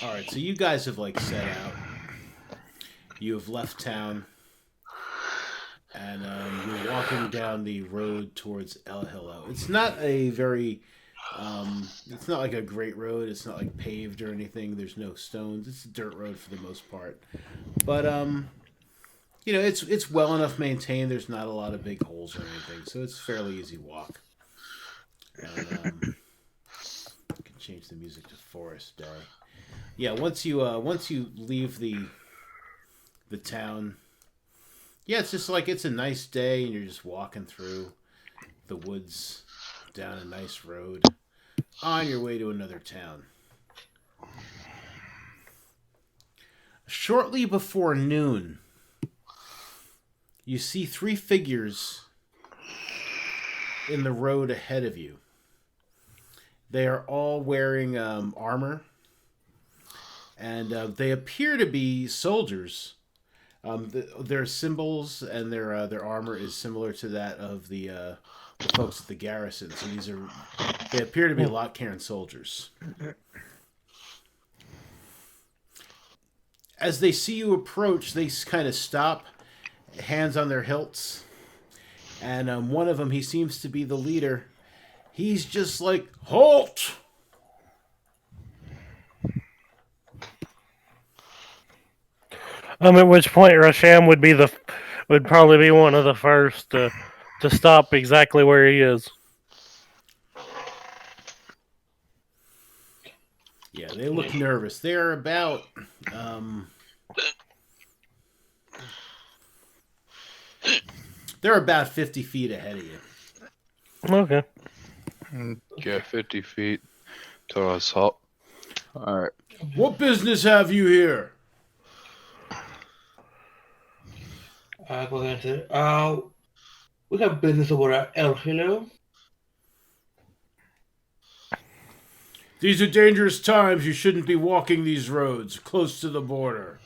All right, so you guys have set out. You have left town, and you're walking down the road towards El Hillo. It's not a very, it's not like a great road. It's not like paved or anything. There's no stones. It's a dirt road for the most part, but it's well enough maintained. There's not a lot of big holes or anything, so it's a fairly easy walk. And I can change the music to Forest Day. Yeah, once you leave the town, yeah, it's just it's a nice day, and you're just walking through the woods down a nice road on your way to another town. Shortly before noon, you see 3 figures in the road ahead of you. They are all wearing armor, and they appear to be soldiers. Their symbols and their armor is similar to that of the folks at the garrison. So they appear to be Lock-Cairn soldiers. As they see you approach, they kind of stop, hands on their hilts, and one of them, he seems to be the leader. He's just like, halt! At which point Rasham would probably be one of the first to stop exactly where he is. Yeah, they look nervous. They're about they're about 50 feet ahead of you. Okay. Yeah, 50 feet to assault. Alright. What business have you here? Go ahead, sir. We have business over at El Hilo. These are dangerous times. You shouldn't be walking these roads close to the border.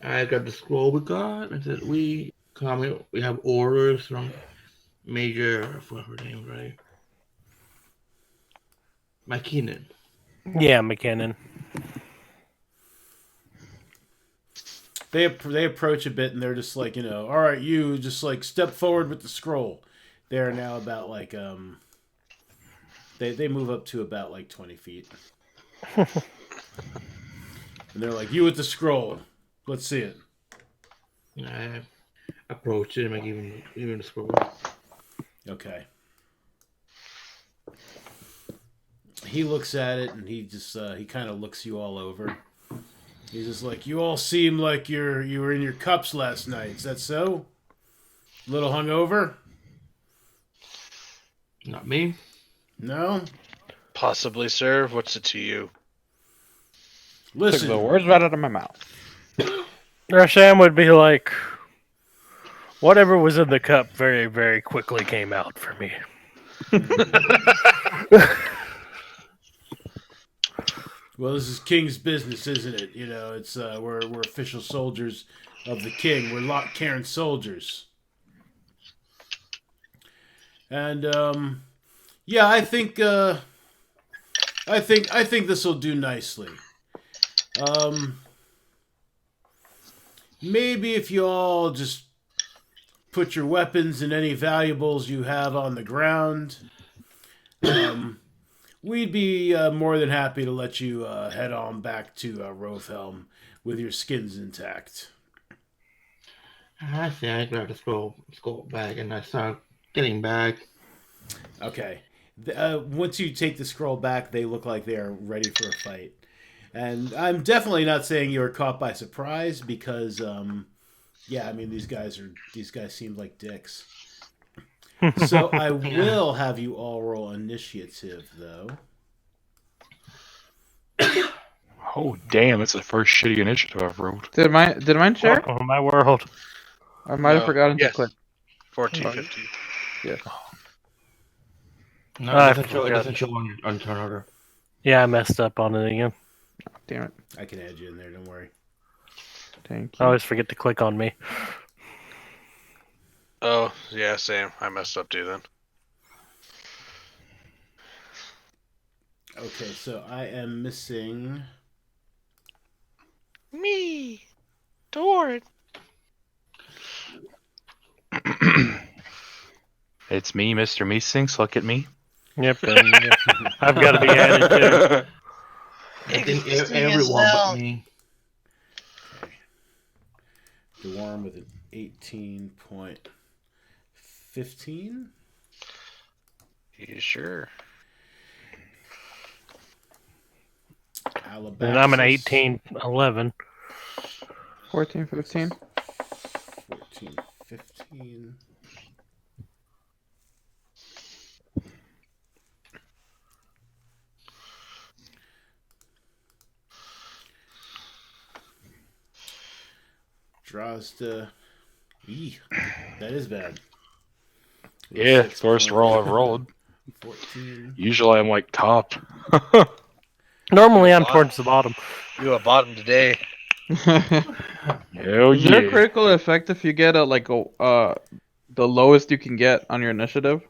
I got the scroll we got, and said we have orders from Major, I forgot her name, right? McKinnon. Yeah, McKinnon. They approach a bit and they're just like, all right, you just like step forward with the scroll. They're now about like they move up to about like 20 feet. And they're like, you with the scroll. Let's see it. I approached him and give him the scroll. Okay. He looks at it and he just he kind of looks you all over. He's just like, you all seem like you were in your cups last night. Is that so? A little hungover? Not me. No? Possibly, sir. What's it to you? Took Listen. the words right out of my mouth. Rasham would be like, whatever was in the cup very, very quickly came out for me. Well, this is King's business, isn't it? It's we're official soldiers of the King. We're Lock-Cairn soldiers. And yeah, I think this will do nicely. Maybe if you all just put your weapons and any valuables you have on the ground, we'd be more than happy to let you head on back to Rovehelm with your skins intact. I see. I grabbed the scroll back and I start getting back. Okay. Once you take the scroll back, they look like they are ready for a fight. And I'm definitely not saying you were caught by surprise because, yeah, I mean these guys seem like dicks. So I will have you all roll initiative, though. Oh, damn, that's the first shitty initiative I've rolled. Did mine share? Welcome to my world. I might have forgotten yes. to click. 1450. Yes. No, I it doesn't show on turn order. Yeah, I messed up on it again. Damn it. I can add you in there, don't worry. Thank I you. always forget to click on me. Oh, yeah, same. I messed up too then. Okay, so I am missing... Me! Doran! It's me, Mr. Meesinks. Look at me. Yep, and, I've got to be added too. I think everyone but me. Dwarm with an 18.15. You sure? Alabama. And I'm an 1811. 14, 15. 14, 15. Drozda. That is bad. Yeah, first roll I've rolled. 14. Usually I'm like top. Normally I'm towards the bottom. You a bottom today. Hell Is there a yeah. critical effect if you get the lowest you can get on your initiative?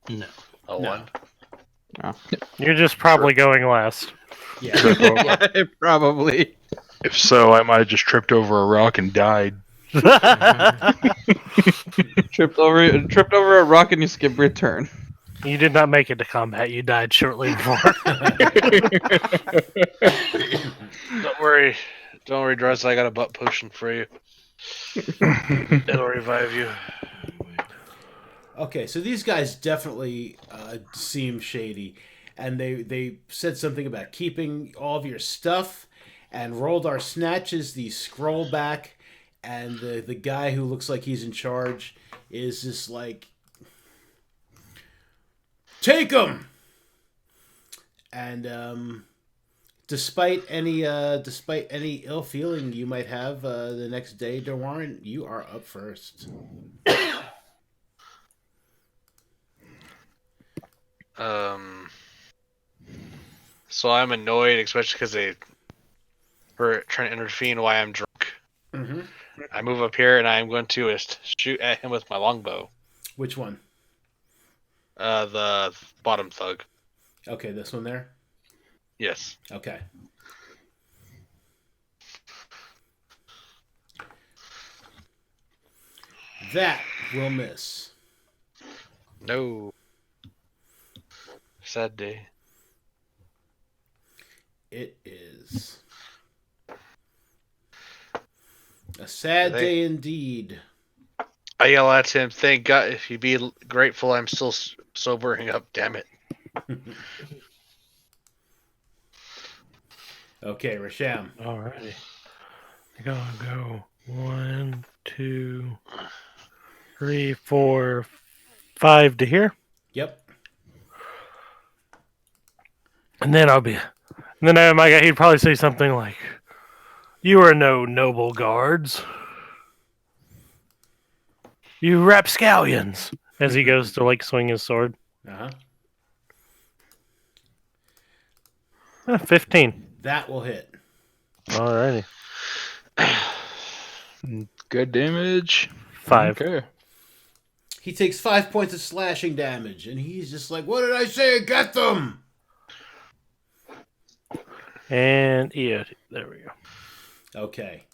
No. A No. 1. You're just probably going last. Yeah. Trip over. Yeah, probably. If so, I might have just tripped over a rock and died. Tripped over a rock and you skip your turn. You did not make it to combat. You died shortly before. Don't worry, Dress. I got a butt potion for you. It'll revive you. Okay, so these guys definitely seem shady, and they said something about keeping all of your stuff, and Roldar snatches the scroll back, and the guy who looks like he's in charge is just like, take him! And despite any ill feeling you might have the next day, Dewarren, you are up first. So I'm annoyed, especially because they were trying to intervene while I'm drunk. Mm-hmm. I move up here and I'm going to shoot at him with my longbow. Which one? The bottom thug. Okay, this one there? Yes. Okay. That will miss. No. Sad day. It is a sad day indeed. I yell at him, thank God, if you be grateful I'm still sobering up, damn it. Okay, Rasham. Alrighty. Go. 1, 2, 3, 4, 5 to here. Yep. And then my guy, he'd probably say something like, "You are no noble guards. You rapscallions," as he goes to like swing his sword. Uh-huh. 15. That will hit. Alrighty. Good damage. 5. Okay. He takes 5 points of slashing damage, and he's just like, what did I say? Get them! And yeah, there we go. Okay.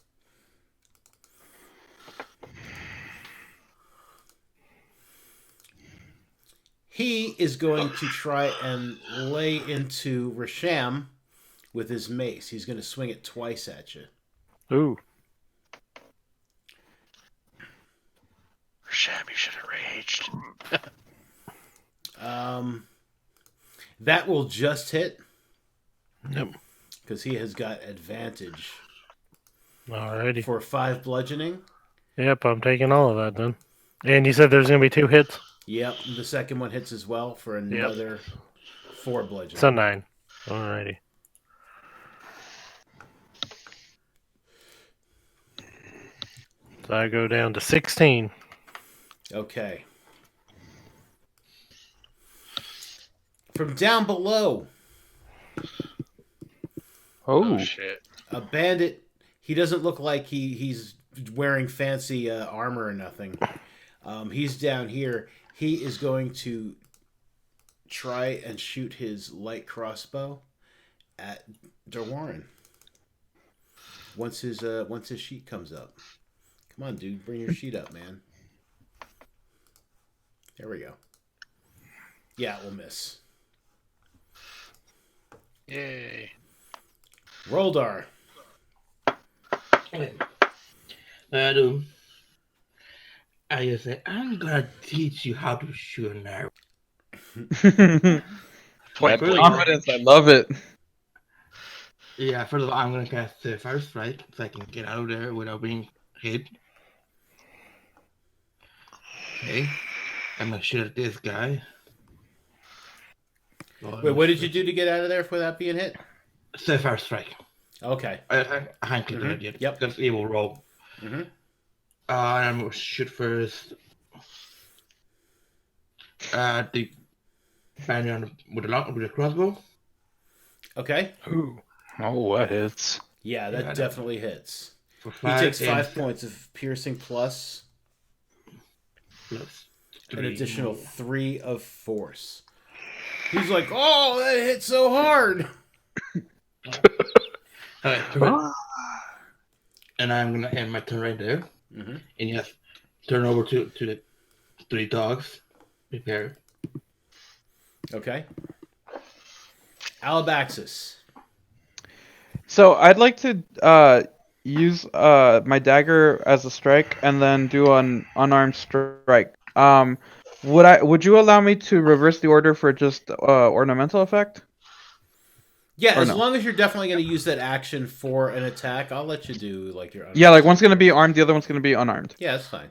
He is going to try and lay into Rasham with his mace. He's going to swing it twice at you. Ooh. Sham, you should have raged. That will just hit. Yep. Because he has got advantage Alrighty. for 5 bludgeoning. Yep, I'm taking all of that then. And you said there's going to be 2 hits? Yep, the second one hits as well for another 4 bludgeoning. So 9. Alrighty. So I go down to 16. Okay. From down below, Oh, shit. a bandit. He doesn't look like he's wearing fancy armor or nothing. He's down here. He is going to try and shoot his light crossbow at Dewarren. Once his sheet comes up. Come on, dude, bring your sheet up, man. There we go. Yeah, it will miss. Yay. Roldar. I just say, I'm gonna teach you how to shoot an arrow. Point blank. Confidence, I love it. Yeah, first of all, I'm gonna cast the Fire Strike so I can get out of there without being hit. Okay. I'm gonna shoot at this guy. Wait, what did you do to get out of there without being hit? Fire Strike. Okay. I haven't clicked on it yet. Yep. That's evil roll. Mm-hmm. I'm gonna shoot first. The bandit with the crossbow. Okay. Ooh. Oh, what hits? Yeah, that Yeah, definitely hits. For He 5 takes and 5 points of piercing plus plus an 3 additional more. 3 of force. He's like, oh, that hit so hard. Alright, perfect. And I'm gonna end my turn right there. Mm-hmm. And yes, turn over to the 3 dogs. Prepare. Okay. Alabaxis. So I'd like to use my dagger as a strike and then do an unarmed strike. Would you allow me to reverse the order for just ornamental effect? Yeah, Or as no? long as you're definitely going to use that action for an attack, I'll let you do like your. Yeah, like one's gonna be armed, the other one's gonna be unarmed. Yeah, that's fine.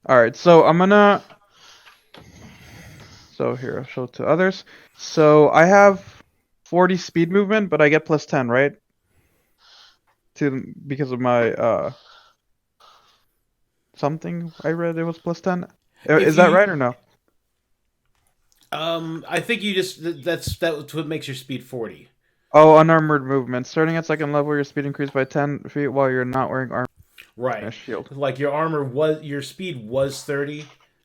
All right, so I'm gonna. So here, I'll show it to others. So I have 40 speed movement, but I get plus 10, right? Because of my something I read it was plus 10. Is that right or no? I think you just that's what makes your speed 40. Oh, unarmored movement. Starting at second level, your speed increased by 10 feet while you're not wearing armor and a Right. shield. Like your speed was 30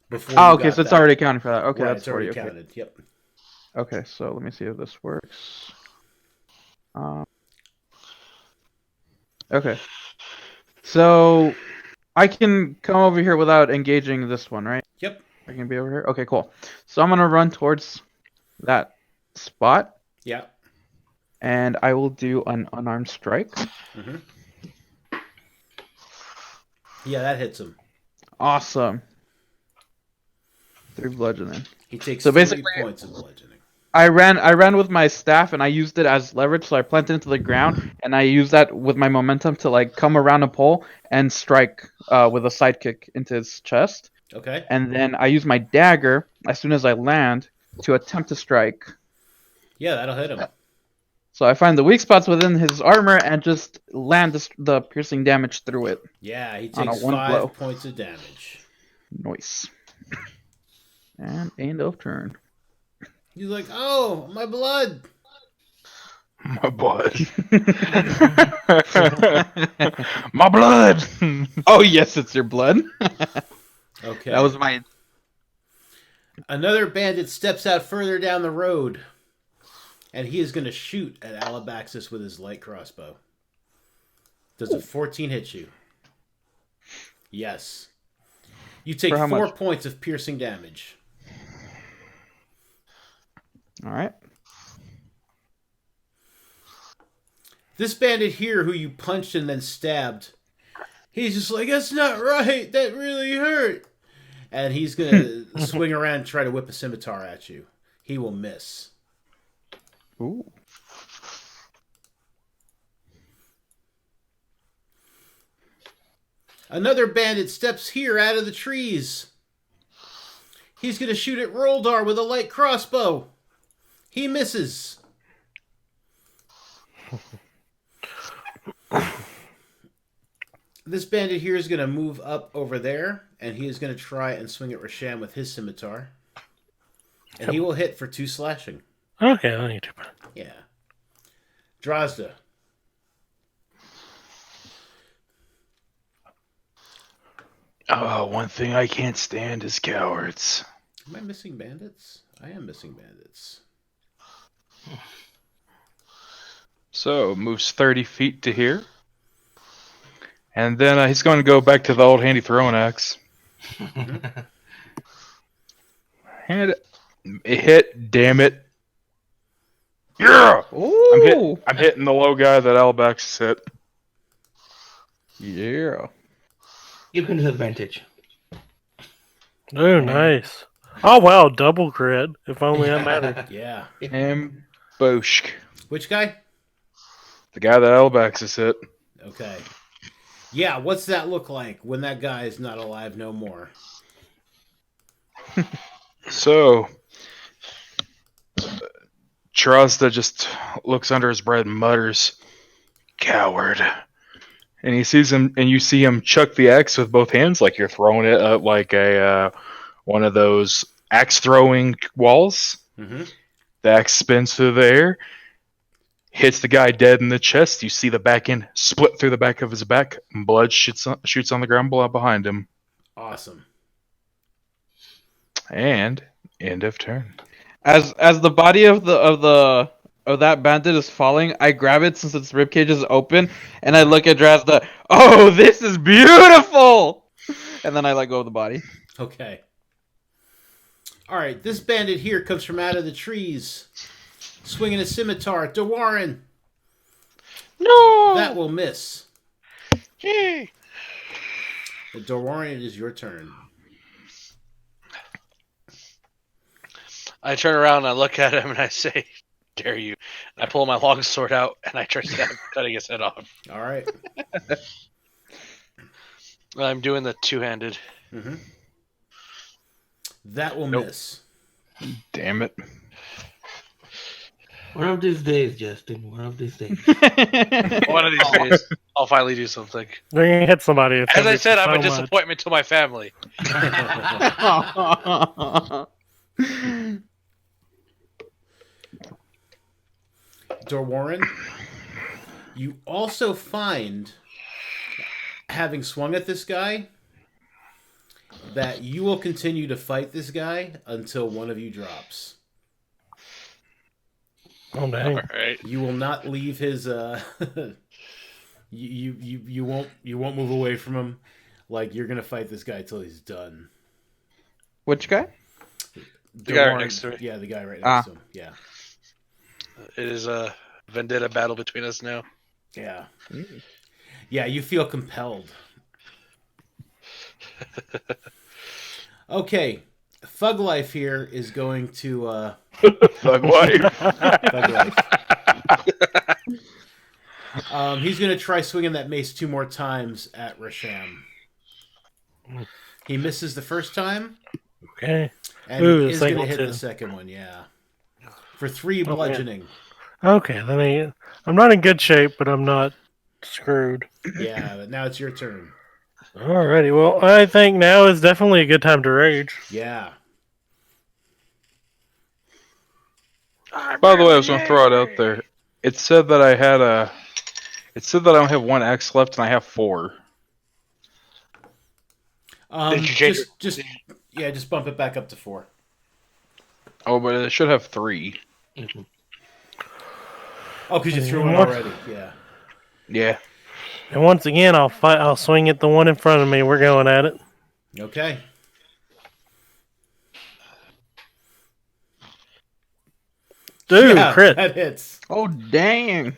before Oh, you okay, got so it's that. already counting for that. Okay, Right, that's it's already 40. Okay. counted. Yep. Okay, so let me see if this works. Okay. So I can come over here without engaging this one, right? Yep. I can be over here. Okay, cool. So I'm gonna run towards that spot, Yeah. and I will do an unarmed strike. Mm-hmm. Yeah, that hits him. Awesome. 3 bludgeoning. He takes So 3 basically, points of bludgeoning. I ran with my staff and I used it as leverage, so I planted into the ground and I used that with my momentum to like come around a pole and strike with a sidekick into his chest. Okay. And then I use my dagger as soon as I land to attempt to strike. Yeah, that'll hit him. So I find the weak spots within his armor and just land the piercing damage through it. Yeah, he On a takes one 5 blow. points of damage. Nice. And end of turn. He's like, oh, my blood. My blood. My blood. Oh yes, it's your blood. Okay. That was my. Another bandit steps out further down the road, and he is going to shoot at Alabaxis with his light crossbow. Does a 14 hit you? Yes. You take For how 4 much? points of piercing damage. All right. This bandit here, who you punched and then stabbed, he's just like, that's not right. That really hurt. And he's going to swing around and try to whip a scimitar at you. He will miss. Ooh. Another bandit steps here out of the trees. He's going to shoot at Roldar with a light crossbow. He misses. This bandit here is going to move up over there, and he is going to try and swing at Rasham with his scimitar. And he will hit for 2 slashing. Okay, I need to. Yeah. Drozda. Oh, one thing I can't stand is cowards. Am I missing bandits? I am missing bandits. So, moves 30 feet to here. And then he's going to go back to the old handy throwing axe. And it hit, damn it. Yeah! Ooh. I'm hitting the low guy that Alabax hit. Yeah. Give him disadvantage. Oh, nice. Oh, wow, double crit. If only that mattered. Yeah. Boshk. Which guy? The guy that Alabax has hit. Okay. Yeah, what's that look like when that guy is not alive no more? So, Trasta just looks under his breath and mutters, "Coward." And he sees him, and you see him chuck the axe with both hands, like you're throwing it up like a one of those axe throwing walls. Mm-hmm. The axe spins through the air. hits the guy dead in the chest. You see the back end split through the back of his back. Blood shoots on the ground behind him. Awesome. And end of turn. As the body of that bandit is falling, I grab it since its ribcage is open, and I look at Drazda. Oh, this is beautiful! And then I let go of the body. Okay. All right, this bandit here comes from out of the trees, swinging a scimitar. DeWarren. No. That will miss. Yay. DeWarren, it is your turn. I turn around and I look at him and I say, "Dare you?" And I pull my long sword out and I try cutting his head off. All right. I'm doing the two-handed. Mm-hmm. That will Nope. miss. Damn it. One of these days, Justin. One of these days. One of these days, I'll finally do something. They're gonna hit somebody. It's As gonna I be said, I'm so a much. disappointment to my family. DeWarren, you also find, having swung at this guy, that you will continue to fight this guy until one of you drops. Oh dang! All right. You will not leave his. You won't move away from him. Like, you're gonna fight this guy till he's done. Which guy? The guy right DeWarren- next to me. Yeah, the guy right next to him. Yeah, It is a vendetta battle between us now. yeah, yeah. You feel compelled. Okay, Thug Life here is going to Thug life. Thug Life. He's going to try swinging that mace 2 more times at Rasham. He misses the first time, Okay. and Ooh, he is going to second hit two. the second one. Yeah, for 3 bludgeoning. Okay. I'm not in good shape, but I'm not screwed. Yeah, but now it's your turn. Alrighty. Well, I think now is definitely a good time to rage. Yeah. By the way, I was going to throw it out there. It said that I had a. It said that I only have 1 X left, and I have 4. Did you change just bump it back up to 4. Oh, but it should have 3. Oh, because you threw one What? already. Yeah. Yeah. And once again, I'll swing at the one in front of me. We're going at it. Okay. Dude, Yeah, crit. that hits. Oh, dang.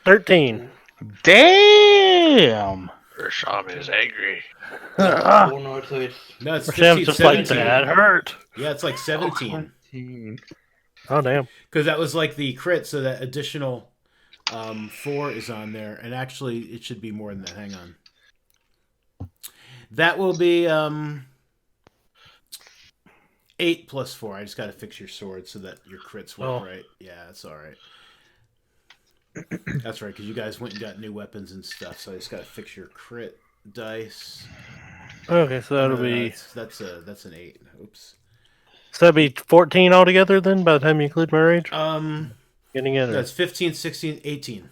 13. Damn. Rasham is angry. Ah, Oh no, so it's No, it's Rasham's 15, just like 17. that. Hurt. Yeah, it's like 17. Oh, damn. Because that was like the crit, so that additional 4 is on there. And actually, it should be more than that. Hang on. That will be 8 plus 4. I just got to fix your sword so that your crits work Oh. right. Yeah, that's all right. That's right, because you guys went and got new weapons and stuff, so I just got to fix your crit dice. Okay, so that'll No, be that's an 8. Oops. so that'd be 14 altogether then by the time you include my rage? Getting in That's 15, 16, 18.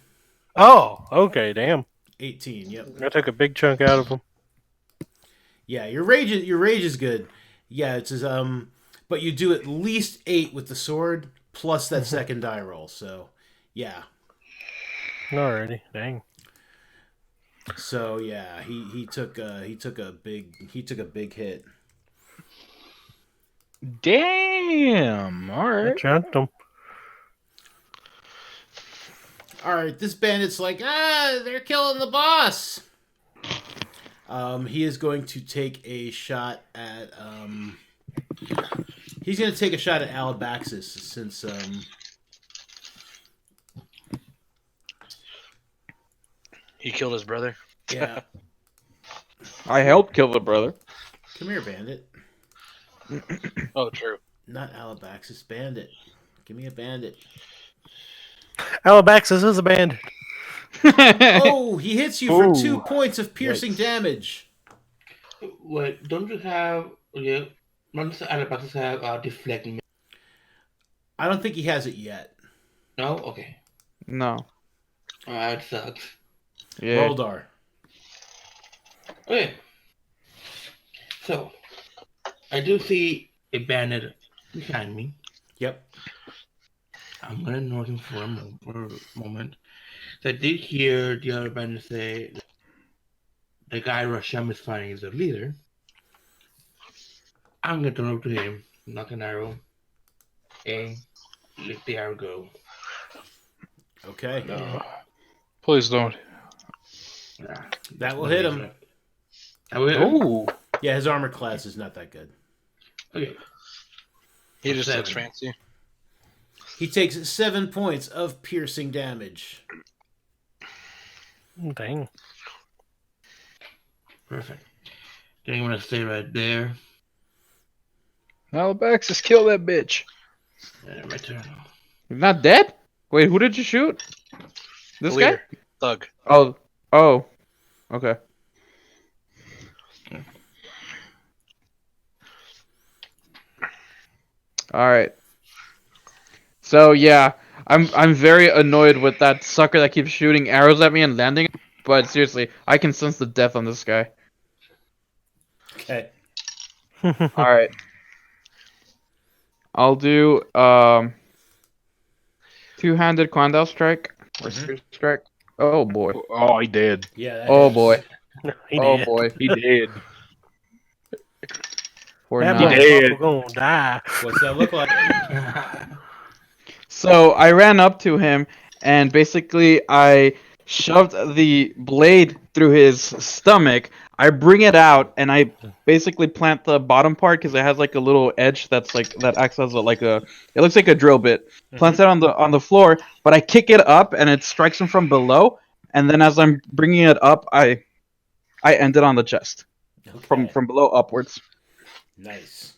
Oh, okay, damn. 18, yep. I took a big chunk out of them. Yeah, your rage is good. Yeah, it's but you do at least 8 with the sword plus that second die roll. So, yeah. Alrighty, dang. So yeah, he took a big hit. Damn. All I right. chunked them. All right, this bandit's like, they're killing the boss. He is going to take a shot at he's going to take a shot at Alabaxis since He killed his brother. yeah. I helped kill the brother. Come here, bandit. Oh, true. Not Alabaxis, bandit. Give me a bandit. Alabaxis is a bandit. Oh, he hits you for Ooh. 2 points of piercing damage. wait. Don't you have? Yeah, don't Alabasas have deflect? I don't think he has it yet. No? Okay. No. Alright, sucks. Yeah. Roldar. Okay. So, I do see a bandit behind me. Yep. I'm gonna ignore him for a moment. So I did hear the other bandit say that the guy Rasham is fighting is the leader. I'm gonna turn over to him, knock an arrow, and let the arrow go. Okay. Please don't. Ah, That will hit him. I will hit him? Ooh. Yeah, his armor class is not that good. Okay. He just 7. looks fancy. He takes 7 points of piercing damage. Dang. Perfect. Then I'm gonna stay right there. Alabaxis, kill that bitch. And my turn. He's not dead? Wait, who did you shoot? This The guy? leader. Thug. Oh. Oh. Okay. Alright. So yeah, I'm very annoyed with that sucker that keeps shooting arrows at me and landing. But seriously, I can sense the death on this guy. Okay. Alright. I'll do two-handed Quandale strike or spear strike. Oh boy. Oh, he did. Yeah. That Oh hits. boy. He Oh did. boy. He did. For That nine. motherfucker gonna die. What's that look like? So I ran up to him and basically I shoved the blade through his stomach. I bring it out and I basically plant the bottom part because it has like a little edge that's like that acts as it looks like a drill bit. Plants it on the floor, but I kick it up and it strikes him from below. And then as I'm bringing it up, I end it on the chest Okay. from below upwards. Nice.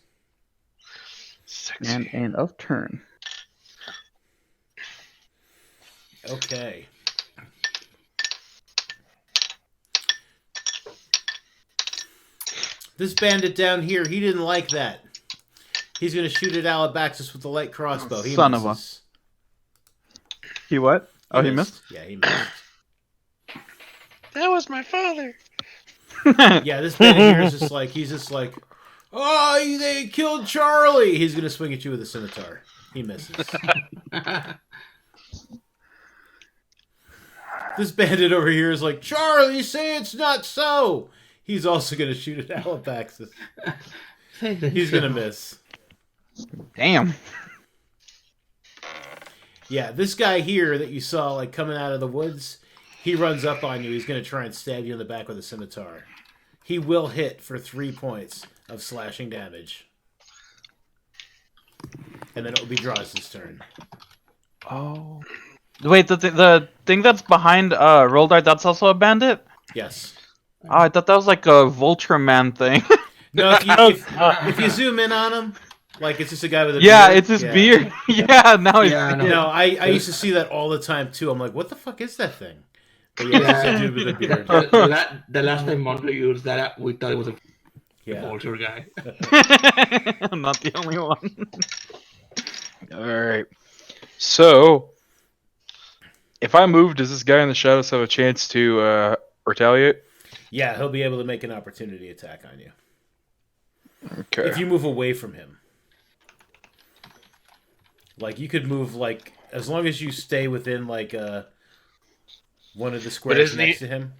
And end of turn. Okay. This bandit down here, he didn't like that. He's going to shoot at Alabaxis with the light crossbow. He Son of a- misses. He what? Oh, he missed? Yeah, he missed. That was my father. Yeah, this bandit here is just like, he's just like, oh, they killed Charlie. He's going to swing at you with a scimitar. He misses. This bandit over here is like, Charlie, say it's not so. He's also going to shoot at Alabaxis. He's going to miss. Damn. Yeah, this guy here that you saw like coming out of the woods, he runs up on you. He's going to try and stab you in the back with a scimitar. He will hit for 3 points of slashing damage. And then it will be Draw's turn. Oh. Wait, the thing that's behind Roll Dart, that's also a bandit? Yes. Oh, I thought that was like a Vulture-Man thing. No, if you zoom in on him, like it's just a guy with a yeah, beard. it's his beard. Yeah, now he's Yeah, I know. No, I used to see that all the time too. I'm like, what the fuck is that thing? But yeah, it's a dude with a beard. The last time Monty used that, we thought it was a Yeah. vulture guy. I'm not the only one. Alright. So, if I move, does this guy in the shadows have a chance to retaliate? Yeah, he'll be able to make an opportunity attack on you. Okay. If you move away from him. Like, you could move, like, as long as you stay within, like, one of the squares isn't next he- to him.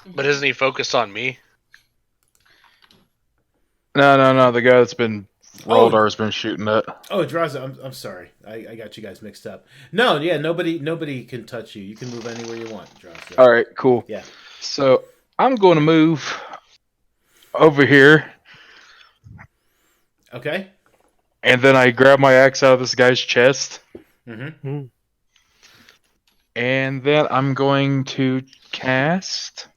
But isn't he focused on me? No. The guy that's been Oh. Roldar's been shooting at. Oh, Draza, I'm sorry. I got you guys mixed up. No, yeah, nobody can touch you. You can move anywhere you want, Draza. Alright, cool. Yeah. So, I'm going to move over here, Okay? and then I grab my axe out of this guy's chest, Mm-hmm. and then I'm going to cast.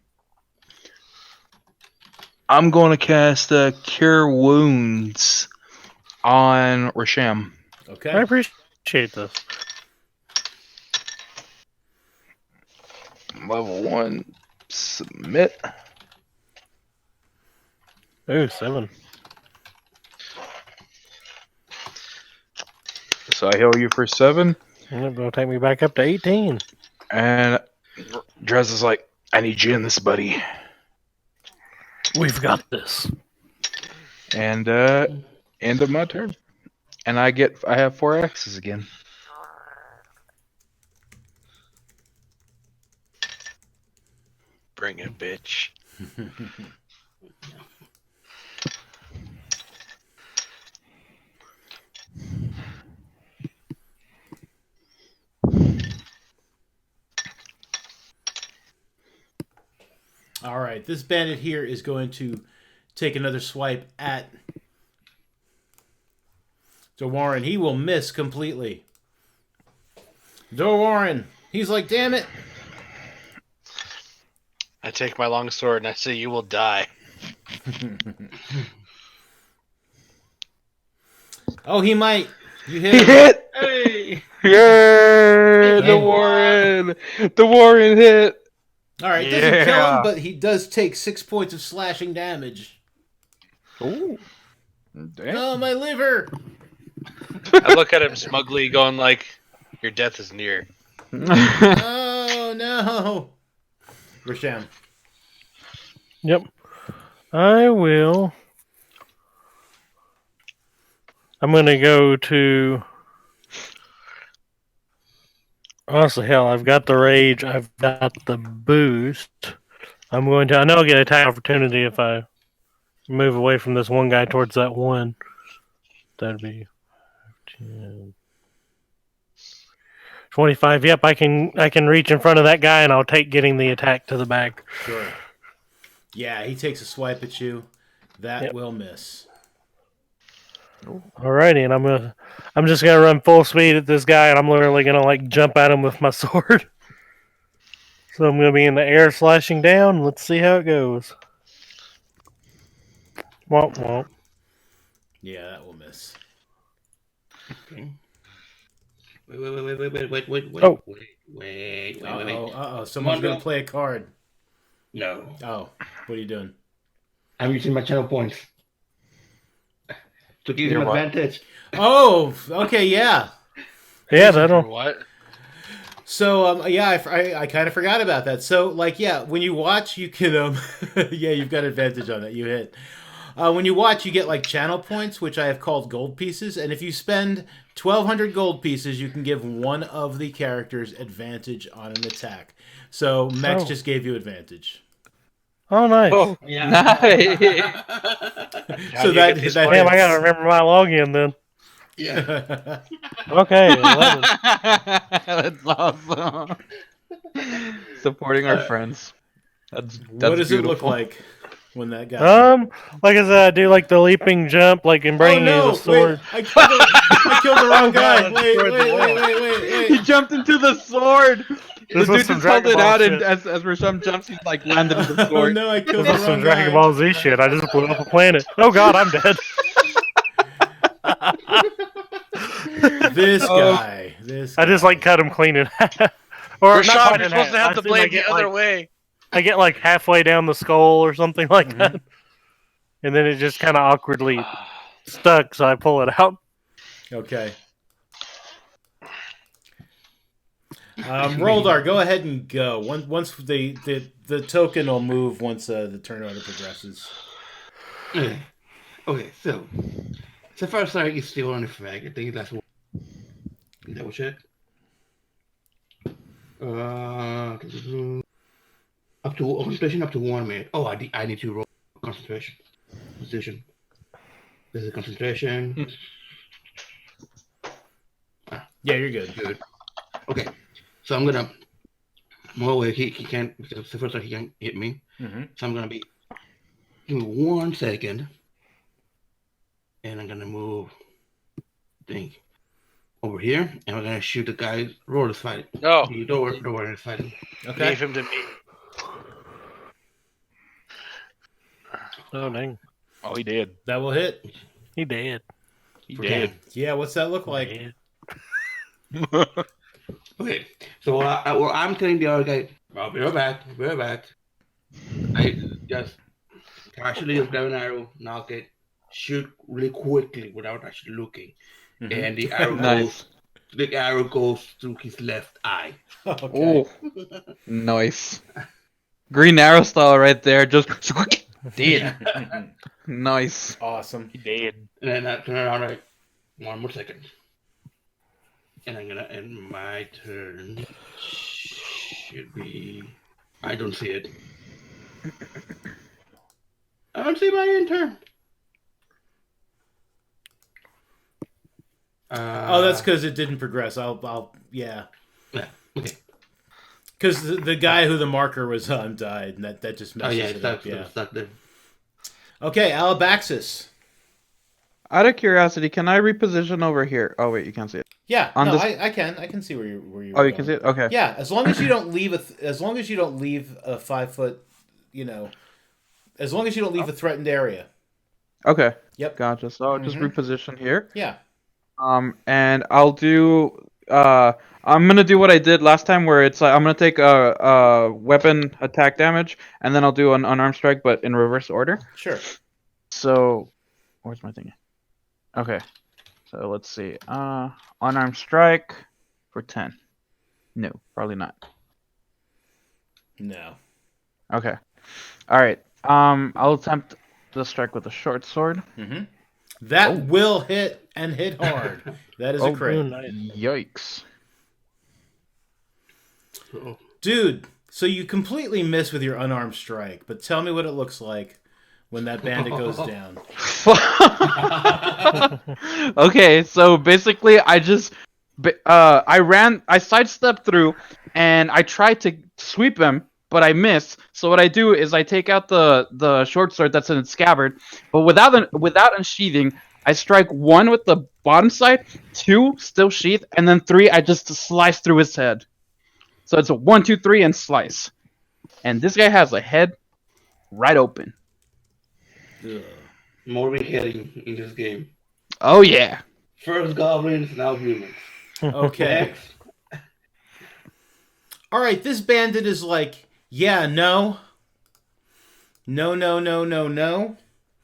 Cure Wounds on Rasham. Okay. I appreciate this. Level 1. Submit. Ooh, 7. So so I heal you for 7. And it's going to take me back up to 18. And Drez is like, I need you in this, buddy. We've got this. And end of my turn. And I have 4 axes again. Bring it, bitch. All right, this bandit here is going to take another swipe at Warren. He will miss completely. Warren, he's like, damn it. I take my long sword and I say, you will die. Oh, he might. You hit He him. hit! Hey! Yay! The Warren! The Warren hit! All right, doesn't kill him, Yeah. but he does take 6 points of slashing damage. Ooh. Damn. Oh, my liver. I look at him smugly going like, your death is near. Oh, no. Risham. Yep. I will. I'm going to go to. Honestly, hell, I've got the rage. I've got the boost. I'm going to. I know I'll get attack opportunity if I move away from this one guy towards that one. That'd be 10, 25. Yep, I can reach in front of that guy and I'll take getting the attack to the back. Sure. Yeah, he takes a swipe at you. That Yep. will miss. Alrighty, and I'm just gonna run full speed at this guy, and I'm literally gonna like jump at him with my sword. So I'm gonna be in the air slashing down. Let's see how it goes. Womp womp. Yeah, that will miss. Okay. Wait. Oh. Wait. Uh-oh. Someone's going to play a card. No. Oh, what are you doing? I'm using my channel points to give You're him what? advantage. Oh, okay, yeah. Yeah, For that'll. what? So, yeah, I kind of forgot about that. So, like, yeah, when you watch, you can, yeah, you've got advantage on that. You hit. When you watch, you get, like, channel points, which I have called gold pieces. And if you spend 1,200 gold pieces, you can give one of the characters advantage on an attack. So, Max Oh. just gave you advantage. Oh, nice. Oh, Yeah. nice. So that Damn, I gotta remember my login then. Yeah. Okay, 11. That's awesome. Supporting our friends. That's What does beautiful. it look like when that guy? Like I said, I do like the leaping jump, like and bring Oh no! the sword. Wait, I killed the wrong guy. Destroyed the Wait. He jumped into the sword. This The was dude some just held Dragon it Ball out, shit. and as Risham jumps, he like landed in the Oh sword. no! I killed This the is some wrong Dragon guy. Ball Z shit. I just blew up a planet. Oh god, I'm dead. This guy. I just like cut him clean in half. Or not Rashad, quite you're in supposed to half. have I the assume I blade get the other like, way. I get like halfway down the skull or something like that. And then it just kind of awkwardly stuck, so I pull it out. Okay. Roldar, go ahead and go. Once the token will move once the turn order progresses. Okay, so first target is still on the flag. I think that's what. Double check. Up to concentration up to 1 minute. Oh, I need to roll concentration position. This is concentration. Yeah, you're good. Good. Okay, so I'm gonna move away. He can't because the first time he can't hit me. Mm-hmm. So I'm gonna be. Give me 1 second, and I'm gonna move. Think over here, and we're gonna shoot the guy. Roll is fighting. No, Don't worry, is fighting. Okay. leave him to me. Oh dang, Oh, he did. That will hit. he dead. He For did. Yeah, what's that look like? Dead. Okay, so I'm telling the other guy, I'll be right back. I just casually grab an arrow, knock it, shoot really quickly without actually looking. Mhm. And the arrow Nice. goes the arrow goes through his left eye. Okay. Oh, nice. Green Arrow style right there. Just Dead. nice. Awesome. He did. And then I turn around like, one more second. And I'm gonna end my turn. Should be. I don't see it. I don't see my end turn. Oh, that's because it didn't progress. Yeah. Yeah. Okay. Because the guy who the marker was on died, and that just Oh messes yeah, it it's up. stuck. Yeah. Stuck there. Okay, Alabaxis. Out of curiosity, can I reposition over here? Oh wait, you can't see it. Yeah, On no, this- I can see where you. Oh, you can see it. Okay. Yeah, as long as you don't leave a 5 foot, as long as you don't leave a threatened area. Okay. Yep. Gotcha. So I'll just reposition here. Yeah. And I'll do. I'm gonna do what I did last time, where it's like I'm gonna take a weapon attack damage, and then I'll do an unarmed strike, but in reverse order. Sure. So, where's my thing? Okay. So let's see. Unarmed strike for 10. No, probably not. No. Okay. All right. I'll attempt the strike with a short sword. Mm-hmm. That will hit and hit hard. That is a crit. nice. Yikes. Dude, so you completely miss with your unarmed strike, but tell me what it looks like when that bandit goes down. Okay, so basically I sidestepped through and I tried to sweep him, but I missed. So what I do is I take out the short sword that's in its scabbard, but without unsheathing, I strike 1 with the bottom side, 2 still sheath, and then 3 I just slice through his head. So it's a 1, 2, 3 and slice. And this guy has a head right open. Ugh. More beheading in this game. Oh yeah. First goblins, now humans. Okay. Next. All right, this bandit is like, yeah, no. No, no, no, no, no.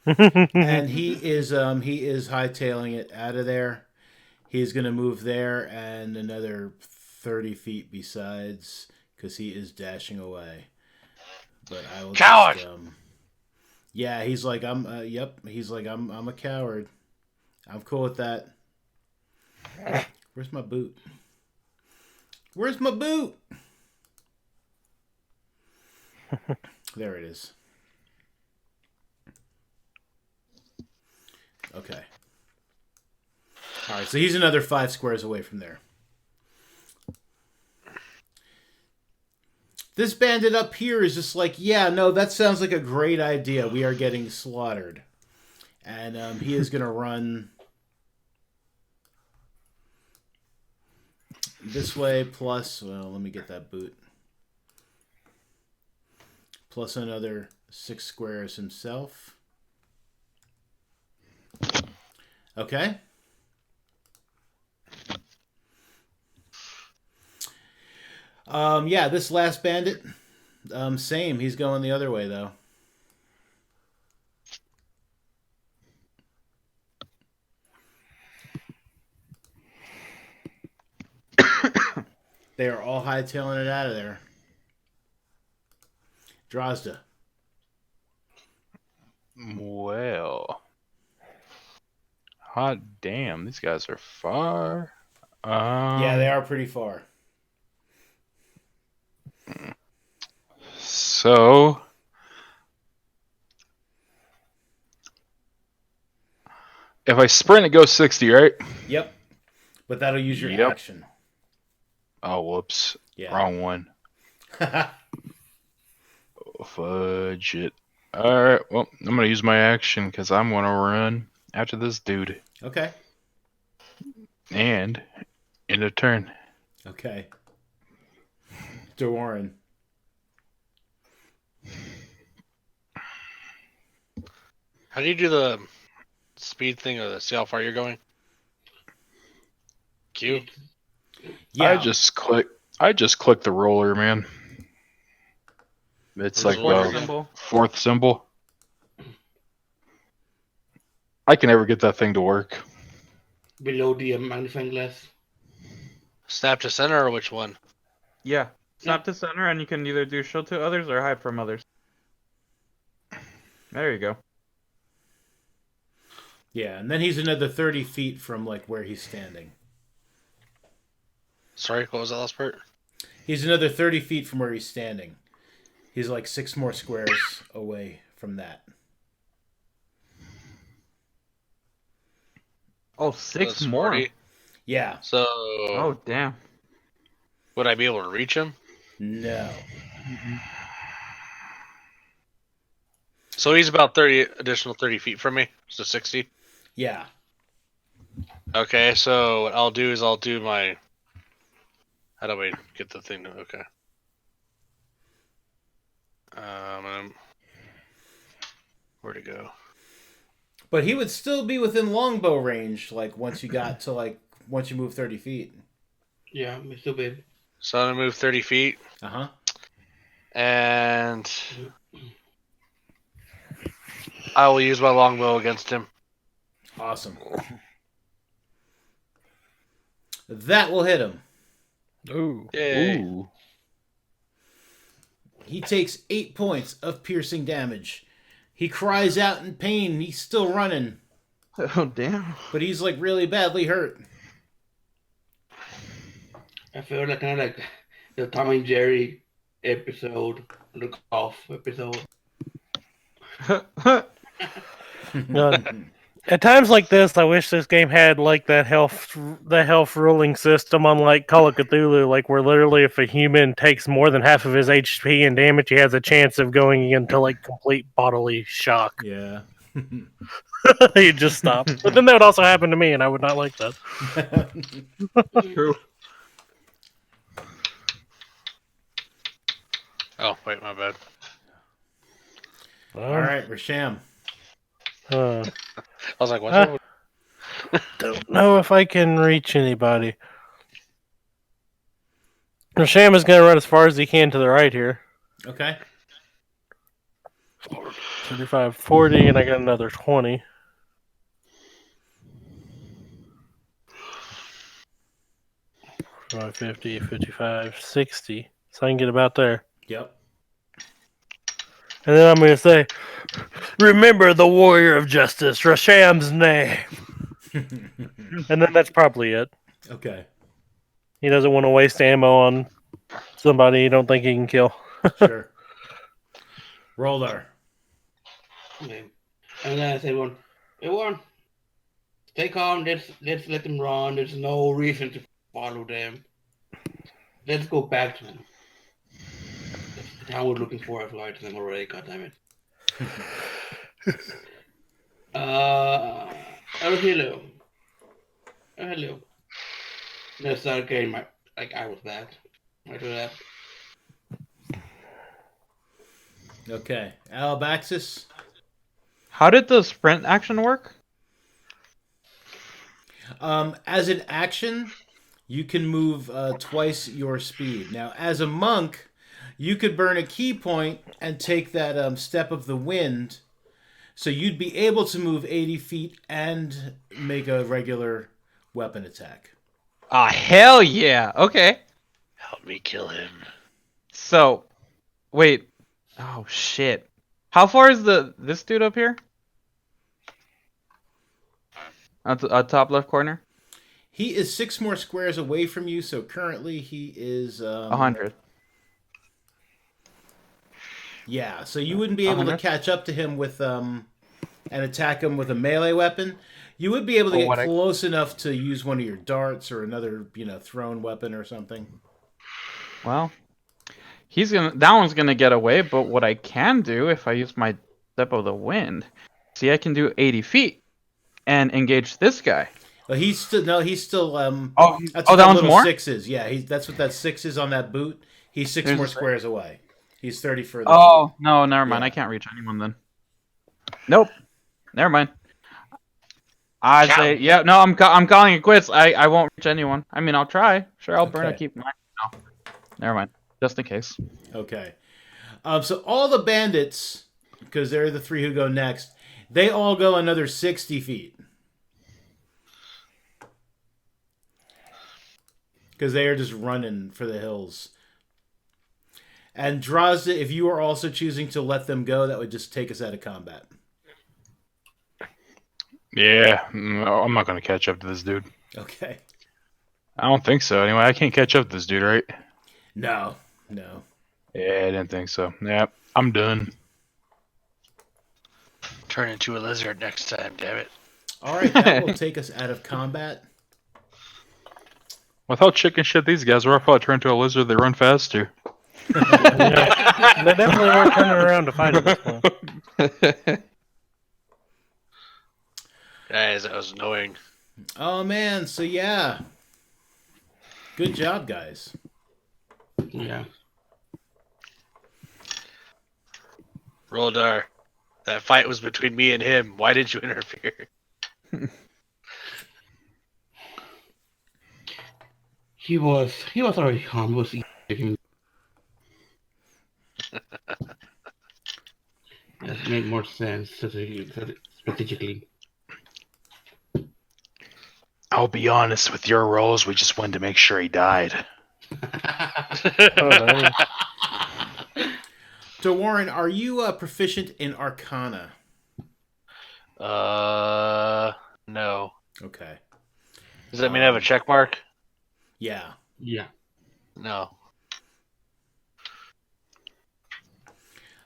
And he is hightailing it out of there. He's going to move there and another 30 feet besides, because he is dashing away. But I will Coward! just, yeah, he's like, he's like, I'm a coward. I'm cool with that. Where's my boot? Where's my boot? There it is. Okay. All right, so he's another 5 squares away from there. This bandit up here is just like, yeah, no, that sounds like a great idea. We are getting slaughtered. And he is going to run this way plus, well, let me get that boot. Plus another 6 squares himself. Okay. Yeah, this last bandit, same. He's going the other way, though. They are all hightailing it out of there. Drozda. Well, hot damn, these guys are far. Yeah, they are pretty far. So, if I sprint, it goes 60, right? Yep. But that'll use your Yep. action. Oh, whoops. Yeah. Wrong one. Fudge it. Alright, well, I'm going to use my action because I'm going to run after this dude. Okay. And end of turn. Okay. DeWarren. How do you do the speed thing or see how far you're going? Q? Yeah. I just click the roller, man. It's like Roller the symbol. 4th symbol. I can never get that thing to work. Below the magnifying glass. Snap to center or which one? Yeah. Snap to center, and you can either do show to others or hide from others. There you go. Yeah, and then he's another 30 feet from like where he's standing. Sorry, what was that last part? He's another 30 feet from where he's standing. He's like 6 more squares away from that. Oh, 6 That's more. 40. Yeah. So, Oh, damn. would I be able to reach him? No. So he's about 30 feet from me. So 60. Yeah. Okay, so what I'll do is I'll do my. How do I get the thing to. Okay. Where'd it go? But he would still be within longbow range, like once you got to like once you move 30 feet. Yeah, Mr. Big. So I'm gonna move 30 feet, Uh-huh. and I will use my longbow against him. Awesome. That will hit him. Ooh. Yay! Ooh. He takes 8 points of piercing damage. He cries out in pain. He's still running, Oh, damn. but he's like really badly hurt. I feel like kind of like the Tom and Jerry episode, the golf episode. At times like this, I wish this game had like the health ruling system on like Call of Cthulhu, like where literally if a human takes more than half of his HP and damage, he has a chance of going into like complete bodily shock. Yeah. He'd just stop. But then that would also happen to me, and I would not like that. True. Oh wait, my bad. All right, Rasham. Uh, I was like, what? don't know if I can reach anybody. Rasham is going to run as far as he can to the right here. Okay. 35, 40, and I got another 20. About 50, 55, 60. So I can get about there. Yep. And then I'm going to say, remember the warrior of justice, Rasham's name. And then that's probably it. Okay. He doesn't want to waste ammo on somebody he don't think he can kill. Sure. Roller. Okay. I'm gonna say everyone, stay calm. Let's let them run. There's no reason to follow them. Let's go back to them. That's the town we're looking for. I've lied to them already. God damn it. Hello. Hello. Let's start getting my I was back. I do that. Okay. Alabaxis. How did the sprint action work? As an action, you can move twice your speed. Now, as a monk, you could burn a key point and take that step of the wind, so you'd be able to move 80 feet and make a regular weapon attack. Ah, hell yeah. Okay. Help me kill him. So, wait. Oh, shit. How far is this dude up here? At the top left corner? He is 6 more squares away from you, so currently he is 100. Yeah, so you wouldn't be able to 100? catch up to him with and attack him with a melee weapon. You would be able to get close enough to use one of your darts or another, thrown weapon or something. Well, that one's gonna get away, but what I can do if I use my step of the wind, see, I can do 80 feet and engage this guy. But he's still that's that what one's little more? 6 is. Yeah, that's what that 6 is on that boot. He's 6 There's more a 6. squares away. He's 30 further. Oh, no, never mind. Yeah. I can't reach anyone then. Nope. Never mind. I say, yeah, no, I'm calling it quits. I won't reach anyone. I mean, I'll try. Sure, I'll burn a keep mine. No. Never mind. Just in case. Okay. So all the bandits, because they're the 3 who go next, they all go another 60 feet. because they are just running for the hills. And Drazda, if you are also choosing to let them go, that would just take us out of combat. Yeah, no, I'm not going to catch up to this dude. Okay. I don't think so. Anyway, I can't catch up to this dude, right? No. Yeah, I didn't think so. Yeah, I'm done. Turn into a lizard next time, damn it. All right, that will take us out of combat. With how chicken shit these guys were, I probably turn into a lizard. They run faster. Yeah. They definitely weren't turning around to fight at this point. Guys, that was annoying. Oh man, so yeah. Good job, guys. Yeah. Roldar, that fight was between me and him. Why did you interfere? He was already harmless. That made more sense strategically. I'll be honest, with your rolls, we just wanted to make sure he died. Oh, dang. So Warren, are you proficient in Arcana? No. Okay. Does that mean I have a check mark? Yeah. Yeah. No.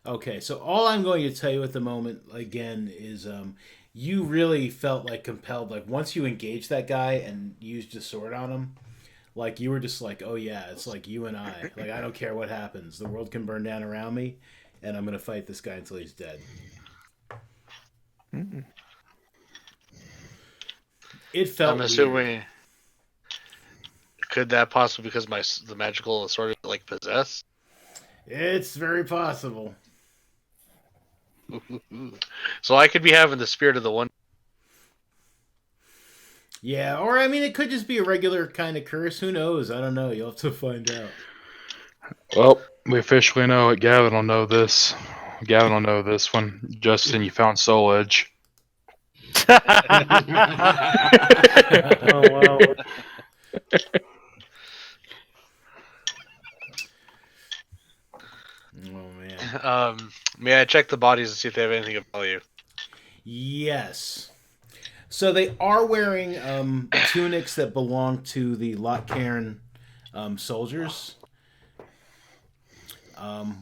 Okay, so all I'm going to tell you at the moment, again, is you really felt like compelled, like once you engaged that guy and used your sword on him, like you were just like, oh yeah, it's like you and I. Like I don't care what happens. The world can burn down around me, and I'm going to fight this guy until he's dead. It felt I'm weird. assuming. Could that possibly because the magical sword is like possessed? It's very possible. So I could be having the spirit of the one. Yeah, or I mean, it could just be a regular kind of curse. Who knows? I don't know. You'll have to find out. Well, we officially know it. Gavin will know this. Gavin will know this one. Justin, you found Soul Edge. Oh, wow. Oh man. May I check the bodies and see if they have anything of value? Yes. So they are wearing tunics that belong to the Lotcairn soldiers,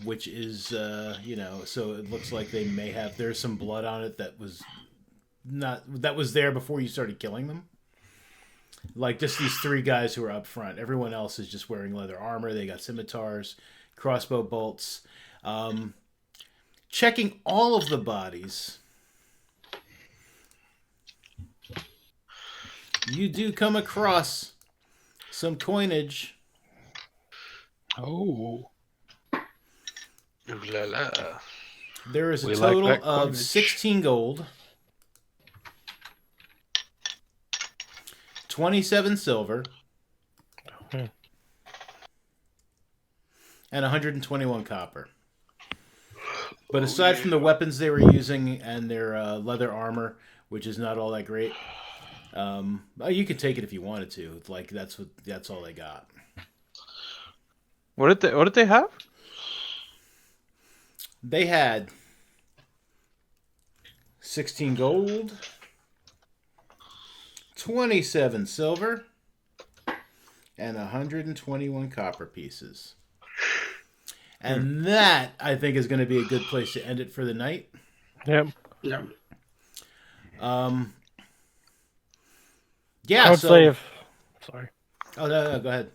which is so it looks like they may have. There's some blood on it that was there before you started killing them. Like just these three guys who are up front. Everyone else is just wearing leather armor. They got scimitars, crossbow bolts. Checking all of the bodies, you do come across some coinage. Oh. Ooh la la. There is a We like total that of coinage. 16 gold, 27 silver, Okay. and 121 copper. But aside from the weapons they were using and their leather armor, which is not all that great, you could take it if you wanted to. Like that's all they got. What did they have? They had 16 gold, 27 silver, and 121 copper pieces. And that, I think, is going to be a good place to end it for the night. Yep. Yeah. Yeah, I would so... say if. Sorry. Oh, no, go ahead.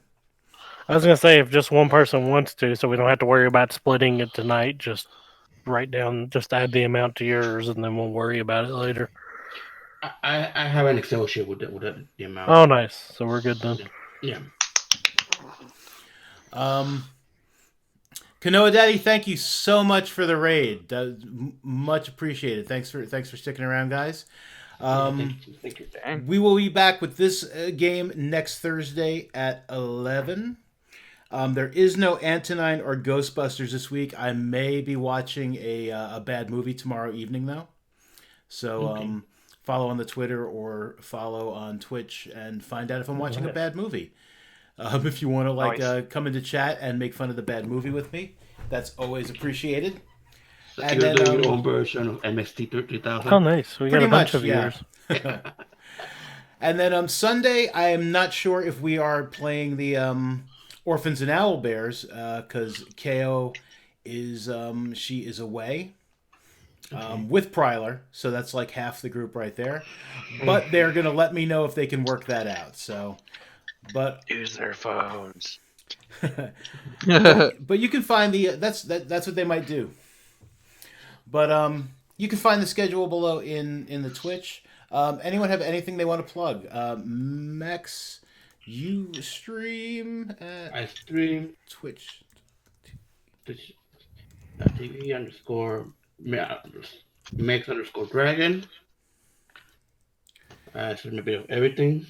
I was going to say if just one person wants to, so we don't have to worry about splitting it tonight, just just add the amount to yours, and then we'll worry about it later. I have an Excel sheet with the amount. Oh, nice. So we're good then. Yeah. Kanoa Daddy, thank you so much for the raid. Much appreciated. Thanks for sticking around, guys. Thank you. We will be back with this game next Thursday at 11. There is no Antonine or Ghostbusters this week. I may be watching a bad movie tomorrow evening, though. So follow on the Twitter or follow on Twitch and find out if I'm watching a bad movie. If you want to Nice. come into chat and make fun of the bad movie with me, that's always appreciated. So And you're then, doing your own version of MST 3000. Oh, nice. We got Pretty a bunch much, of yeah. viewers. And then Sunday, I am not sure if we are playing the Orphans and Owlbears because KO is she is away with Pryler, so that's like half the group right there. But they're gonna let me know if they can work that out. So, but Use their phones. but you can find that's what they might do. But you can find the schedule below in the Twitch. Anyone have anything they want to plug? Max, you stream at I stream Twitch. TV underscore Max underscore Dragon. I stream a bit of everything.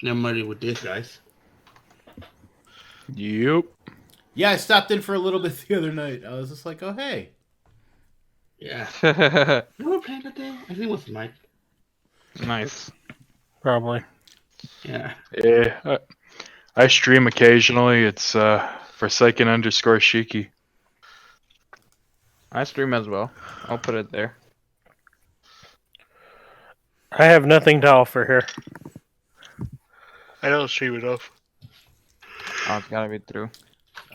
I'm ready with this, guys. Yep. Yeah, I stopped in for a little bit the other night. I was just like, oh hey. Yeah. You were playing that day? I think it was Mike. Nice. Probably. Yeah. Yeah. I stream occasionally. It's Forsaken underscore Shiki. I stream as well. I'll put it there. I have nothing to offer here. I don't stream enough. Oh, it's gotta be through.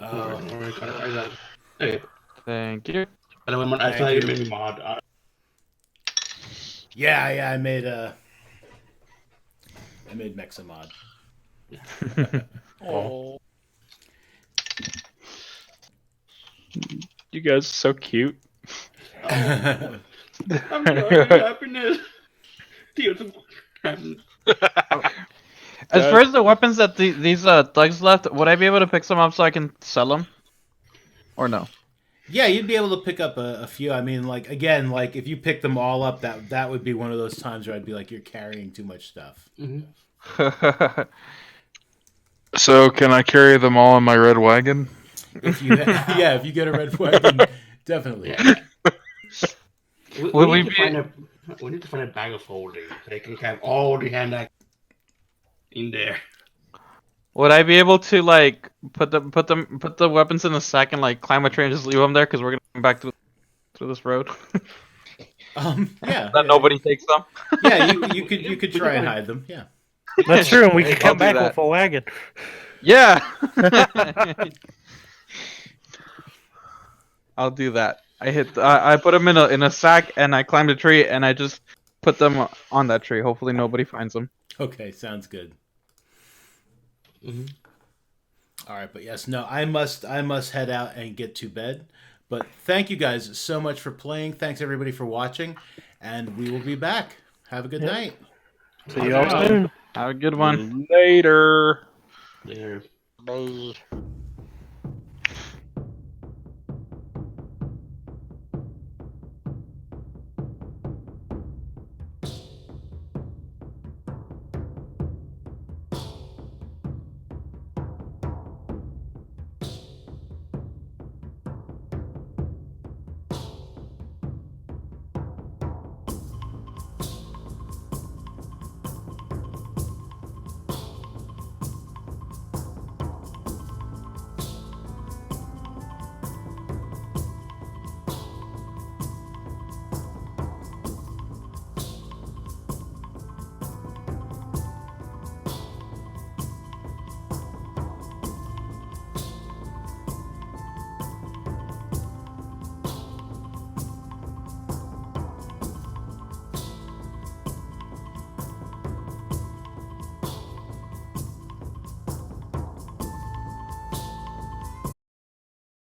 I got it. Okay. Thank you. But I saw you made me mod. Yeah, I made Mex a mod. Oh. You guys are so cute. I'm sorry, happiness. Tears of happiness. As far as the weapons that these thugs left, would I be able to pick some up so I can sell them? Or no? Yeah, you'd be able to pick up a few. I mean, like again, like if you pick them all up, that would be one of those times where I'd be like, you're carrying too much stuff. Mm-hmm. So can I carry them all in my red wagon? If you, if you get a red wagon, definitely. We need to find a bag of holding so they can have all the hand axe in there. Would I be able to like put the weapons in a sack and like climb a train and just leave them there because we're gonna come back through this road? Yeah. That nobody takes them. Yeah, you could try and hide them. Yeah. That's true, and we can I'll come do back that. with a wagon. Yeah. I'll do that. I put them in a sack and I climbed a tree and I just put them on that tree. Hopefully nobody finds them. Okay, sounds good. Mm-hmm. All right, but yes, no, I must head out and get to bed. But thank you guys so much for playing. Thanks everybody for watching, and we will be back. Have a good night. See you all soon. Have a good one. Later. There. Bye.